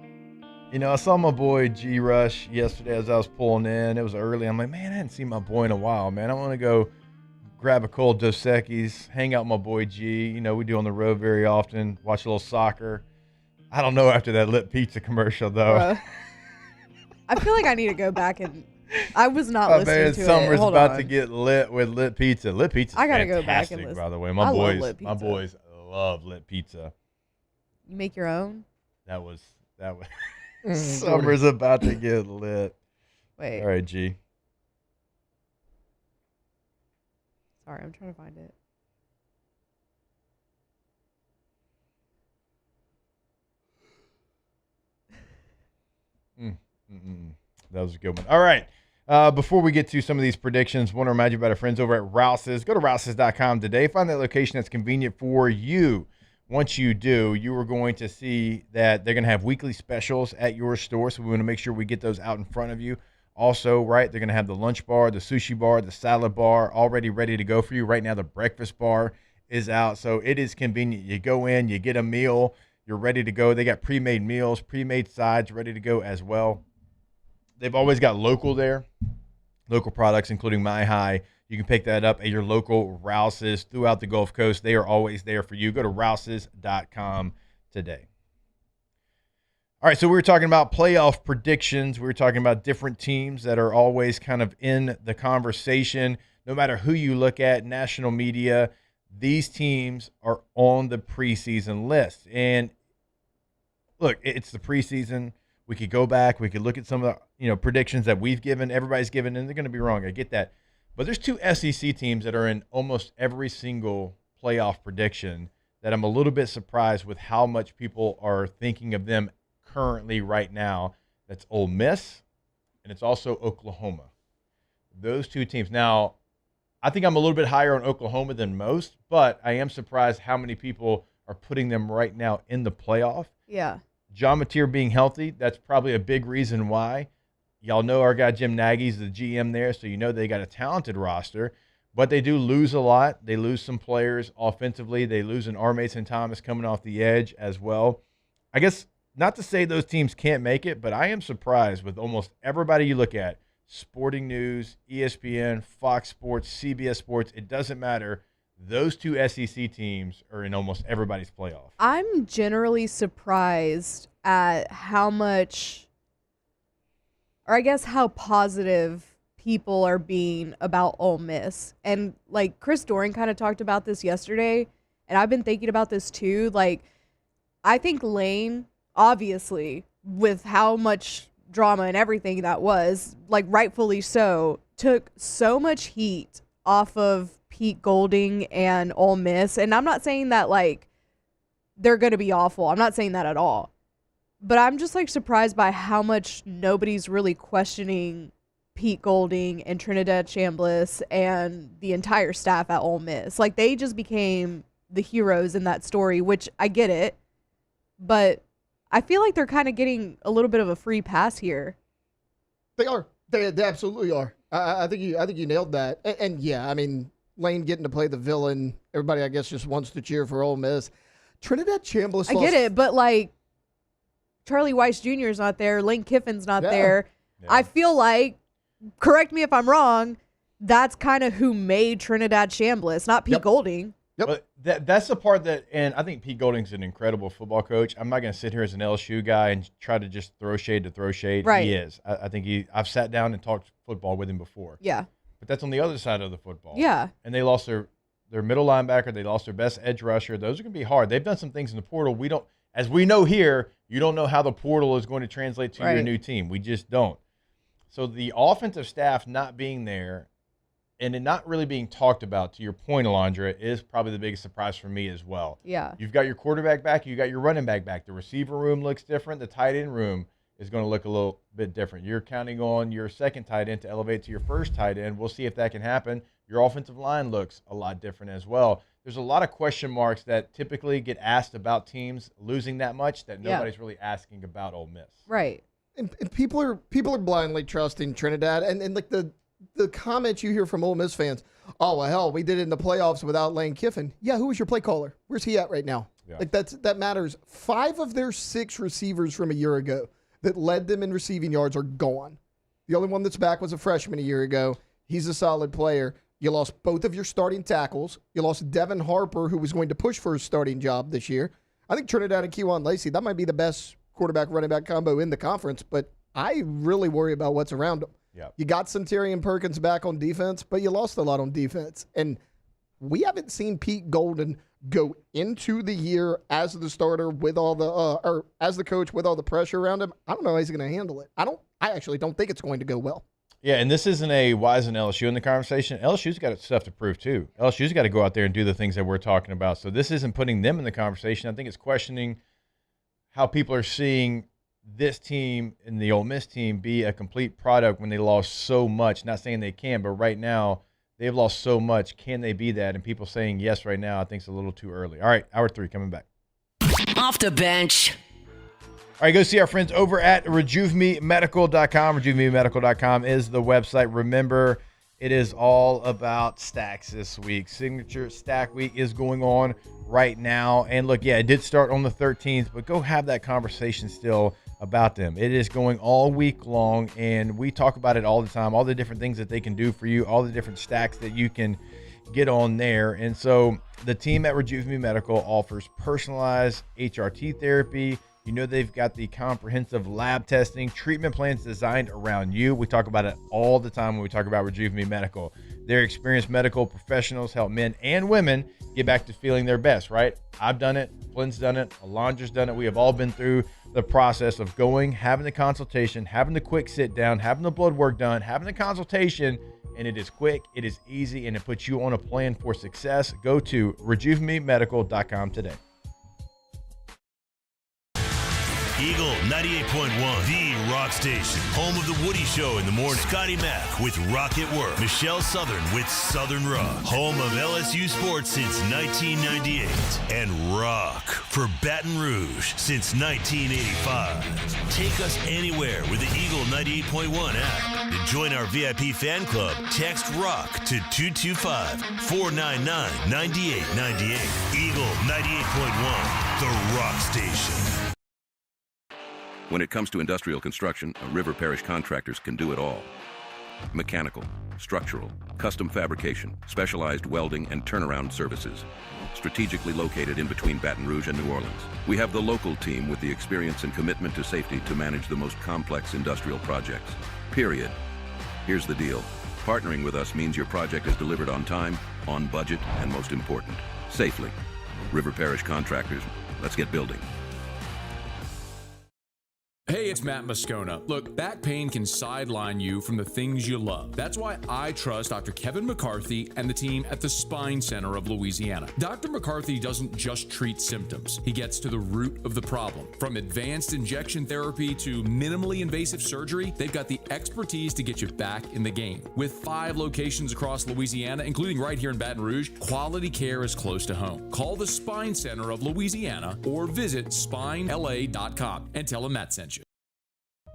I saw my boy G Rush yesterday as I was pulling in. It was early. I'm like, man, I hadn't seen my boy in a while, man. I want to go grab a cold Dos Equis, hang out with my boy G. We do on the road very often, watch a little soccer. I don't know after that lit pizza commercial, though. Bruh. I feel like I need to go back and I was not listening man, to summer's it. Hold about on. to get lit with lit pizza. Lit pizza. I gotta go back and listen. By the way, I my love lit boys pizza. love lit pizza. You make your own? That was. Summer's about to get lit. Wait. All right, G. Sorry, I'm trying to find it. That was a good one. All right. Before we get to some of these predictions, I want to remind you about our friends over at Rouse's. Go to Rouse's.com today. Find that location that's convenient for you. Once you do, you are going to see that they're going to have weekly specials at your store, so we want to make sure we get those out in front of you. Also, right, they're going to have the lunch bar, the sushi bar, the salad bar already ready to go for you. Right now, the breakfast bar is out, so it is convenient. You go in, you get a meal, you're ready to go. They got pre-made meals, pre-made sides ready to go as well. They've always got local there, local products, including My High. You can pick that up at your local Rouse's throughout the Gulf Coast. They are always there for you. Go to Rouse's.com today. All right, so we were talking about playoff predictions. We were talking about different teams that are always kind of in the conversation. no matter who you look at, national media, these teams are on the preseason list. And look, it's the preseason. We could go back. We could look at some of the predictions that we've given, everybody's given, and they're going to be wrong. I get that. But there's 2 SEC teams that are in almost every single playoff prediction that I'm a little bit surprised with how much people are thinking of them currently right now. That's Ole Miss, and it's also Oklahoma. Those 2 teams. Now, I think I'm a little bit higher on Oklahoma than most, but I am surprised how many people are putting them right now in the playoff. Yeah. John Mateer being healthy, that's probably a big reason why. Y'all know our guy Jim Nagy's the GM there, so you know they got a talented roster. But they do lose a lot. They lose some players offensively. They lose an R. Mason Thomas coming off the edge as well. I guess not to say those teams can't make it, but I am surprised with almost everybody you look at. Sporting News, ESPN, Fox Sports, CBS Sports, it doesn't matter. Those 2 SEC teams are in almost everybody's playoff. I'm generally surprised at how much, or I guess how positive people are being about Ole Miss. And like Chris Doran kind of talked about this yesterday, and I've been thinking about this too. Like, I think Lane, obviously, with how much drama and everything that was, like rightfully so, took so much heat off of Pete Golding and Ole Miss. And I'm not saying that like they're going to be awful. I'm not saying that at all. But I'm just like surprised by how much nobody's really questioning Pete Golding and Trinidad Chambliss and the entire staff at Ole Miss. Like, they just became the heroes in that story, which I get it. But I feel like they're kind of getting a little bit of a free pass here. They are. They absolutely are. I think you nailed that. And yeah, I mean, Lane getting to play the villain. Everybody, I guess, just wants to cheer for Ole Miss. Trinidad Chambliss. I get it, but like Charlie Weiss Jr. is not there. Lane Kiffin's not there. Yeah. I feel like, correct me if I'm wrong, that's kind of who made Trinidad Chambliss, not Pete Golding. Yep. But that's the part that, and I think Pete Golding's an incredible football coach. I'm not going to sit here as an LSU guy and try to just throw shade to throw shade. Right. He is. I think I've sat down and talked football with him before. Yeah. But that's on the other side of the football. Yeah. And they lost their middle linebacker. They lost their best edge rusher. Those are going to be hard. They've done some things in the portal. We don't, as we know here, you don't know how the portal is going to translate to your new team. We just don't. So the offensive staff not being there and it not really being talked about, to your point, Alondra, is probably the biggest surprise for me as well. Yeah. You've got your quarterback back. You got your running back back. The receiver room looks different. The tight end room is going to look a little bit different. You're counting on your second tight end to elevate to your first tight end. We'll see if that can happen. Your offensive line looks a lot different as well. There's a lot of question marks that typically get asked about teams losing that much that nobody's really asking about Ole Miss. Right. And people are blindly trusting Trinidad, and like the comments you hear from Ole Miss fans, oh well, hell, we did it in the playoffs without Lane Kiffin. Yeah, who was your play caller? Where's he at right now? Yeah. Like that matters. 5 of their 6 receivers from a year ago that led them in receiving yards are gone. The only one that's back was a freshman a year ago. He's a solid player. You lost both of your starting tackles. You lost Devin Harper, who was going to push for his starting job this year. I think Trinidad and Kejuan Lacey, that might be the best quarterback-running back combo in the conference, but I really worry about what's around them. Yep. You got Centurion Perkins back on defense, but you lost a lot on defense. And we haven't seen Pete Golden go into the year as the starter with all the or as the coach with all the pressure around him. I don't know how he's going to handle it. I actually don't think it's going to go well. Yeah, and this isn't a why isn't LSU in the conversation. LSU's got stuff to prove too. LSU's got to go out there and do the things that we're talking about. So this isn't putting them in the conversation. I think it's questioning how people are seeing this team and the Ole Miss team be a complete product when they lost so much. Not saying they can, but right now they've lost so much. Can they be that? And people saying yes right now, I think it's a little too early. All right, hour 3 coming back. Off the bench. All right, go see our friends over at RejuveMeMedical.com. RejuveMeMedical.com is the website. Remember, it is all about stacks this week. Signature Stack Week is going on right now. And look, yeah, it did start on the 13th, but go have that conversation still about them. It is going all week long, and we talk about it all the time, all the different things that they can do for you, all the different stacks that you can get on there. And so the team at Rejuve Me Medical offers personalized HRT therapy. You know, they've got the comprehensive lab testing, treatment plans designed around you. We talk about it all the time when we talk about Rejuve Me Medical. Their experienced medical professionals help men and women get back to feeling their best, right? I've done it. Flynn's done it. Alondra's done it. We have all been through the process of going, having the consultation, having the quick sit down, having the blood work done, having the consultation, and it is quick, it is easy, and it puts you on a plan for success. Go to rejuvenememedical.com today. Eagle 98.1, the rock station. Home of the Woody Show in the morning. Scotty Mack with Rock at Work. Michelle Southern with Southern Rock. Home of LSU sports since 1998. And rock for Baton Rouge since 1985. Take us anywhere with the Eagle 98.1 app. To join our VIP fan club, text ROCK to 225-499-9898. Eagle 98.1, the rock station. When it comes to industrial construction, River Parish contractors can do it all. Mechanical, structural, custom fabrication, specialized welding, and turnaround services. Strategically located in between Baton Rouge and New Orleans, we have the local team with the experience and commitment to safety to manage the most complex industrial projects. Period. Here's the deal. Partnering with us means your project is delivered on time, on budget, and most important, safely. River Parish contractors, let's get building. Hey, it's Matt Moscona. Look, back pain can sideline you from the things you love. That's why I trust Dr. Kevin McCarthy and the team at the Spine Center of Louisiana. Dr. McCarthy doesn't just treat symptoms. He gets to the root of the problem. From advanced injection therapy to minimally invasive surgery, they've got the expertise to get you back in the game. With 5 locations across Louisiana, including right here in Baton Rouge, quality care is close to home. Call the Spine Center of Louisiana or visit spinela.com and tell them Matt sent you.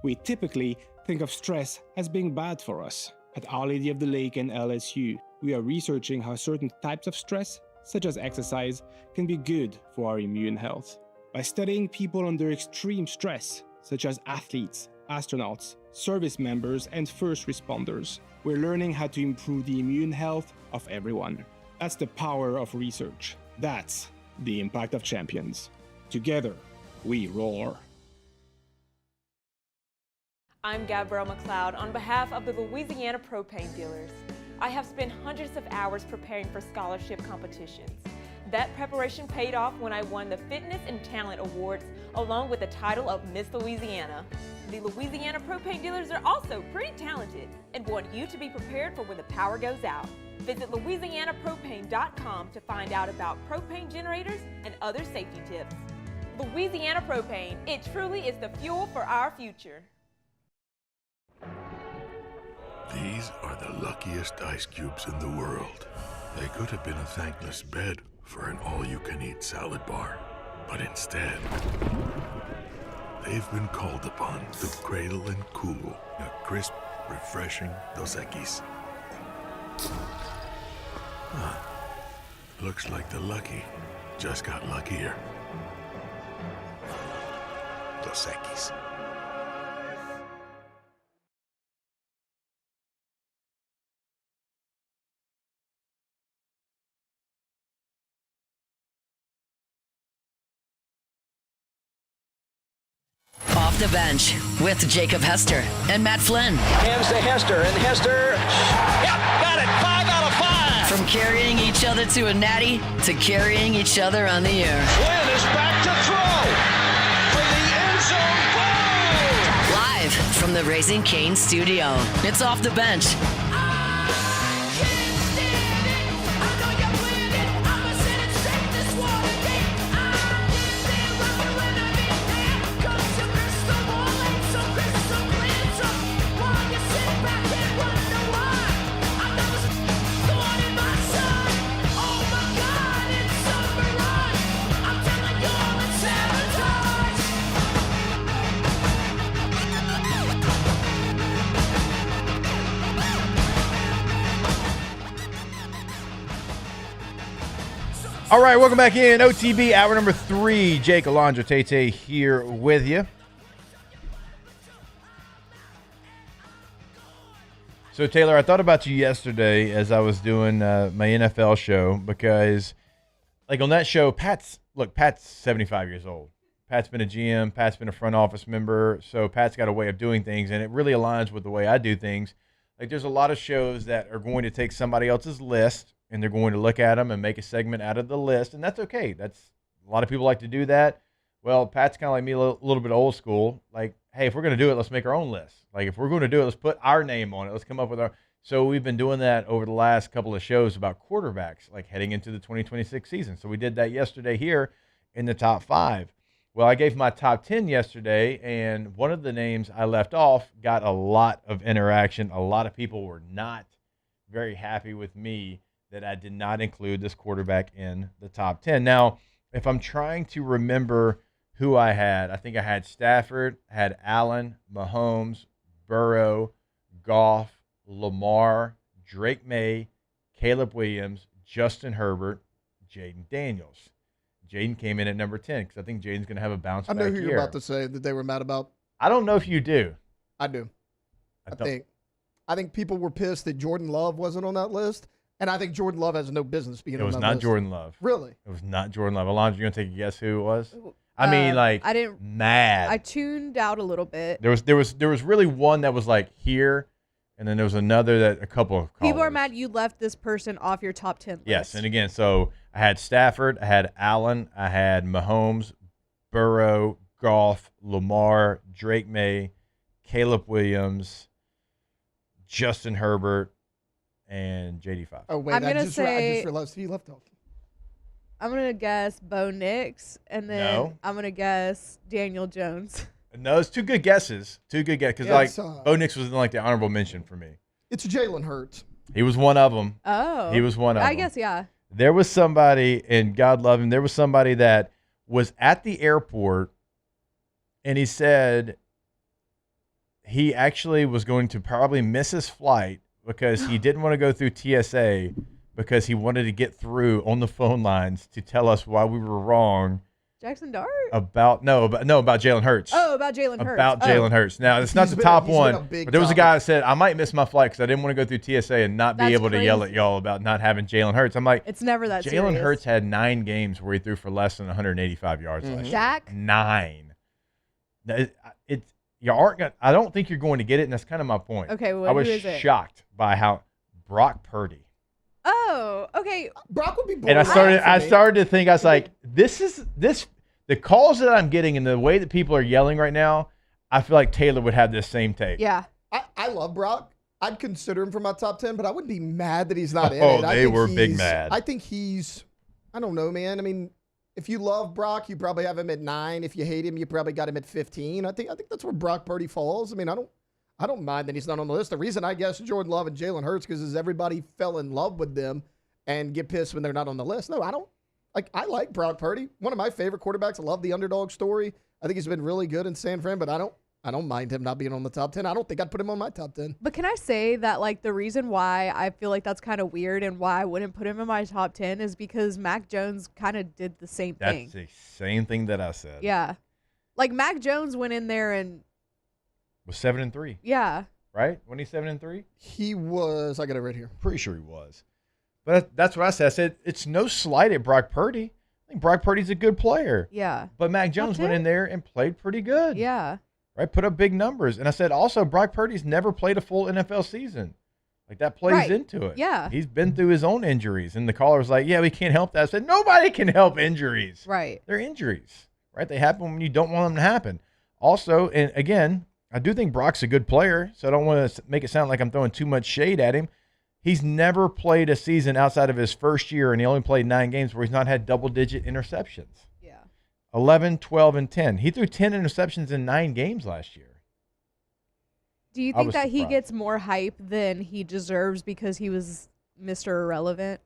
We typically think of stress as being bad for us. At Our Lady of the Lake and LSU, we are researching how certain types of stress, such as exercise, can be good for our immune health. By studying people under extreme stress, such as athletes, astronauts, service members, and first responders, we're learning how to improve the immune health of everyone. That's the power of research. That's the impact of champions. Together, we roar. I'm Gabrielle McLeod on behalf of the Louisiana Propane Dealers. I have spent hundreds of hours preparing for scholarship competitions. That preparation paid off when I won the Fitness and Talent Awards along with the title of Miss Louisiana. The Louisiana Propane Dealers are also pretty talented and want you to be prepared for when the power goes out. Visit louisianapropane.com to find out about propane generators and other safety tips. Louisiana Propane, it truly is the fuel for our future. These are the luckiest ice cubes in the world. They could have been a thankless bed for an all-you-can-eat salad bar. But instead, they've been called upon to cradle and cool a crisp, refreshing Dos Equis. Looks like the lucky just got luckier. Dos Equis. Off the bench with Jacob Hester and Matt Flynn. Hands to Hester, and Hester, yep, got it, 5 out of 5. From carrying each other to a natty to carrying each other on the air. Flynn is back to throw for the end zone goal. Live from the Raising Cane studio, it's Off the Bench. All right, welcome back in. OTB, hour number 3. Jake, Alondra, Tate here with you. So, Taylor, I thought about you yesterday as I was doing my NFL show because, like, on that show, Pat's 75 years old. Pat's been a GM. Pat's been a front office member. So Pat's got a way of doing things, and it really aligns with the way I do things. Like there's a lot of shows that are going to take somebody else's list and they're going to look at them and make a segment out of the list, and that's okay. That's a lot of people like to do that. Well, Pat's kind of like me, a little bit old school. Like, hey, if we're going to do it, let's make our own list. Like if we're going to do it, let's put our name on it. Let's come up with our. So we've been doing that over the last couple of shows about quarterbacks, like heading into the 2026 season. So we did that yesterday here in the top 5. Well, I gave my top 10 yesterday, and one of the names I left off got a lot of interaction. A lot of people were not very happy with me that I did not include this quarterback in the top 10. Now, if I'm trying to remember who I had, I think I had Stafford, had Allen, Mahomes, Burrow, Goff, Lamar, Drake May, Caleb Williams, Justin Herbert, Jaden Daniels. Jaden came in at number 10 because I think Jaden's going to have a bounce back year. I know who you're about to say that they were mad about. I don't know if you do. I do. I think people were pissed that Jordan Love wasn't on that list, and I think Jordan Love has no business being on that list. It was not Jordan Love. Really? It was not Jordan Love. Alonzo, you going to take a guess who it was? I mean, like, I didn't. Mad. I tuned out a little bit. There was really one that was like here, and then there was another that a couple of callers. People are mad you left this person off your top 10 list. Yes, and again, so I had Stafford, I had Allen, I had Mahomes, Burrow, Goff, Lamar, Drake May, Caleb Williams, Justin Herbert, and JD5. Oh, wait, I just realized he left off. I'm going to guess Bo Nix, and then I'm going to guess Daniel Jones. No, it's two good guesses. Because, Bo Nix was in, like, the honorable mention for me. It's Jalen Hurts. He was one of them. Oh. He was one of them. I guess, yeah. There was somebody, and God love him, there was somebody that was at the airport, and he said he actually was going to probably miss his flight because he didn't want to go through TSA because he wanted to get through on the phone lines to tell us why we were wrong. Jackson Dart? About Jalen Hurts. Oh, about Jalen Hurts. About Jalen Hurts. Now, it's not the top one, but there was a guy that said, I might miss my flight because I didn't want to go through TSA and not be able to yell at y'all about not having Jalen Hurts. I'm like, it's never that Jalen serious. Hurts had 9 games where he threw for less than 185 yards last year. Jack? 9. You aren't gonna, I don't think you're going to get it, and that's kind of my point. Okay, well, I was who is it? shocked by how Brock Purdy. Oh, okay. Brock would be And I started to think, I was like, the calls that I'm getting and the way that people are yelling right now, I feel like Taylor would have this same take. Yeah. I love Brock. I'd consider him for my top 10, but I wouldn't be mad that he's not in it. Oh, they were big mad. I think I don't know, man. I mean, if you love Brock, you probably have him at 9. If you hate him, you probably got him at 15. I think that's where Brock Purdy falls. I mean, I don't mind that he's not on the list. The reason I guess Jordan Love and Jalen Hurts because everybody fell in love with them and get pissed when they're not on the list. No, I don't. I like Brock Purdy. One of my favorite quarterbacks. I love the underdog story. I think he's been really good in San Fran, but I don't mind him not being on the top 10. I don't think I'd put him on my top 10. But can I say that, like, the reason why I feel like that's kind of weird and why I wouldn't put him in my top 10 is because Mac Jones kind of did the same thing. That's the same thing that I said. Yeah. Like, Mac Jones went in there and was 7-3. Yeah. Right? Wasn't he 7-3? He was. I got it right here. Pretty sure he was. But that's what I said. I said, it's no slight at Brock Purdy. I think Brock Purdy's a good player. Yeah. But Mac Jones went in there and played pretty good. Yeah. Right? Put up big numbers. And I said, also, Brock Purdy's never played a full NFL season. Like, that plays into it. Yeah. He's been through his own injuries. And the caller was like, yeah, we can't help that. I said, nobody can help injuries. Right. They're injuries. Right? They happen when you don't want them to happen. Also, and again, I do think Brock's a good player, so I don't want to make it sound like I'm throwing too much shade at him. He's never played a season outside of his first year, and he only played 9 games where he's not had double-digit interceptions. Yeah. 11, 12, and 10. He threw 10 interceptions in 9 games last year. Do you think that he gets more hype than he deserves because he was Mr. Irrelevant?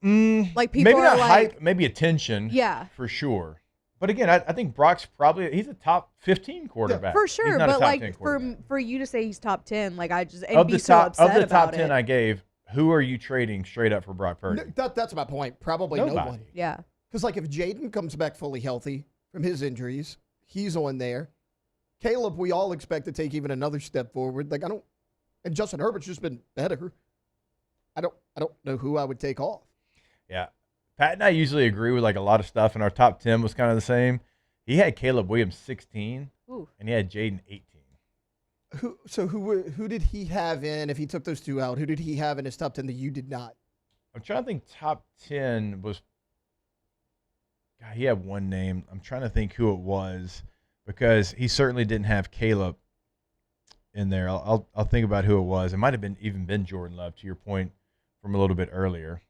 Like, people maybe are not like, hype, maybe attention. Yeah. For sure. But again, I think Brock's he's a top 15 quarterback. For sure, but like for you to say he's top 10, like I just of be so upset of the top about 10 it. I gave, who are you trading straight up for Brock Purdy? That's my point. Probably nobody. Yeah. Because like if Jaden comes back fully healthy from his injuries, he's on there. Caleb, we all expect to take even another step forward. Like and Justin Herbert's just been better. I don't know who I would take off. Yeah. Pat and I usually agree with like a lot of stuff, and our top 10 was kind of the same. He had Caleb Williams 16, and he had Jaden 18. Who did he have in, if he took those two out, who did he have in his top 10 that you did not? I'm trying to think top 10 was – God, he had one name. I'm trying to think who it was because he certainly didn't have Caleb in there. I'll think about who it was. It might have even been Jordan Love, to your point from a little bit earlier,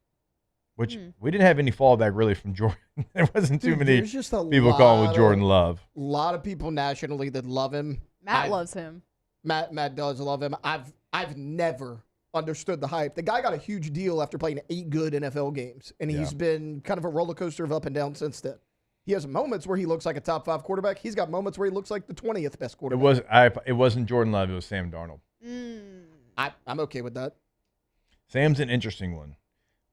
which we didn't have any fallback really from Jordan. There wasn't too many people calling with Jordan Love. A lot of people nationally that love him. Matt loves him. Matt does love him. I've never understood the hype. The guy got a huge deal after playing 8 good NFL games, and he's been kind of a roller coaster of up and down since then. He has moments where he looks like a top 5 quarterback. He's got moments where he looks like the 20th best quarterback. It wasn't Jordan Love. It was Sam Darnold. I'm okay with that. Sam's an interesting one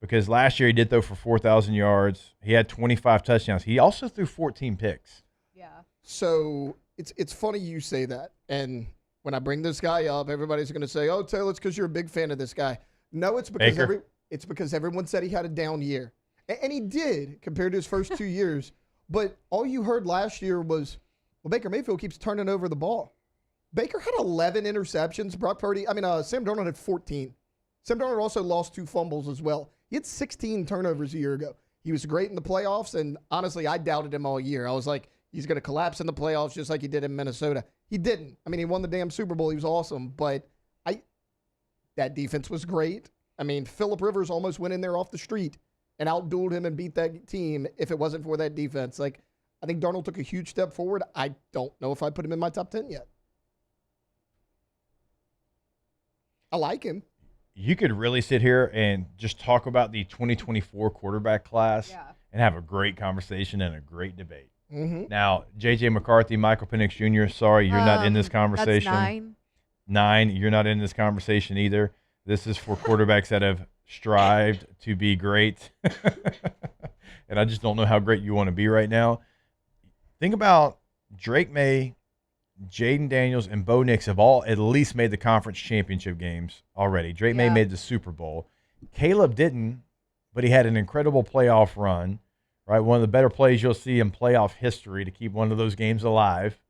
because last year he did throw for 4,000 yards. He had 25 touchdowns. He also threw 14 picks. Yeah. So it's funny you say that, and when I bring this guy up, everybody's going to say, "Oh, Taylor, it's because you're a big fan of this guy." No, it's because everyone said he had a down year, and he did compared to his first 2 years. But all you heard last year was, "Well, Baker Mayfield keeps turning over the ball." Baker had 11 interceptions. Sam Darnold had 14. Sam Darnold also lost 2 fumbles as well. He had 16 turnovers a year ago. He was great in the playoffs, and honestly, I doubted him all year. I was like, he's going to collapse in the playoffs just like he did in Minnesota. He didn't. He won the damn Super Bowl. He was awesome, but that defense was great. Phillip Rivers almost went in there off the street and outdueled him and beat that team if it wasn't for that defense. I think Darnold took a huge step forward. I don't know if I'd put him in my top 10 yet. I like him. You could really sit here and just talk about the 2024 quarterback class and have a great conversation and a great debate. Mm-hmm. Now, J.J. McCarthy, Michael Penix Jr., sorry, you're not in this conversation. That's 9, you're not in this conversation either. This is for quarterbacks that have strived to be great. And I just don't know how great you want to be right now. Think about Drake May, Jaden Daniels, and Bo Nix have all at least made the conference championship games already. Drake May made the Super Bowl. Caleb didn't, but he had an incredible playoff run. Right, one of the better plays you'll see in playoff history to keep one of those games alive.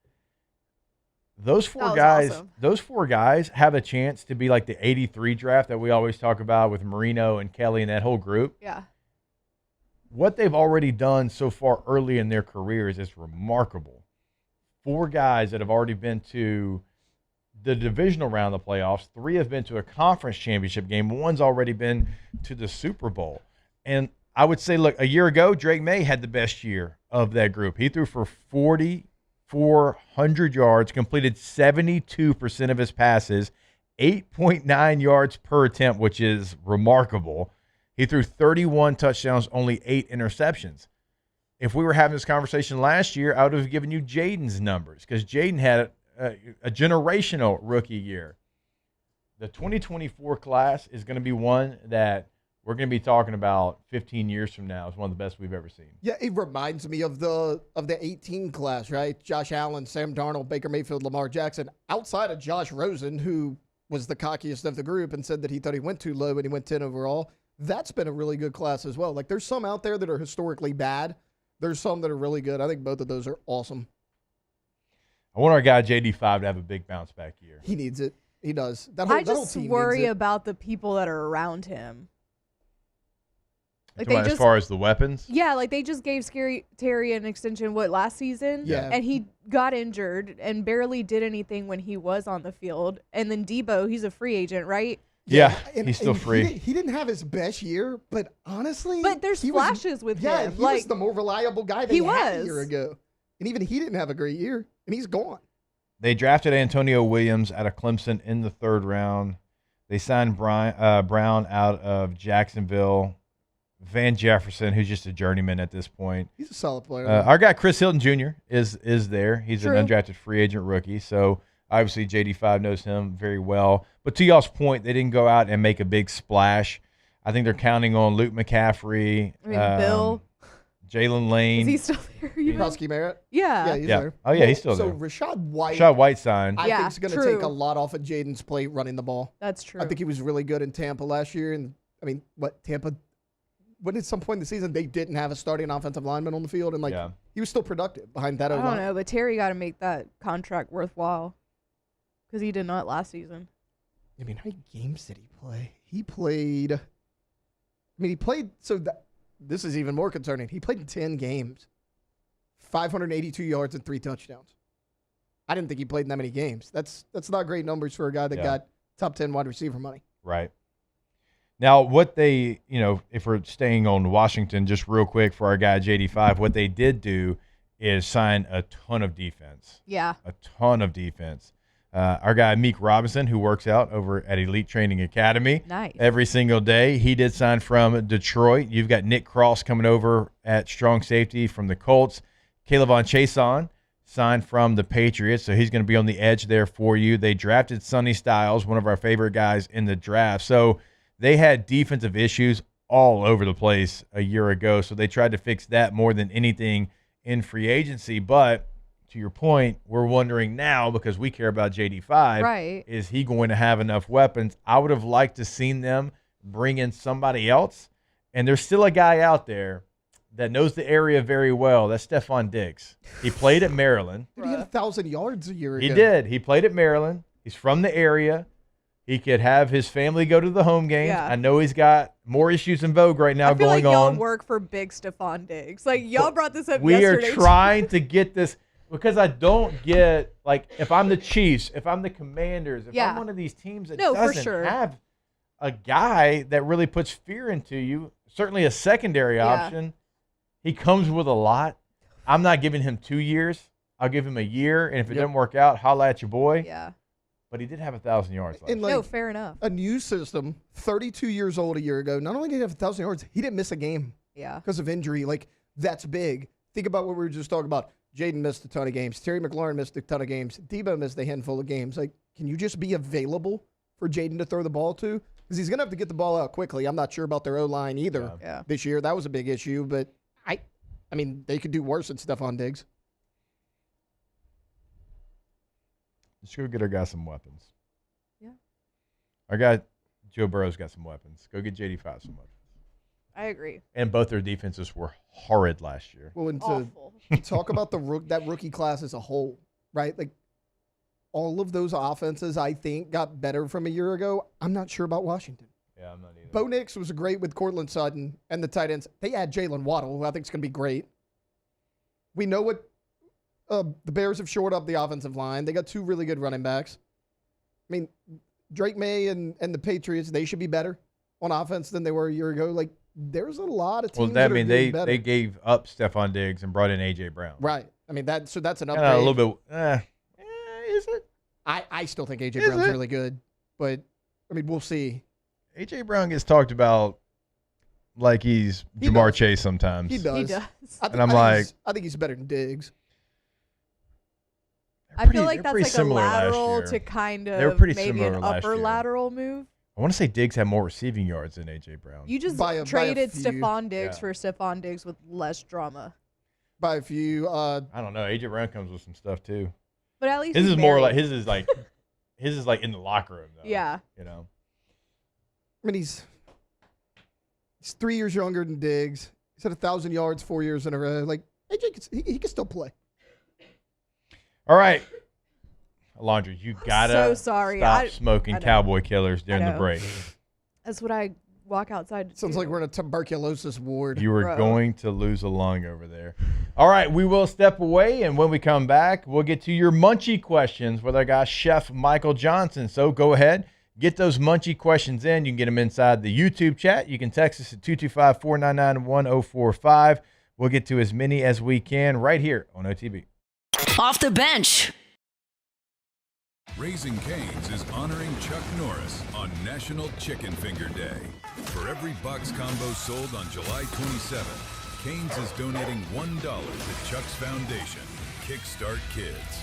Those four guys have a chance to be like the 83 draft that we always talk about with Marino and Kelly and that whole group. Yeah. What they've already done so far early in their careers is remarkable. 4 guys that have already been to the divisional round of the playoffs. 3 have been to a conference championship game. 1's already been to the Super Bowl. And I would say, look, a year ago, Drake May had the best year of that group. He threw for 4,400 yards, completed 72% of his passes, 8.9 yards per attempt, which is remarkable. He threw 31 touchdowns, only 8 interceptions. If we were having this conversation last year, I would have given you Jaden's numbers because Jaden had a generational rookie year. The 2024 class is going to be one that we're going to be talking about 15 years from now. It's one of the best we've ever seen. Yeah, it reminds me of the 18 class, right? Josh Allen, Sam Darnold, Baker Mayfield, Lamar Jackson. Outside of Josh Rosen, who was the cockiest of the group and said that he thought he went too low and he went 10 overall, that's been a really good class as well. There's some out there that are historically bad. There's some that are really good. I think both of those are awesome. I want our guy JD5 to have a big bounce back year. He needs it. He does. I just worry about the people that are around him. As far as the weapons? Yeah, they just gave Scary Terry an extension, last season? Yeah. And he got injured and barely did anything when he was on the field. And then Debo, he's a free agent, right? Yeah, he's still free. He didn't have his best year, but honestly. But there's flashes with him. Yeah, he was the more reliable guy that he had a year ago. And even he didn't have a great year, and he's gone. They drafted Antonio Williams out of Clemson in the 3rd round. They signed Brown out of Jacksonville. Van Jefferson, who's just a journeyman at this point. He's a solid player. Our guy Chris Hilton Jr. is there. He's an undrafted free agent rookie. So obviously JD5 knows him very well. But to y'all's point, they didn't go out and make a big splash. I think they're counting on Luke McCaffrey, Bill, Jalen Lane. Is he still there? Husky Merritt? Yeah. Yeah, he's there. Oh, yeah, he's still there. So Rashad White signed. I think he's going to take a lot off of Jaden's plate running the ball. That's true. I think he was really good in Tampa last year. And Tampa, when at some point in the season they didn't have a starting offensive lineman on the field, and he was still productive behind that. I don't know, but Terry got to make that contract worthwhile. because he did not last season. I mean, how many games did he play? He played. So this is even more concerning. He played in 10 games, 582 yards and 3 touchdowns. I didn't think he played in that many games. That's not great numbers for a guy that got top 10 wide receiver money. Right. Now, what they, if we're staying on Washington just real quick for our guy JD5, what they did do is sign a ton of defense. Yeah. A ton of defense. Our guy Meek Robinson, who works out over at Elite Training Academy every single day, he did sign from Detroit. You've got Nick Cross coming over at strong safety from the Colts. Kaylavon Chason signed from the Patriots, so he's going to be on the edge there for you. They drafted Sonny Styles, one of our favorite guys in the draft. So they had defensive issues all over the place a year ago, so they tried to fix that more than anything in free agency. But to your point, we're wondering now, because we care about JD5, right, is he going to have enough weapons? I would have liked to seen them bring in somebody else, and there's still a guy out there that knows the area very well. That's Stephon Diggs. He played at Maryland. Dude, he had 1,000 yards a year ago. He did. He played at Maryland. He's from the area. He could have his family go to the home games. Yeah. I know he's got more issues in vogue right now I feel going like y'all on. work for big Stephon Diggs. Like, y'all brought this up We yesterday. are trying to get this, because I don't get, like, if I'm the Chiefs, if I'm the Commanders, if I'm one of these teams that doesn't have a guy that really puts fear into you, certainly a secondary option, he comes with a lot. I'm not giving him 2 years. I'll give him a year, and if it doesn't work out, holla at your boy. Yeah. But he did have 1,000 yards last year. No, fair enough. A new system, 32 years old a year ago. Not only did he have 1,000 yards, he didn't miss a game. Yeah. Because of injury. Like, that's big. Think about what we were just talking about. Jaden missed a ton of games. Terry McLaurin missed a ton of games. Debo missed a handful of games. Like, can you just be available for Jaden to throw the ball to? Because he's going to have to get the ball out quickly. I'm not sure about their O-line either this year. That was a big issue. But, I mean, they could do worse than Stephon Diggs. Let's go get our guy some weapons. Yeah. Our guy Joe Burrow's got some weapons. Go get JD5 some weapons. I agree. And both their defenses were horrid last year. Well, and to talk about that rookie class as a whole, right? Like, all of those offenses, I think, got better from a year ago. I'm not sure about Washington. Yeah, I'm not either. Bo Nix was great with Cortland Sutton and the tight ends. They had Jalen Waddle, who I think is going to be great. We know what the Bears have shored up the offensive line. They got 2 really good running backs. I mean, Drake May and the Patriots, they should be better on offense than they were a year ago. Like, there's a lot of teams that are getting better. They gave up Stephon Diggs and brought in A.J. Brown. Right. I mean, that's an upgrade. A little bit. Is it? I still think A.J. Brown's really good. But, I mean, we'll see. A.J. Brown gets talked about like he's Jamar Chase sometimes. He does. I think he's better than Diggs. I feel like that's like a lateral to kind of maybe an upper lateral move. I want to say Diggs had more receiving yards than A.J. Brown. You just traded Stephon Diggs for Stephon Diggs with less drama. By a few. I don't know. A.J. Brown comes with some stuff too. But at least his is more like his is like in the locker room though. Yeah. You know. I mean, he's 3 years younger than Diggs. He's had 1,000 yards 4 years in a row. Like, AJ, he can still play. All right. Alondra, you gotta stop smoking Cowboy Killers during the break. That's what I walk outside. Sounds like we're in a tuberculosis ward. You were going to lose a lung over there. All right, we will step away, and when we come back, we'll get to your munchie questions with our guy, Chef Michael Johnson. So go ahead, get those munchie questions in. You can get them inside the YouTube chat. You can text us at 225-499-1045. We'll get to as many as we can right here on OTB. Off the bench. Raising Cane's is honoring Chuck Norris on National Chicken Finger Day. For every box combo sold on July 27th, Cane's is donating $1 to Chuck's Foundation, Kickstart Kids.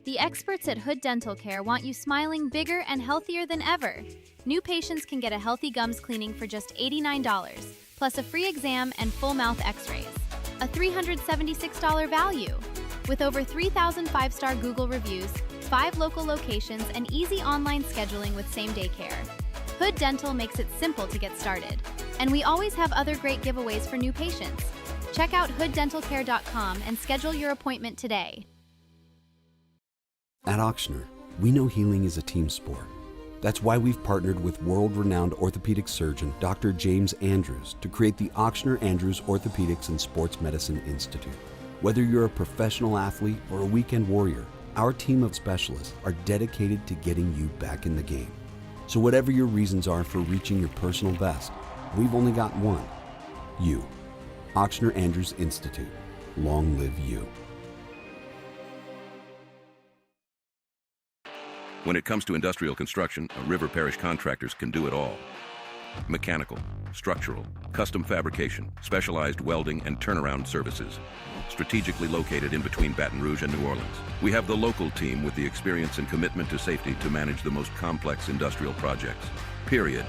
The experts at Hood Dental Care want you smiling bigger and healthier than ever. New patients can get a healthy gums cleaning for just $89, plus a free exam and full mouth x-rays. A $376 value. With over 3,000 5-star Google reviews, 5 local locations, and easy online scheduling with same-day care. Hood Dental makes it simple to get started. And we always have other great giveaways for new patients. Check out hooddentalcare.com and schedule your appointment today. At Ochsner, we know healing is a team sport. That's why we've partnered with world-renowned orthopedic surgeon Dr. James Andrews to create the Ochsner Andrews Orthopedics and Sports Medicine Institute. Whether you're a professional athlete or a weekend warrior, our team of specialists are dedicated to getting you back in the game. So whatever your reasons are for reaching your personal best, we've only got one: you. Ochsner Andrews Institute. Long live you. When it comes to industrial construction, River Parish Contractors can do it all. Mechanical, structural, custom fabrication, specialized welding, and turnaround services. Strategically located in between Baton Rouge and New Orleans, we have the local team with the experience and commitment to safety to manage the most complex industrial projects. Period.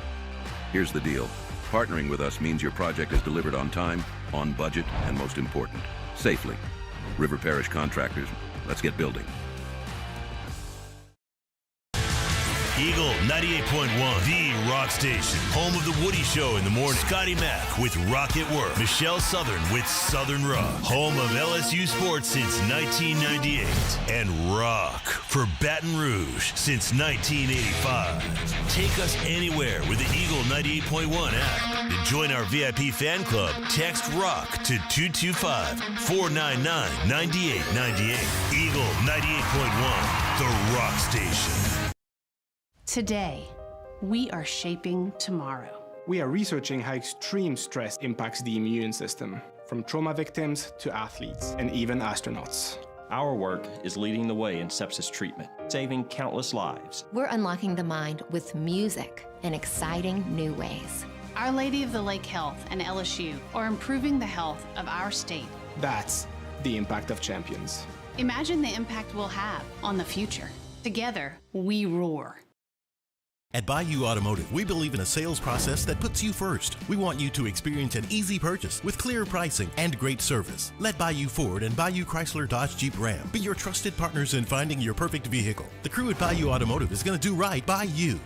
Here's the deal. Partnering with us means your project is delivered on time, on budget, and most important, safely. River Parish Contractors, let's get building. Eagle 98.1, the rock station. Home of the Woody Show in the morning. Scotty Mack with Rock at Work. Michelle Southern with Southern Rock. Home of LSU sports since 1998. And rock for Baton Rouge since 1985. Take us anywhere with the Eagle 98.1 app. To join our VIP fan club, text ROCK to 225-499-9898. Eagle 98.1, the rock station. Today, we are shaping tomorrow. We are researching how extreme stress impacts the immune system, from trauma victims to athletes and even astronauts. Our work is leading the way in sepsis treatment, saving countless lives. We're unlocking the mind with music in exciting new ways. Our Lady of the Lake Health and LSU are improving the health of our state. That's the impact of champions. Imagine the impact we'll have on the future. Together, we roar. At Bayou Automotive, we believe in a sales process that puts you first. We want you to experience an easy purchase with clear pricing and great service. Let Bayou Ford and Bayou Chrysler Dodge Jeep Ram be your trusted partners in finding your perfect vehicle. The crew at Bayou Automotive is going to do right by you.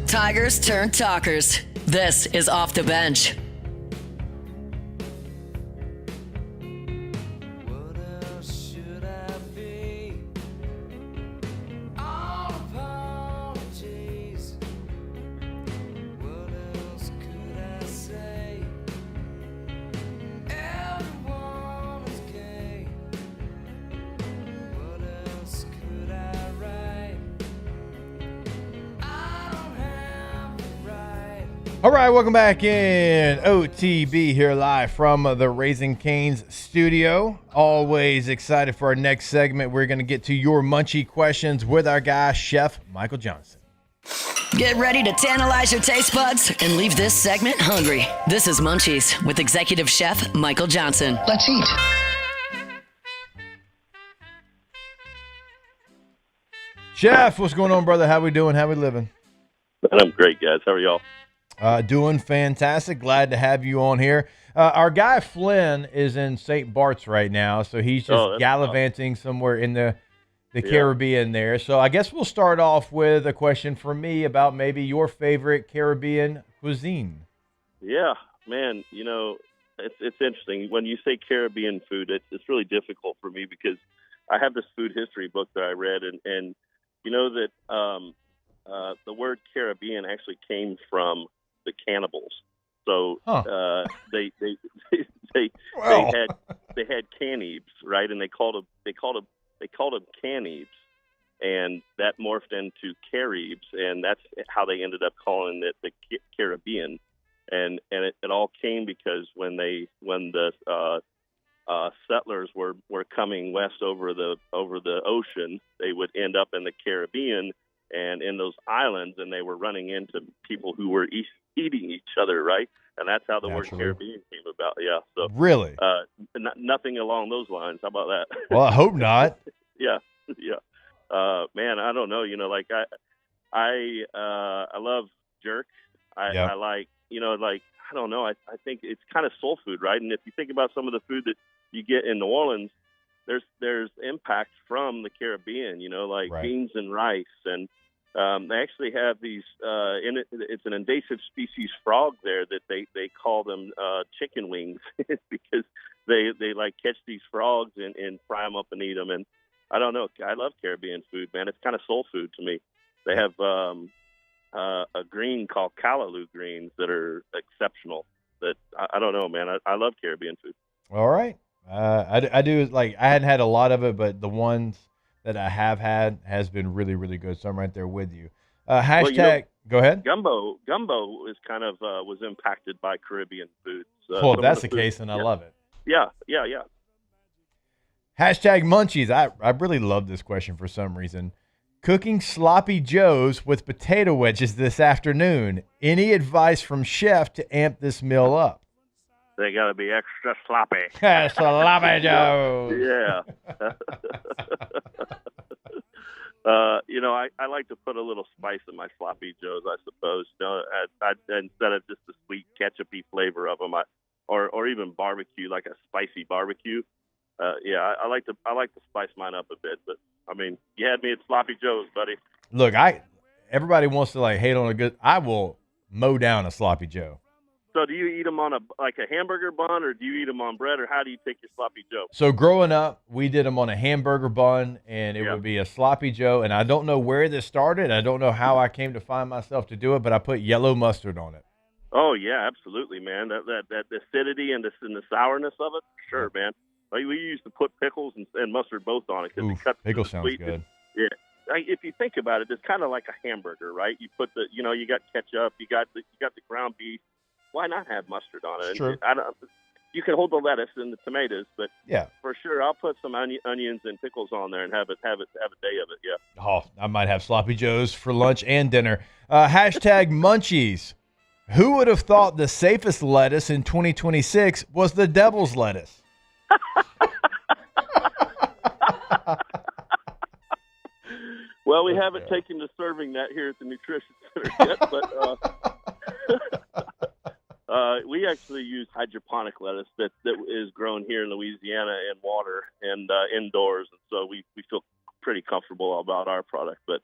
Tigers turn talkers. This is Off the Bench. All right, welcome back in OTB here live from the Raising Cane's studio. Always excited for our next segment. We're going to get to your munchie questions with our guy, Chef Michael Johnson. Get ready to tantalize your taste buds and leave this segment hungry. This is Munchies with Executive Chef Michael Johnson. Let's eat. Chef, what's going on, brother? How we doing? How we living? I'm great, guys. How are y'all? Doing fantastic. Glad to have you on here. Our guy Flynn is in St. Bart's right now, so he's just gallivanting somewhere in the Caribbean there. So I guess we'll start off with a question for me about maybe your favorite Caribbean cuisine. Yeah, man, you know, it's interesting. When you say Caribbean food, it's really difficult for me because I have this food history book that I read, and you know that the word Caribbean actually came from the cannibals. So they Well. had canibes, right? And they called them canibes, and that morphed into caribes, and that's how they ended up calling it the Caribbean. And it all came because when the settlers were coming west over the ocean, they would end up in the Caribbean and in those islands, and they were running into people who were eating each other, right? And that's how the word Caribbean came about. Yeah. So really, nothing along those lines. How about that? Well, I hope not. Yeah. Man, I don't know. Like I love jerk. I like, I don't know. I think it's kind of soul food, right? And if you think about some of the food that you get in New Orleans, there's impact from the Caribbean, like beans and rice. And they actually have these, it's an invasive species frog there that they call them chicken wings because they like catch these frogs and fry them up and eat them. And I don't know. I love Caribbean food, man. It's kind of soul food to me. They have a green called callaloo greens that are exceptional. That I don't know, man. I love Caribbean food. All right. I do like I hadn't had a lot of it, but the ones that I have had has been really, really good. So I'm right there with you. Hashtag, go ahead. Gumbo is kind of was impacted by Caribbean foods. Well, if that's the case, then I love it. Yeah. Hashtag munchies. I really love this question for some reason. Cooking sloppy joes with potato wedges this afternoon. Any advice from chef to amp this meal up? They got to be extra sloppy. Sloppy joes. Yeah. I like to put a little spice in my sloppy joes, I suppose. Instead of just the sweet ketchupy flavor of them, or even barbecue, like a spicy barbecue. I like to spice mine up a bit, but I mean, you had me at sloppy joes, buddy. Look, everybody wants to hate on a good. I will mow down a sloppy joe. So do you eat them on a hamburger bun, or do you eat them on bread, or how do you take your sloppy joe? So growing up, we did them on a hamburger bun, and it would be a sloppy joe. And I don't know where this started. I don't know how I came to find myself to do it, but I put yellow mustard on it. Oh yeah, absolutely, man. That acidity and the sourness of it, sure, man. We used to put pickles and mustard both on it because it cuts pickle the sounds sweet. good. Yeah, if you think about it, it's kind of like a hamburger, right? You put you got ketchup, you got the ground beef. Why not have mustard on it? Sure. You can hold the lettuce and the tomatoes, but yeah, for sure, I'll put some onions and pickles on there and have a day of it. Yeah. Oh, I might have sloppy joes for lunch and dinner. Hashtag munchies. Who would have thought the safest lettuce in 2026 was the devil's lettuce? Well, we haven't taken to serving that here at the Nutrition Center yet, but we actually use hydroponic lettuce that is grown here in Louisiana in water and indoors, and so we feel pretty comfortable about our product. But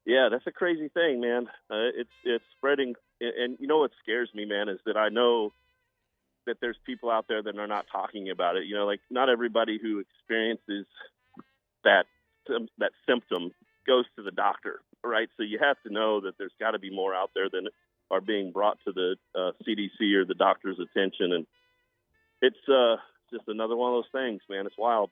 yeah, that's a crazy thing, man. It's spreading, and you know what scares me, man, is that I know that there's people out there that are not talking about it. Not everybody who experiences that symptom goes to the doctor, right? So you have to know that there's got to be more out there than are being brought to the CDC or the doctor's attention. And it's just another one of those things, man. It's wild.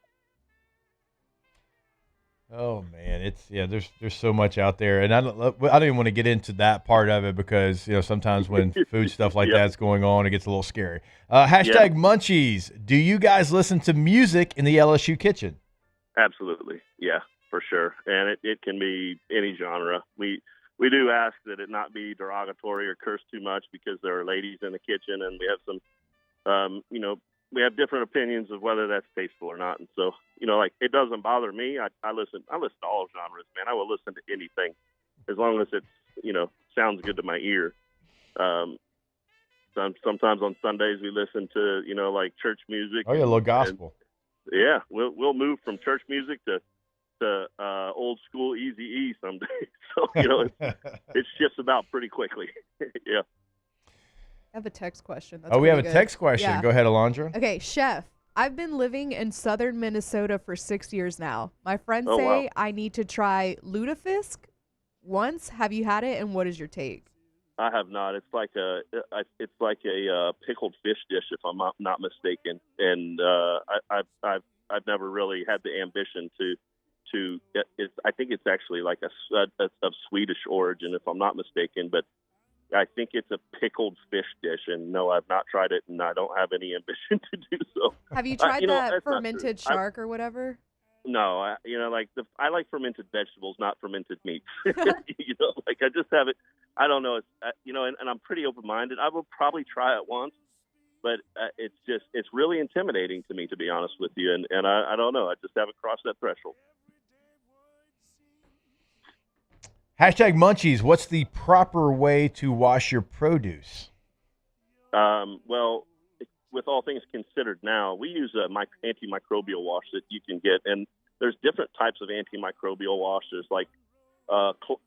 Oh man, there's so much out there, and I don't even want to get into that part of it because sometimes when food stuff like that's going on, it gets a little scary. Hashtag munchies. Do you guys listen to music in the LSU kitchen? Absolutely, yeah, for sure, and it can be any genre. We do ask that it not be derogatory or curse too much because there are ladies in the kitchen, and we have some, we have different opinions of whether that's tasteful or not. And so, it doesn't bother me. I listen to all genres, man. I will listen to anything as long as it's, sounds good to my ear. Sometimes on Sundays we listen to, church music. Oh yeah, a little gospel. Yeah. We'll move from church music to old school Eazy-E someday. So, it shifts about pretty quickly. Yeah. I have a text question. That's we have a good. text question. Yeah. Go ahead, Alondra. Okay, chef. I've been living in southern Minnesota for 6 years now. My friends say I need to try lutefisk once. Have you had it, and what is your take? I have not. It's like a pickled fish dish, if I'm not mistaken. And I've never really had the ambition to. I think it's actually like of Swedish origin, if I'm not mistaken. But I think it's a pickled fish dish, and no, I've not tried it, and I don't have any ambition to do so. Have you tried that fermented shark or whatever? No, I like fermented vegetables, not fermented meats. I just haven't. I don't know. It's and I'm pretty open-minded. I will probably try it once, but it's really intimidating to me, to be honest with you. And I don't know. I just haven't crossed that threshold. Hashtag Munchies. What's the proper way to wash your produce? Well, with all things considered now, we use a antimicrobial wash that you can get. And there's different types of antimicrobial wash. There's like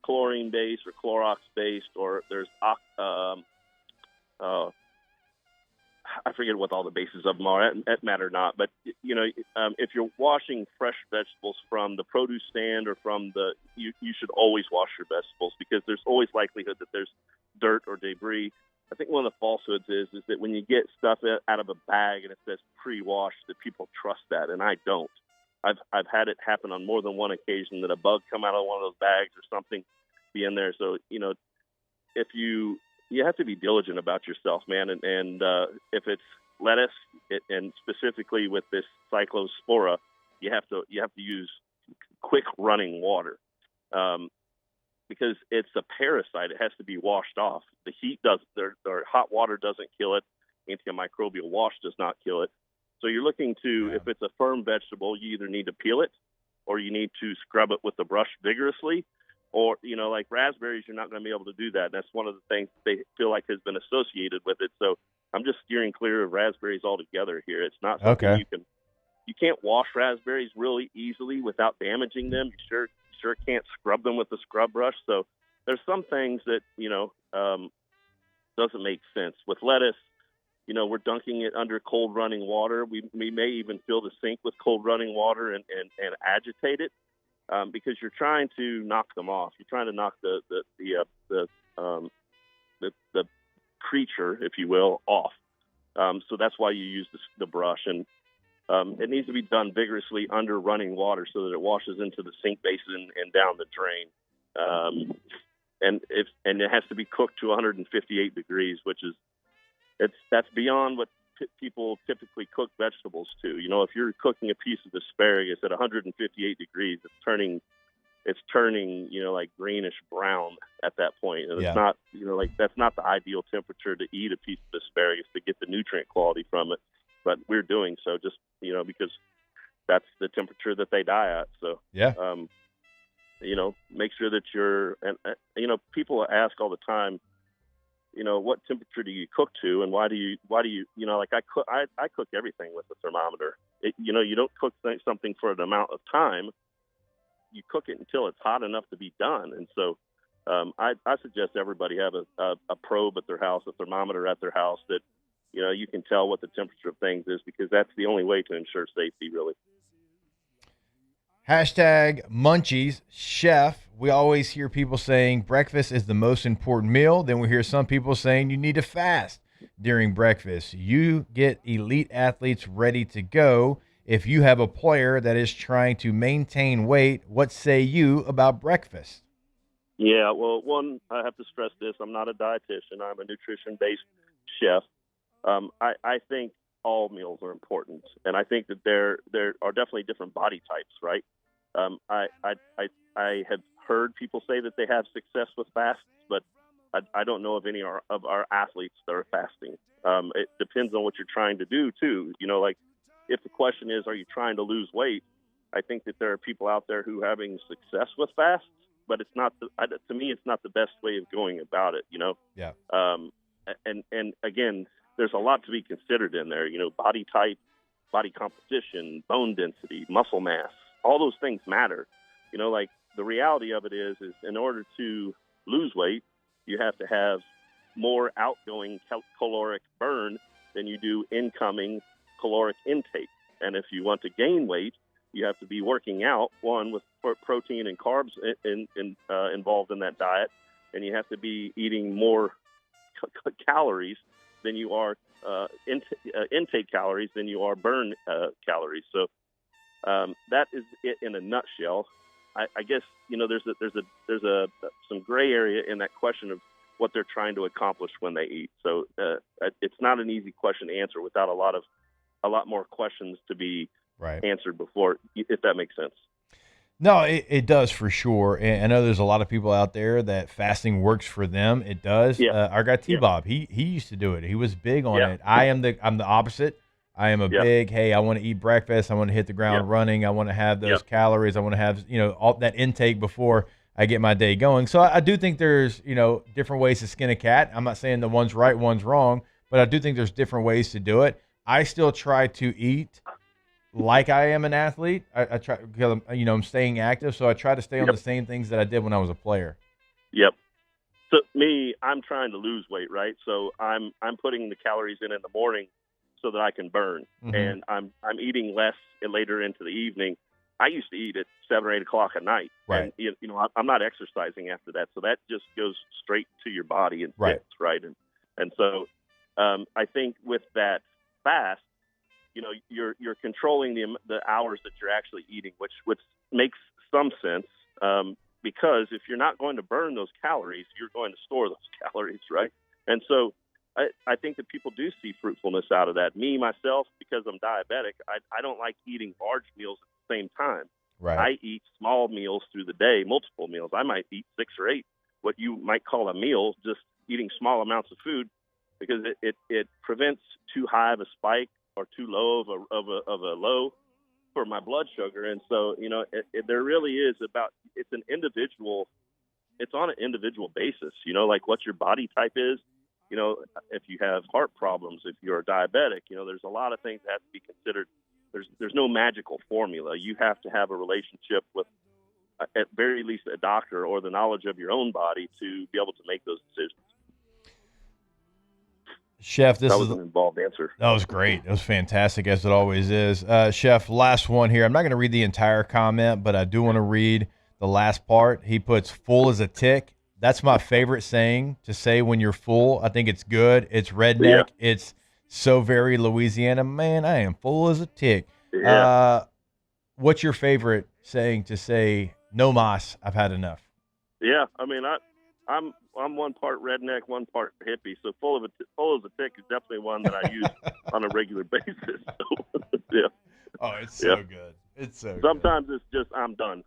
chlorine-based or Clorox-based, or there's I forget what all the bases of them are. That matter not. But, if you're washing fresh vegetables from the produce stand or from you should always wash your vegetables, because there's always likelihood that there's dirt or debris. I think one of the falsehoods is that when you get stuff out of a bag and it says pre-washed, that people trust that, and I don't. I've had it happen on more than one occasion that a bug come out of one of those bags or something be in there. So, if you have to be diligent about yourself, man. And if it's lettuce, and specifically with this cyclospora, you have to use quick running water, because it's a parasite. It has to be washed off. The heat or hot water doesn't kill it. Antimicrobial wash does not kill it. So you're looking to, if it's a firm vegetable, you either need to peel it, or you need to scrub it with the brush vigorously. Or, like raspberries, you're not going to be able to do that. That's one of the things they feel like has been associated with it. So I'm just steering clear of raspberries altogether here. It's not something you can't wash raspberries really easily without damaging them. You sure can't scrub them with a scrub brush. So there's some things that, doesn't make sense. With lettuce, we're dunking it under cold running water. We may even fill the sink with cold running water and agitate it. Because you're trying to knock them off. You're trying to knock the creature, if you will, off. So that's why you use the brush, and it needs to be done vigorously under running water so that it washes into the sink basin and down the drain. And it has to be cooked to 158 degrees, which is that's beyond what people typically cook vegetables to. If you're cooking a piece of asparagus at 158 degrees, it's turning, like greenish brown at that point. And it's not, that's not the ideal temperature to eat a piece of asparagus to get the nutrient quality from it. But we're doing so just, because that's the temperature that they die at. So, make sure that people ask all the time, what temperature do you cook to, and why do you, I cook everything with a thermometer. You don't cook something for an amount of time. You cook it until it's hot enough to be done. And so, I suggest everybody have a probe at their house, a thermometer at their house that, you can tell what the temperature of things is, because that's the only way to ensure safety, really. Hashtag Munchies. Chef, we always hear people saying breakfast is the most important meal. Then we hear some people saying you need to fast during breakfast. You get elite athletes ready to go. If you have a player that is trying to maintain weight, what say you about breakfast? Yeah, well, one, I have to stress this. I'm not a dietitian. I'm a nutrition-based chef. I think all meals are important, and I think that there are definitely different body types, right? I have heard people say that they have success with fasts, but I don't know of any of our athletes that are fasting. It depends on what you're trying to do too. If the question is, are you trying to lose weight? I think that there are people out there who are having success with fasts, but it's not to me, it's not the best way of going about it. Yeah. And again, there's a lot to be considered in there. Body type, body composition, bone density, muscle mass. All those things matter. The reality of it is in order to lose weight, you have to have more outgoing caloric burn than you do incoming caloric intake. And if you want to gain weight, you have to be working out, one, with protein and carbs involved in that diet, and you have to be eating more calories than you are intake calories than you are burn calories. So that is it in a nutshell. I guess there's some gray area in that question of what they're trying to accomplish when they eat. So it's not an easy question to answer without a lot more questions to be answered before, if that makes sense. No, it does for sure. And I know there's a lot of people out there that fasting works for them. It does. Yeah. Our guy T-Bob, he used to do it. He was big on it. I'm the opposite. I am a big, hey, I want to eat breakfast. I want to hit the ground running. I want to have those calories. I want to have, all that intake before I get my day going. So I do think there's, different ways to skin a cat. I'm not saying the one's right, one's wrong, but I do think there's different ways to do it. I still try to eat like I am an athlete. I try, because I'm staying active. So I try to stay on the same things that I did when I was a player. Yep. So me, I'm trying to lose weight, right? So I'm putting the calories in the morning so that I can burn, and I'm eating less later into the evening. I used to eat at 7 or 8 o'clock at night, right? And I'm not exercising after that, so that just goes straight to your body and fits, right? And so I think with that fast, you're controlling the hours that you're actually eating, which makes some sense, because if you're not going to burn those calories, you're going to store those calories, right? And so I think that people do see fruitfulness out of that. Me, myself, because I'm diabetic, I don't like eating large meals at the same time. Right. I eat small meals through the day, multiple meals. I might eat 6 or 8, what you might call a meal, just eating small amounts of food, because it prevents too high of a spike or too low of a low for my blood sugar. And so, there really is it's on an individual basis, like what your body type is. If you have heart problems, if you're a diabetic, there's a lot of things that have to be considered. There's no magical formula. You have to have a relationship with, at very least, a doctor or the knowledge of your own body to be able to make those decisions. Chef, that was an involved answer. That was great. It was fantastic, as it always is. Chef, last one here. I'm not going to read the entire comment, but I do want to read the last part. He puts full as a tick. That's my favorite saying to say when you're full. I think it's good. It's redneck. Yeah. It's so very Louisiana. Man, I am full as a tick. Yeah. What's your favorite saying to say, no mas, I've had enough? Yeah, I mean, I'm one part redneck, one part hippie. So full as a tick is definitely one that I use on a regular basis. So, yeah. Oh, it's so good. It's so Sometimes it's just I'm done.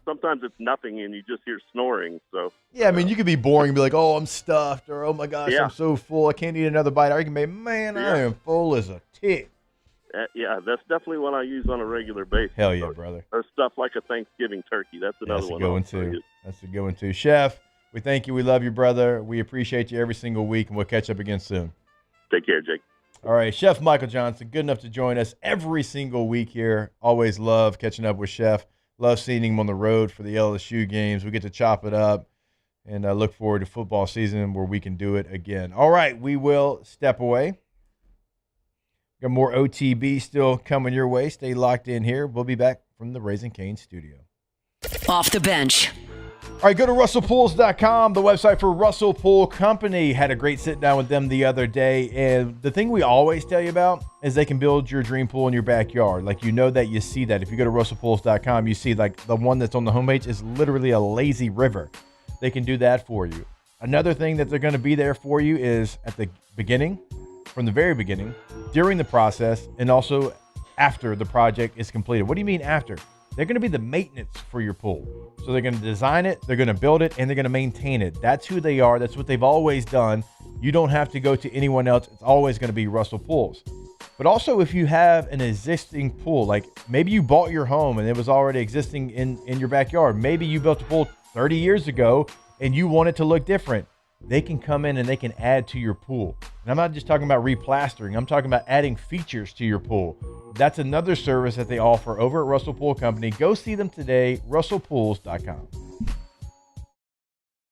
Sometimes it's nothing and you just hear snoring. So yeah, I mean, you could be boring and be like, oh, I'm stuffed, or oh my gosh, I'm so full, I can't eat another bite. Or you can be, man, I am full as a tick. Yeah, that's definitely one I use on a regular basis. Hell yeah, brother. Or stuff like a Thanksgiving turkey. That's another one. That's a good one too. Chef, we thank you. We love you, brother. We appreciate you every single week, and we'll catch up again soon. Take care, Jake. All right, Chef Michael Johnson, good enough to join us every single week here. Always love catching up with Chef. Love seeing him on the road for the LSU games. We get to chop it up, and I look forward to football season where we can do it again. All right, we will step away. Got more OTB still coming your way. Stay locked in here. We'll be back from the Raising Cane's studio. Off the bench. All right, go to RussellPools.com, the website for Russell Pool Company. Had a great sit down with them the other day. And the thing we always tell you about is they can build your dream pool in your backyard. Like, that you see that. If you go to RussellPools.com, you see like the one that's on the homepage is literally a lazy river. They can do that for you. Another thing that they're going to be there for you is at the beginning, from the very beginning, during the process, and also after the project is completed. What do you mean after? They're going to be the maintenance for your pool. So they're going to design it, they're going to build it, and they're going to maintain it. That's who they are. That's what they've always done. You don't have to go to anyone else. It's always going to be Russell Pools. But also, if you have an existing pool, like maybe you bought your home and it was already existing in your backyard. Maybe you built a pool 30 years ago and you want it to look different. They can come in and they can add to your pool. And I'm not just talking about replastering. I'm talking about adding features to your pool. That's another service that they offer over at Russell Pool Company. Go see them today, russellpools.com.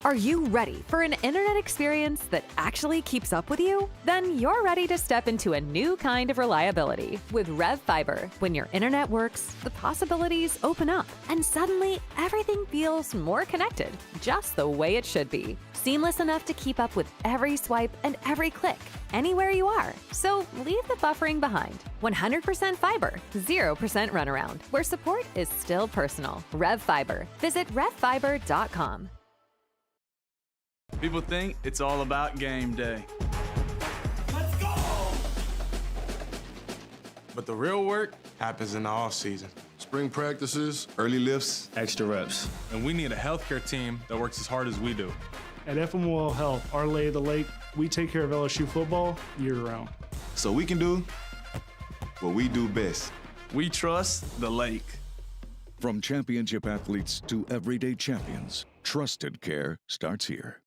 Are you ready for an internet experience that actually keeps up with you? Then you're ready to step into a new kind of reliability with Rev Fiber. When your internet works, the possibilities open up, and suddenly everything feels more connected, just the way it should be. Seamless enough to keep up with every swipe and every click, anywhere you are. So leave the buffering behind. 100% fiber, 0% runaround, where support is still personal. Rev Fiber. Visit revfiber.com. People think it's all about game day. Let's go! But the real work happens in the off season. Spring practices, early lifts, Extra reps. And we need a healthcare team that works as hard as we do. At FMOL Health, our lay of the lake, we take care of LSU football year-round. So we can do what we do best. We trust the lake. From championship athletes to everyday champions, trusted care starts here.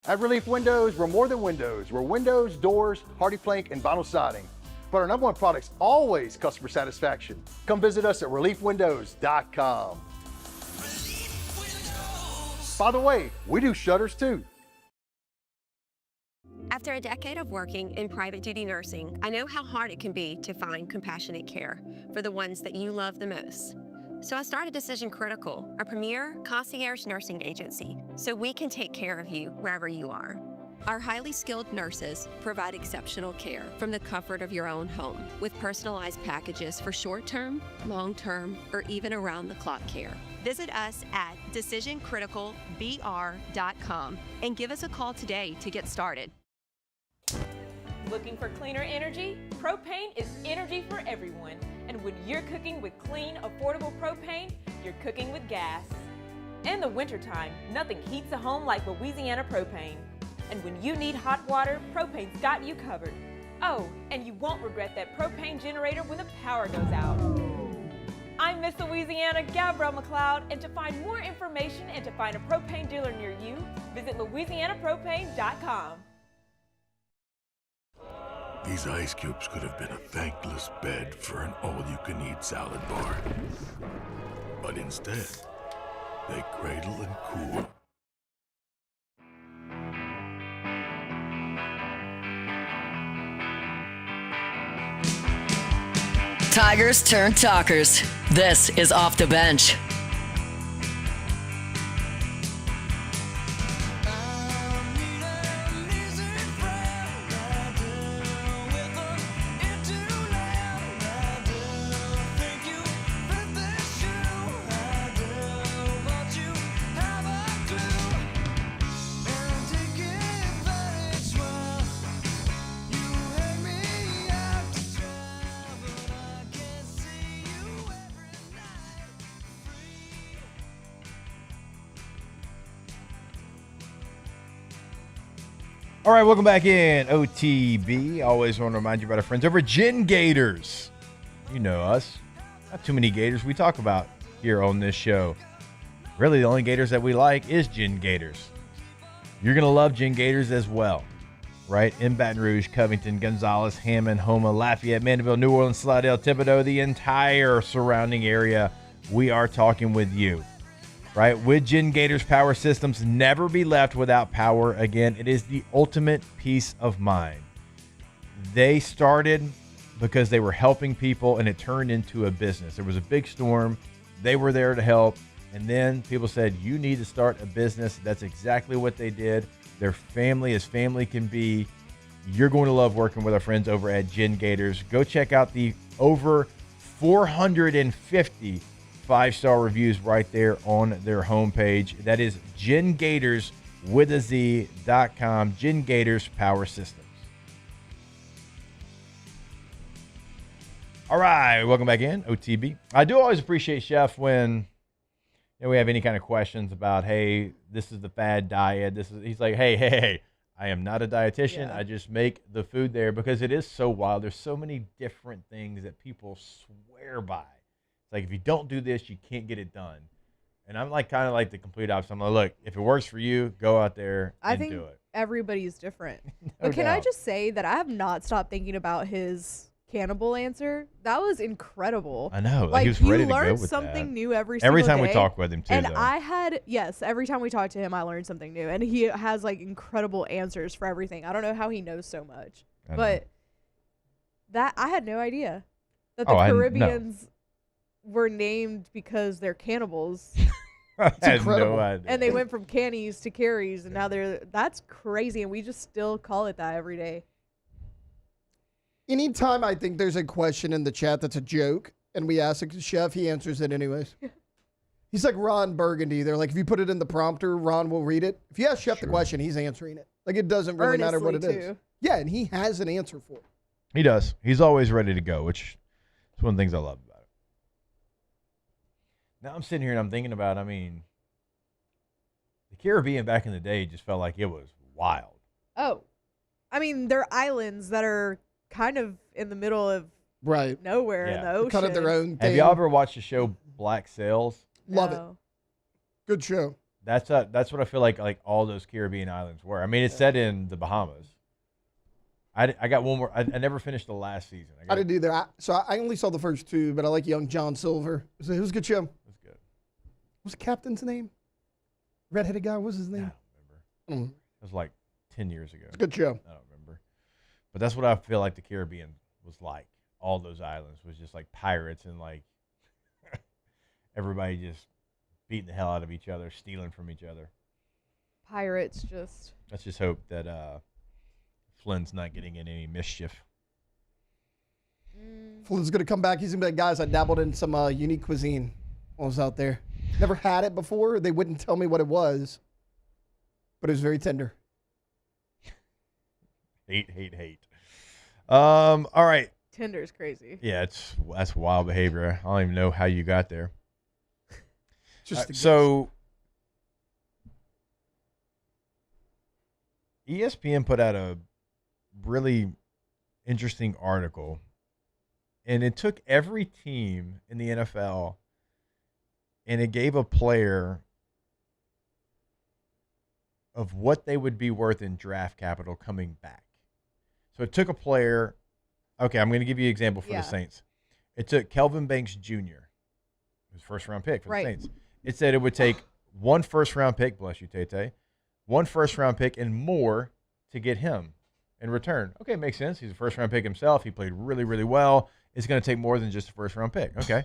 At Relief Windows, we're more than windows. We're windows, doors, hardy plank, and vinyl siding. But our number one product's always customer satisfaction. Come visit us at reliefwindows.com. By the way, we do shutters too. After a decade of working in private duty nursing, I know how hard it can be to find compassionate care for the ones that you love the most. So I started Decision Critical, a premier concierge nursing agency, so we can take care of you wherever you are. Our highly skilled nurses provide exceptional care from the comfort of your own home with personalized packages for short-term, long-term, or even around-the-clock care. Visit us at decisioncriticalbr.com and give us a call today to get started. Looking for cleaner energy? Propane is energy for everyone. And when you're cooking with clean, affordable propane, you're cooking with gas. In the wintertime, nothing heats a home like Louisiana propane. And when you need hot water, propane's got you covered. Oh, and you won't regret that propane generator when the power goes out. I'm Miss Louisiana, Gabrielle McLeod, and to find more information and to find a propane dealer near you, visit louisianapropane.com. These ice cubes could have been a thankless bed for an all-you-can-eat salad bar. But instead, they cradle and cool. Tigers turn talkers. This is Off the Bench. All right, welcome back in OTB. Always want to remind you about our friends over at Gin Gators. You know us. Not too many Gators we talk about here on this show. Really, the only Gators that we like is Gin Gators. You're going to love Gin Gators as well, right? In Baton Rouge, Covington, Gonzales, Hammond, Houma, Lafayette, Mandeville, New Orleans, Slidell, Thibodaux, the entire surrounding area. We are talking with you. Right, with Gin Gators Power Systems, never be left without power again. It is the ultimate peace of mind. They started because they were helping people, and it turned into a business. There was a big storm. They were there to help, and then people said, you need to start a business. That's exactly what they did. They're family as family can be. You're going to love working with our friends over at Gin Gators. Go check out the over 450 5-star reviews right there on their homepage. That is GinGators.com. Gin Gators Power Systems. All right, welcome back in OTB. I do always appreciate, Chef, when we have any kind of questions about, hey, this is the fad diet. He's like, hey, I am not a dietitian. Yeah. I just make the food there because it is so wild. There's so many different things that people swear by. It's like, if you don't do this, you can't get it done. And I'm like kind of like the complete opposite. I'm like, look, if it works for you, go out there and do it. Everybody's different. No But can I doubt. just say that I have not stopped thinking about his cannibal answer? That was incredible. I know. Like, he was ready to go learn with something that. new every single Every time day. we talk with him, too, And though. every time we talk to him, I learned something new. And he has, like, incredible answers for everything. I don't know how he knows so much. But that, I had no idea that the Caribbeans were named because they're cannibals. I had no idea. And they went from cannies to carries, and now that's crazy, and we just still call it that every day. Anytime I think there's a question in the chat that's a joke, and we ask the chef, he answers it anyways. He's like Ron Burgundy. They're like, if you put it in the prompter, Ron will read it. If you ask Chef the question, he's answering it. Like, it doesn't really matter what it is. Yeah, and he has an answer for it. He does. He's always ready to go, which is one of the things I love about it. Now I'm sitting here and I'm thinking about, I mean, the Caribbean back in the day just felt like it was wild. Oh. I mean, they're islands that are kind of in the middle of nowhere in the ocean. Kind of their own thing. Have y'all ever watched the show Black Sails? Love it. Good show. That's what I feel like all those Caribbean islands were. I mean, it's set in the Bahamas. I got one more. I never finished the last season. I didn't either. I only saw the first two, but I like young John Silver. It was a good show. It was good. What's the captain's name? Redheaded guy. What was his name? I don't remember. It was like 10 years ago. It's a good show. I don't remember. But that's what I feel like the Caribbean was like. All those islands was just like pirates and like everybody just beating the hell out of each other, stealing from each other. Pirates just. Let's just hope that Flynn's not getting in any mischief. Flynn's going to come back. He's going to be like, guys, I dabbled in some unique cuisine while I was out there. Never had it before. They wouldn't tell me what it was, but it was very tender. Hate. All right. Tinder's crazy. Yeah, that's wild behavior. I don't even know how you got there. Just so ESPN put out a really interesting article, and it took every team in the NFL and it gave a player of what they would be worth in draft capital coming back. So it took a player. Okay, I'm going to give you an example for the Saints. It took Kelvin Banks Jr., his first-round pick for the Saints. It said it would take one first-round pick, bless you, Tay-Tay, one first-round pick and more to get him in return. Okay, makes sense. He's a first-round pick himself. He played really, really well. It's going to take more than just a first-round pick. Okay.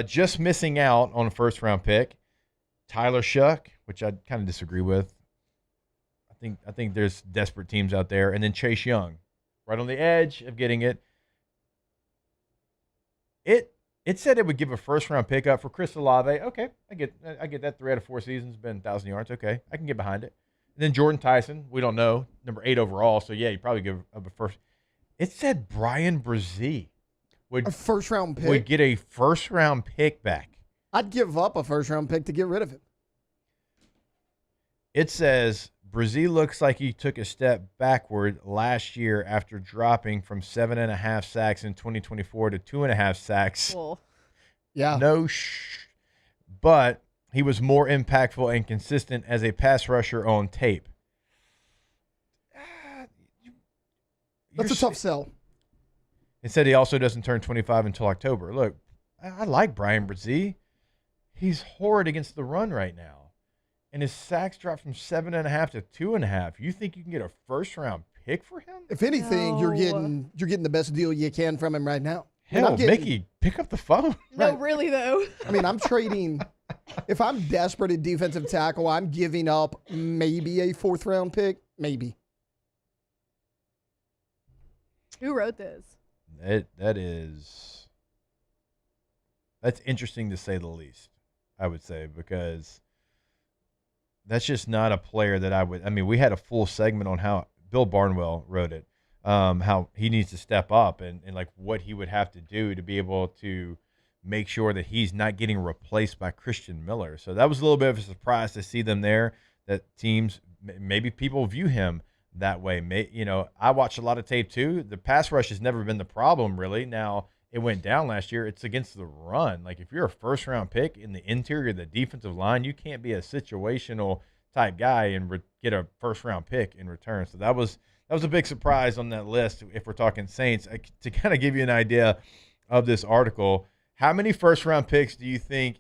Just missing out on a first-round pick, Tyler Shuck, which I kind of disagree with. I think there's desperate teams out there. And then Chase Young, right on the edge of getting it. It said it would give a first-round pick up for Chris Olave. Okay, I get that. 3 out of 4 seasons, been 1,000 yards. Okay, I can get behind it. And then Jordan Tyson, we don't know, number 8 overall. So, yeah, you probably give up a first. It said Brian Brzee would a first-round pick? Would get a first-round pick back. I'd give up a first-round pick to get rid of him. It says Brzee looks like he took a step backward last year after dropping from 7.5 sacks in 2024 to 2.5 sacks. Cool. Yeah. But he was more impactful and consistent as a pass rusher on tape. That's a tough sell. It said he also doesn't turn 25 until October. Look, I like Brian Brzee. He's horrid against the run right now. And his sacks dropped from 7.5 to 2.5. You think you can get a first-round pick for him? If anything, you're getting the best deal you can from him right now. Hell, Mickey, pick up the phone. No, really, though. I mean, I'm trading. If I'm desperate at defensive tackle, I'm giving up maybe a 4th-round pick. Maybe. Who wrote this? That's interesting to say the least, I would say, because that's just not a player that I would. I mean, we had a full segment on how Bill Barnwell wrote it, how he needs to step up and like what he would have to do to be able to make sure that he's not getting replaced by Christian Miller. So that was a little bit of a surprise to see them there, that teams, maybe people view him that way. I watched a lot of tape too. The pass rush has never been the problem, really. Now, it went down last year. It's against the run. Like, if you're a first-round pick in the interior of the defensive line, you can't be a situational type guy and get a first-round pick in return. So that was a big surprise on that list if we're talking Saints. To kind of give you an idea of this article, how many first-round picks do you think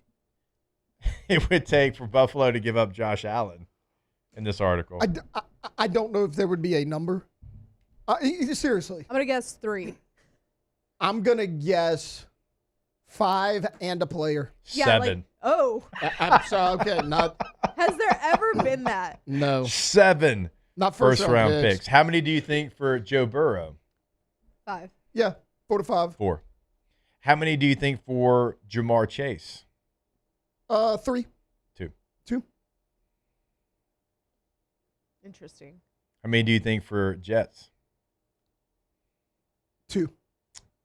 it would take for Buffalo to give up Josh Allen in this article? I don't know if there would be a number. Seriously. I'm going to guess 3. I'm going to guess 5 and a player. 7. I'm sorry. Okay, not. Has there ever been that? No. 7 not first-round picks. How many do you think for Joe Burrow? 5. Yeah, 4 to 5. 4. How many do you think for Jamar Chase? 3. 2. Interesting. How many do you think for Jets? 2.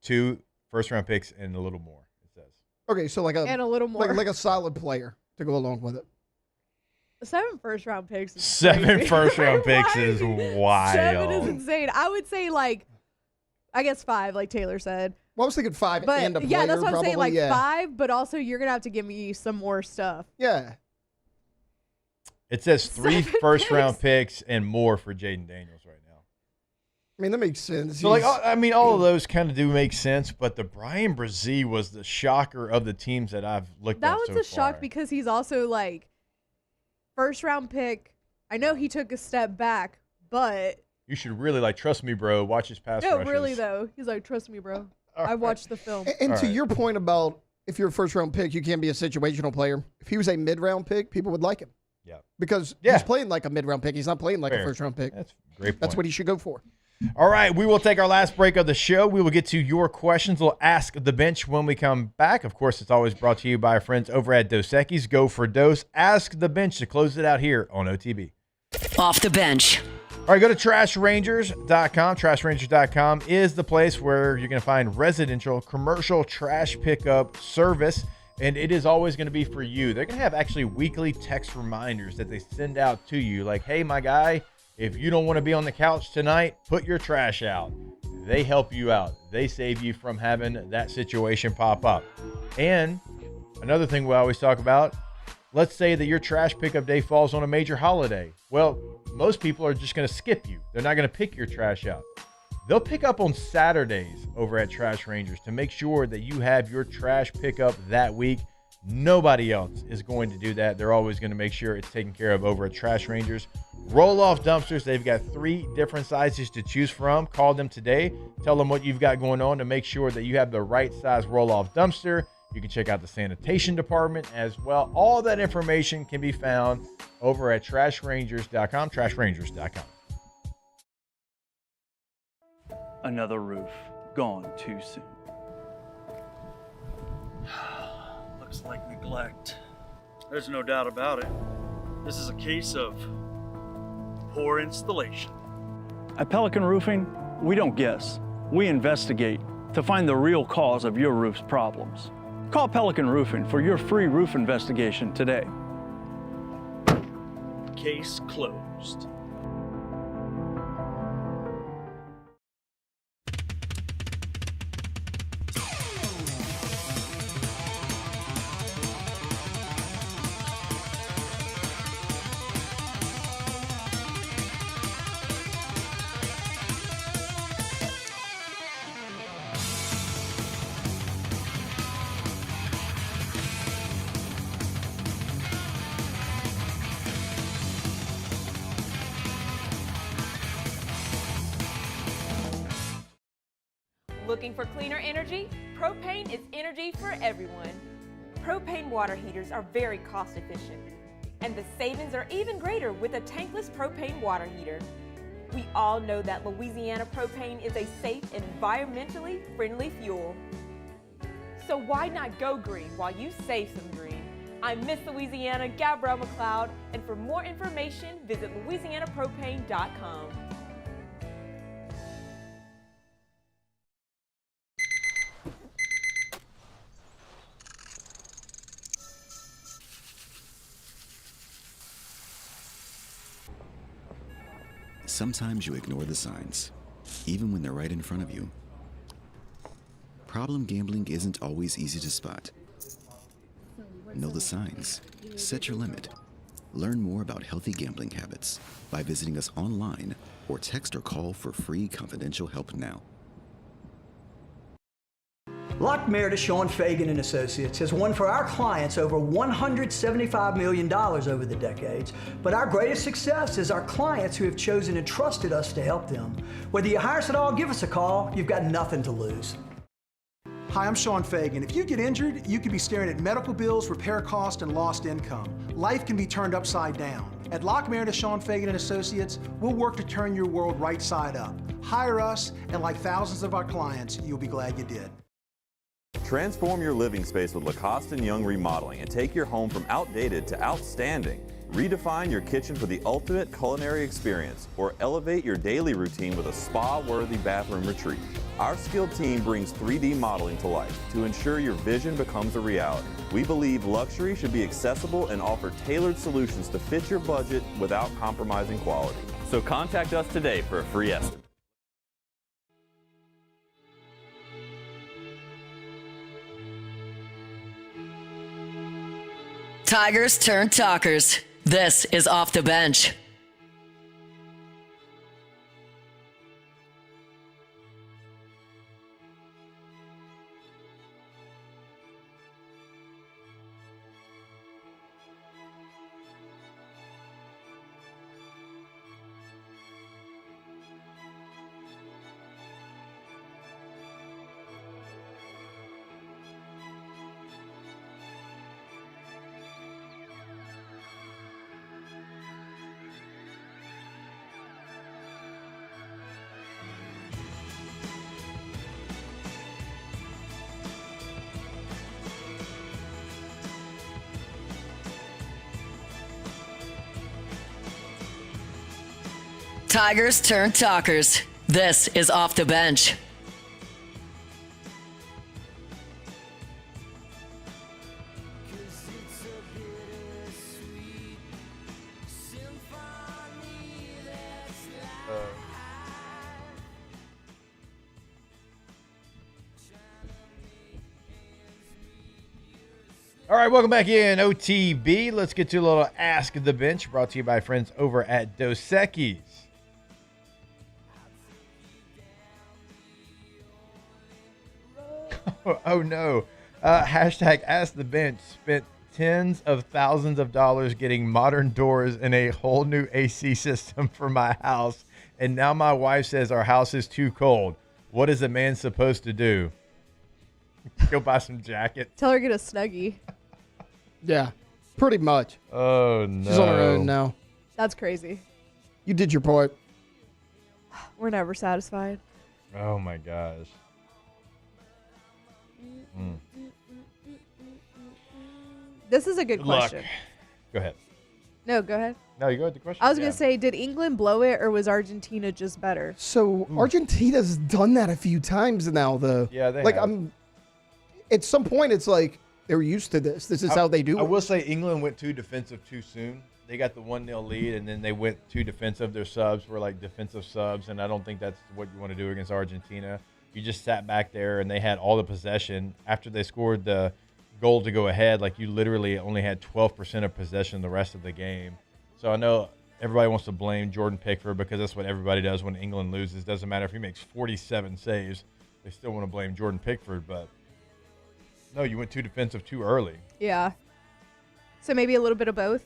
2 first-round picks and a little more, it says. Okay, so and a little more. like a solid player to go along with it. 7 first-round picks is 7 crazy. first-round picks is wild. 7 is insane. I would say, I guess 5, like Taylor said. Well, I was thinking 5 But and a player. yeah, that's what I'm saying. probably, 5, but also you're going to have to give me some more stuff. Yeah. It says 3 first-round picks and more for Jaden Daniels right now. I mean, that makes sense. So, all of those kind of do make sense, but the Brian Brzee was the shocker of the teams that I've looked at so far. That was a shock because he's also, first-round pick. I know he took a step back, but you should really, trust me, bro. Watch his pass no, rushes. really, though. He's like, trust me, bro. I watched the film. And to your point about if you're a first-round pick, you can't be a situational player. If he was a mid-round pick, people would like him. Yeah. Because he's playing like a mid-round pick. He's not playing like Fair. a first-round pick. That's a great point. That's what he should go for. All right, we will take our last break of the show. We will get to your questions. We'll ask the bench when we come back. Of course, it's always brought to you by our friends over at Dos Equis. Go for Dos. Ask the bench to close it out here on OTB. Off the bench. All right, go to trashrangers.com. Trashrangers.com is the place where you're going to find residential commercial trash pickup service, and it is always going to be for you. They're going to have actually weekly text reminders that they send out to you, like, hey, my guy, if you don't want to be on the couch tonight, put your trash out. They help you out. They save you from having that situation pop up. And another thing we always talk about, let's say that your trash pickup day falls on a major holiday. Well, most people are just going to skip you. They're not going to pick your trash out. They'll pick up on Saturdays over at Trash Rangers to make sure that you have your trash pickup that week. Nobody else is going to do that. They're always going to make sure it's taken care of over at Trash Rangers. Roll-off dumpsters, they've got 3 different sizes to choose from. Call them today. Tell them what you've got going on to make sure that you have the right size roll-off dumpster. You can check out the sanitation department as well. All that information can be found over at trashrangers.com, trashrangers.com. Another roof gone too soon. Looks like neglect. There's no doubt about it. This is a case of poor installation. At Pelican Roofing, we don't guess. We investigate to find the real cause of your roof's problems. Call Pelican Roofing for your free roof investigation today. Case closed. Looking for cleaner energy? Propane is energy for everyone. Propane water heaters are very cost efficient, and the savings are even greater with a tankless propane water heater. We all know that Louisiana propane is a safe and environmentally friendly fuel. So why not go green while you save some green? I'm Miss Louisiana, Gabrielle McLeod, and for more information, visit louisianapropane.com. Sometimes you ignore the signs, even when they're right in front of you. Problem gambling isn't always easy to spot. Know the signs. Set your limit. Learn more about healthy gambling habits by visiting us online or text or call for free confidential help now. Lockmeyer Sean Fagan and Associates has won for our clients over $175 million over the decades, but our greatest success is our clients who have chosen and trusted us to help them. Whether you hire us at all, give us a call. You've got nothing to lose. Hi, I'm Sean Fagan. If you get injured, you could be staring at medical bills, repair costs, and lost income. Life can be turned upside down. At Lockmeyer Sean Fagan and Associates, we'll work to turn your world right side up. Hire us, and like thousands of our clients, you'll be glad you did. Transform your living space with Lacoste & Young Remodeling and take your home from outdated to outstanding. Redefine your kitchen for the ultimate culinary experience, or elevate your daily routine with a spa-worthy bathroom retreat. Our skilled team brings 3D modeling to life to ensure your vision becomes a reality. We believe luxury should be accessible and offer tailored solutions to fit your budget without compromising quality. So contact us today for a free estimate. Tigers turn talkers. This is Off the Bench. Tigers turn talkers. This is Off the Bench. All right, welcome back in OTB. Let's get to a little Ask the Bench, brought to you by friends over at Dos Equis. Oh no. Hashtag Ask the Bench spent tens of thousands of dollars getting modern doors and a whole new AC system for my house. And now my wife says our house is too cold. What is a man supposed to do? Go buy some jackets. Tell her to get a Snuggie. Yeah, pretty much. Oh, no. She's on her own now. That's crazy. You did your part. We're never satisfied. Oh, my gosh. Mm. This is a good question. Go ahead. No, go ahead. No, you go with the question. I was going to say, did England blow it or was Argentina just better? So Argentina's done that a few times now, though. Yeah, they like have. At some point, it's like they're used to this. This is how they do it. I will say England went too defensive too soon. They got the 1-0 lead, and then they went too defensive. Their subs were like defensive subs, and I don't think that's what you want to do against Argentina. You just sat back there, and they had all the possession. After they scored the goal to go ahead, like you literally only had 12% of possession the rest of the game. So I know everybody wants to blame Jordan Pickford because that's what everybody does when England loses. Doesn't matter if he makes 47 saves. They still want to blame Jordan Pickford, but no, you went too defensive too early. Yeah. So maybe a little bit of both?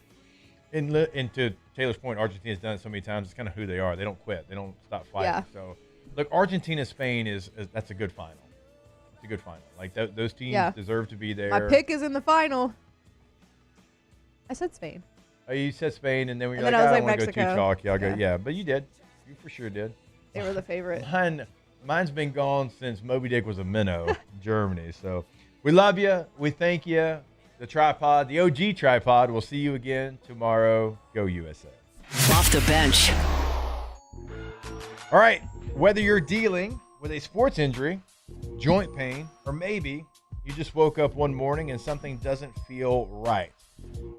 And to Taylor's point, Argentina's done it so many times. It's kind of who they are. They don't quit. They don't stop fighting. Yeah. So, look, Argentina-Spain is that's a good final. It's a good final. Like, those teams deserve to be there. My pick is in the final. I said Spain. Oh, you said Spain, and then when you're And like, then I was I don't like want to go too Mexico. chalky. I'll go, Yeah. yeah. But you did. You for sure did. They were the favorite. Mine's been gone since Moby Dick was a minnow, Germany. So we love you. We thank you. The tripod, the OG tripod. We'll see you again tomorrow. Go USA. Off the Bench. All right. Whether you're dealing with a sports injury, joint pain, or maybe you just woke up one morning and something doesn't feel right,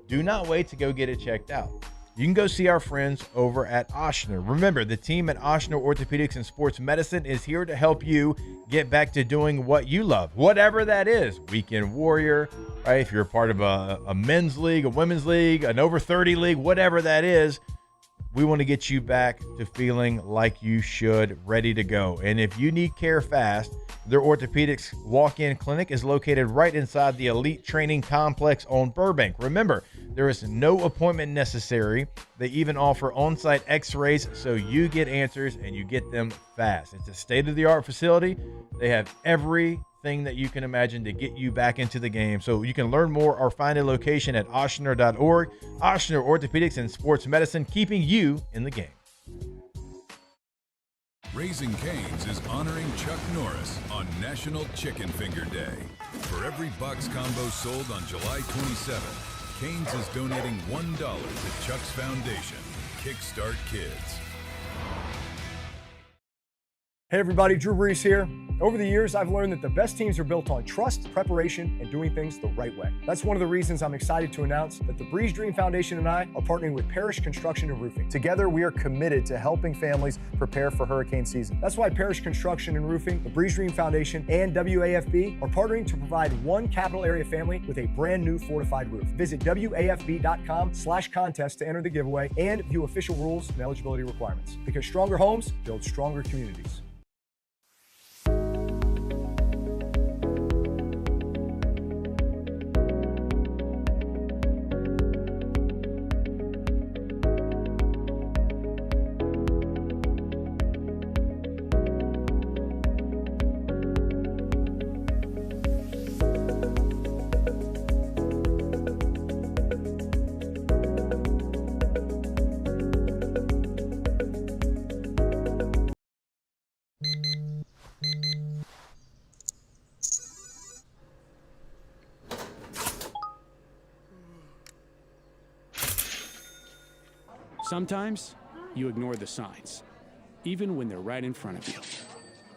do not wait to go get it checked out. you can go see our friends over at Ochsner. Remember, the team at Ochsner Orthopedics and Sports Medicine is here to help you get back to doing what you love, whatever that is. Weekend warrior, right? If you're a part of a men's league, a women's league, an over 30 league, whatever that is, we want to get you back to feeling like you should, ready to go. And if you need care fast, their orthopedics walk-in clinic is located right inside the Elite Training Complex on Burbank. Remember, there is no appointment necessary. They even offer on-site x-rays so you get answers and you get them fast. It's a state-of-the-art facility. They have everything that you can imagine to get you back into the game. So you can learn more or find a location at ochsner.org. Ochsner Orthopedics and Sports Medicine, keeping you in the game. Raising Cane's is honoring Chuck Norris on National Chicken Finger Day. For every box combo sold on July 27th, Cane's is donating $1 to Chuck's Foundation, Kickstart Kids. Hey everybody, Drew Brees here. Over the years, I've learned that the best teams are built on trust, preparation, and doing things the right way. That's one of the reasons I'm excited to announce that the Breeze Dream Foundation and I are partnering with Parish Construction and Roofing. Together, we are committed to helping families prepare for hurricane season. That's why Parish Construction and Roofing, the Breeze Dream Foundation, and WAFB are partnering to provide one capital area family with a brand new fortified roof. Visit WAFB.com/contest to enter the giveaway and view official rules and eligibility requirements. Because stronger homes build stronger communities. Sometimes you ignore the signs, even when they're right in front of you.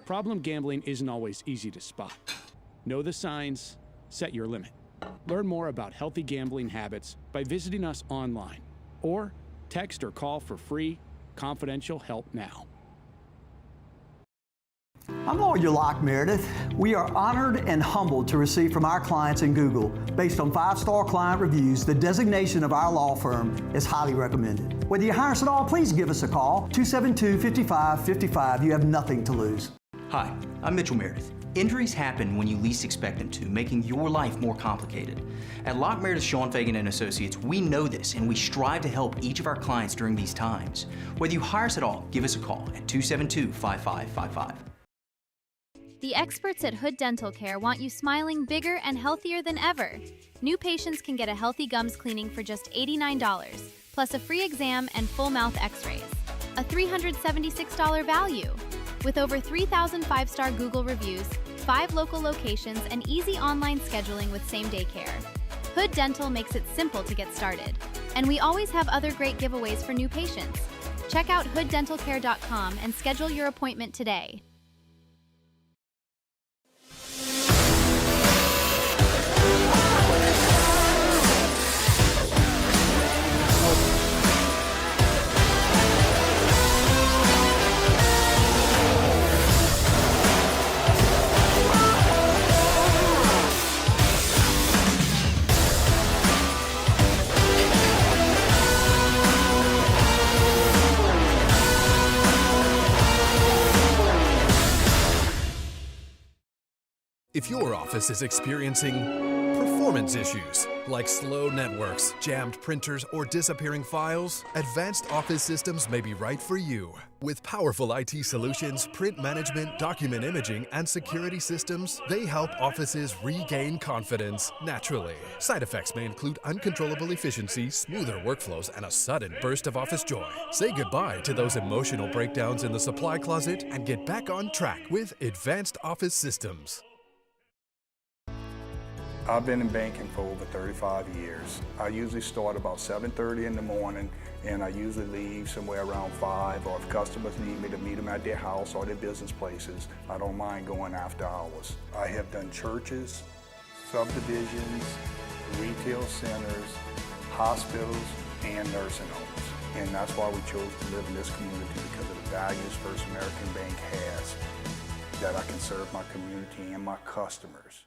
Problem gambling isn't always easy to spot. Know the signs, set your limit. Learn more about healthy gambling habits by visiting us online or text or call for free, confidential help now. I'm Lawyer Locke Meredith. We are honored and humbled to receive from our clients in Google. Based on 5-star client reviews, the designation of our law firm is highly recommended. Whether you hire us at all, please give us a call, 272-5555. You have nothing to lose. Hi, I'm Mitchell Meredith. Injuries happen when you least expect them to, making your life more complicated. At Locke Meredith Sean Fagan and Associates, we know this and we strive to help each of our clients during these times. Whether you hire us at all, give us a call at 272-5555. The experts at Hood Dental Care want you smiling bigger and healthier than ever. New patients can get a healthy gums cleaning for just $89, plus a free exam and full mouth x-rays. A $376 value. With over 3,000 5-star Google reviews, 5 local locations, and easy online scheduling with same-day care. Hood Dental makes it simple to get started. And we always have other great giveaways for new patients. Check out hooddentalcare.com and schedule your appointment today. If your office is experiencing performance issues like slow networks, jammed printers, or disappearing files, Advanced Office Systems may be right for you. With powerful IT solutions, print management, document imaging, and security systems, they help offices regain confidence naturally. Side effects may include uncontrollable efficiency, smoother workflows, and a sudden burst of office joy. Say goodbye to those emotional breakdowns in the supply closet and get back on track with Advanced Office Systems. I've been in banking for over 35 years. I usually start about 7:30 in the morning and I usually leave somewhere around 5, or if customers need me to meet them at their house or their business places, I don't mind going after hours. I have done churches, subdivisions, retail centers, hospitals, and nursing homes. And that's why we chose to live in this community, because of the values First American Bank has, that I can serve my community and my customers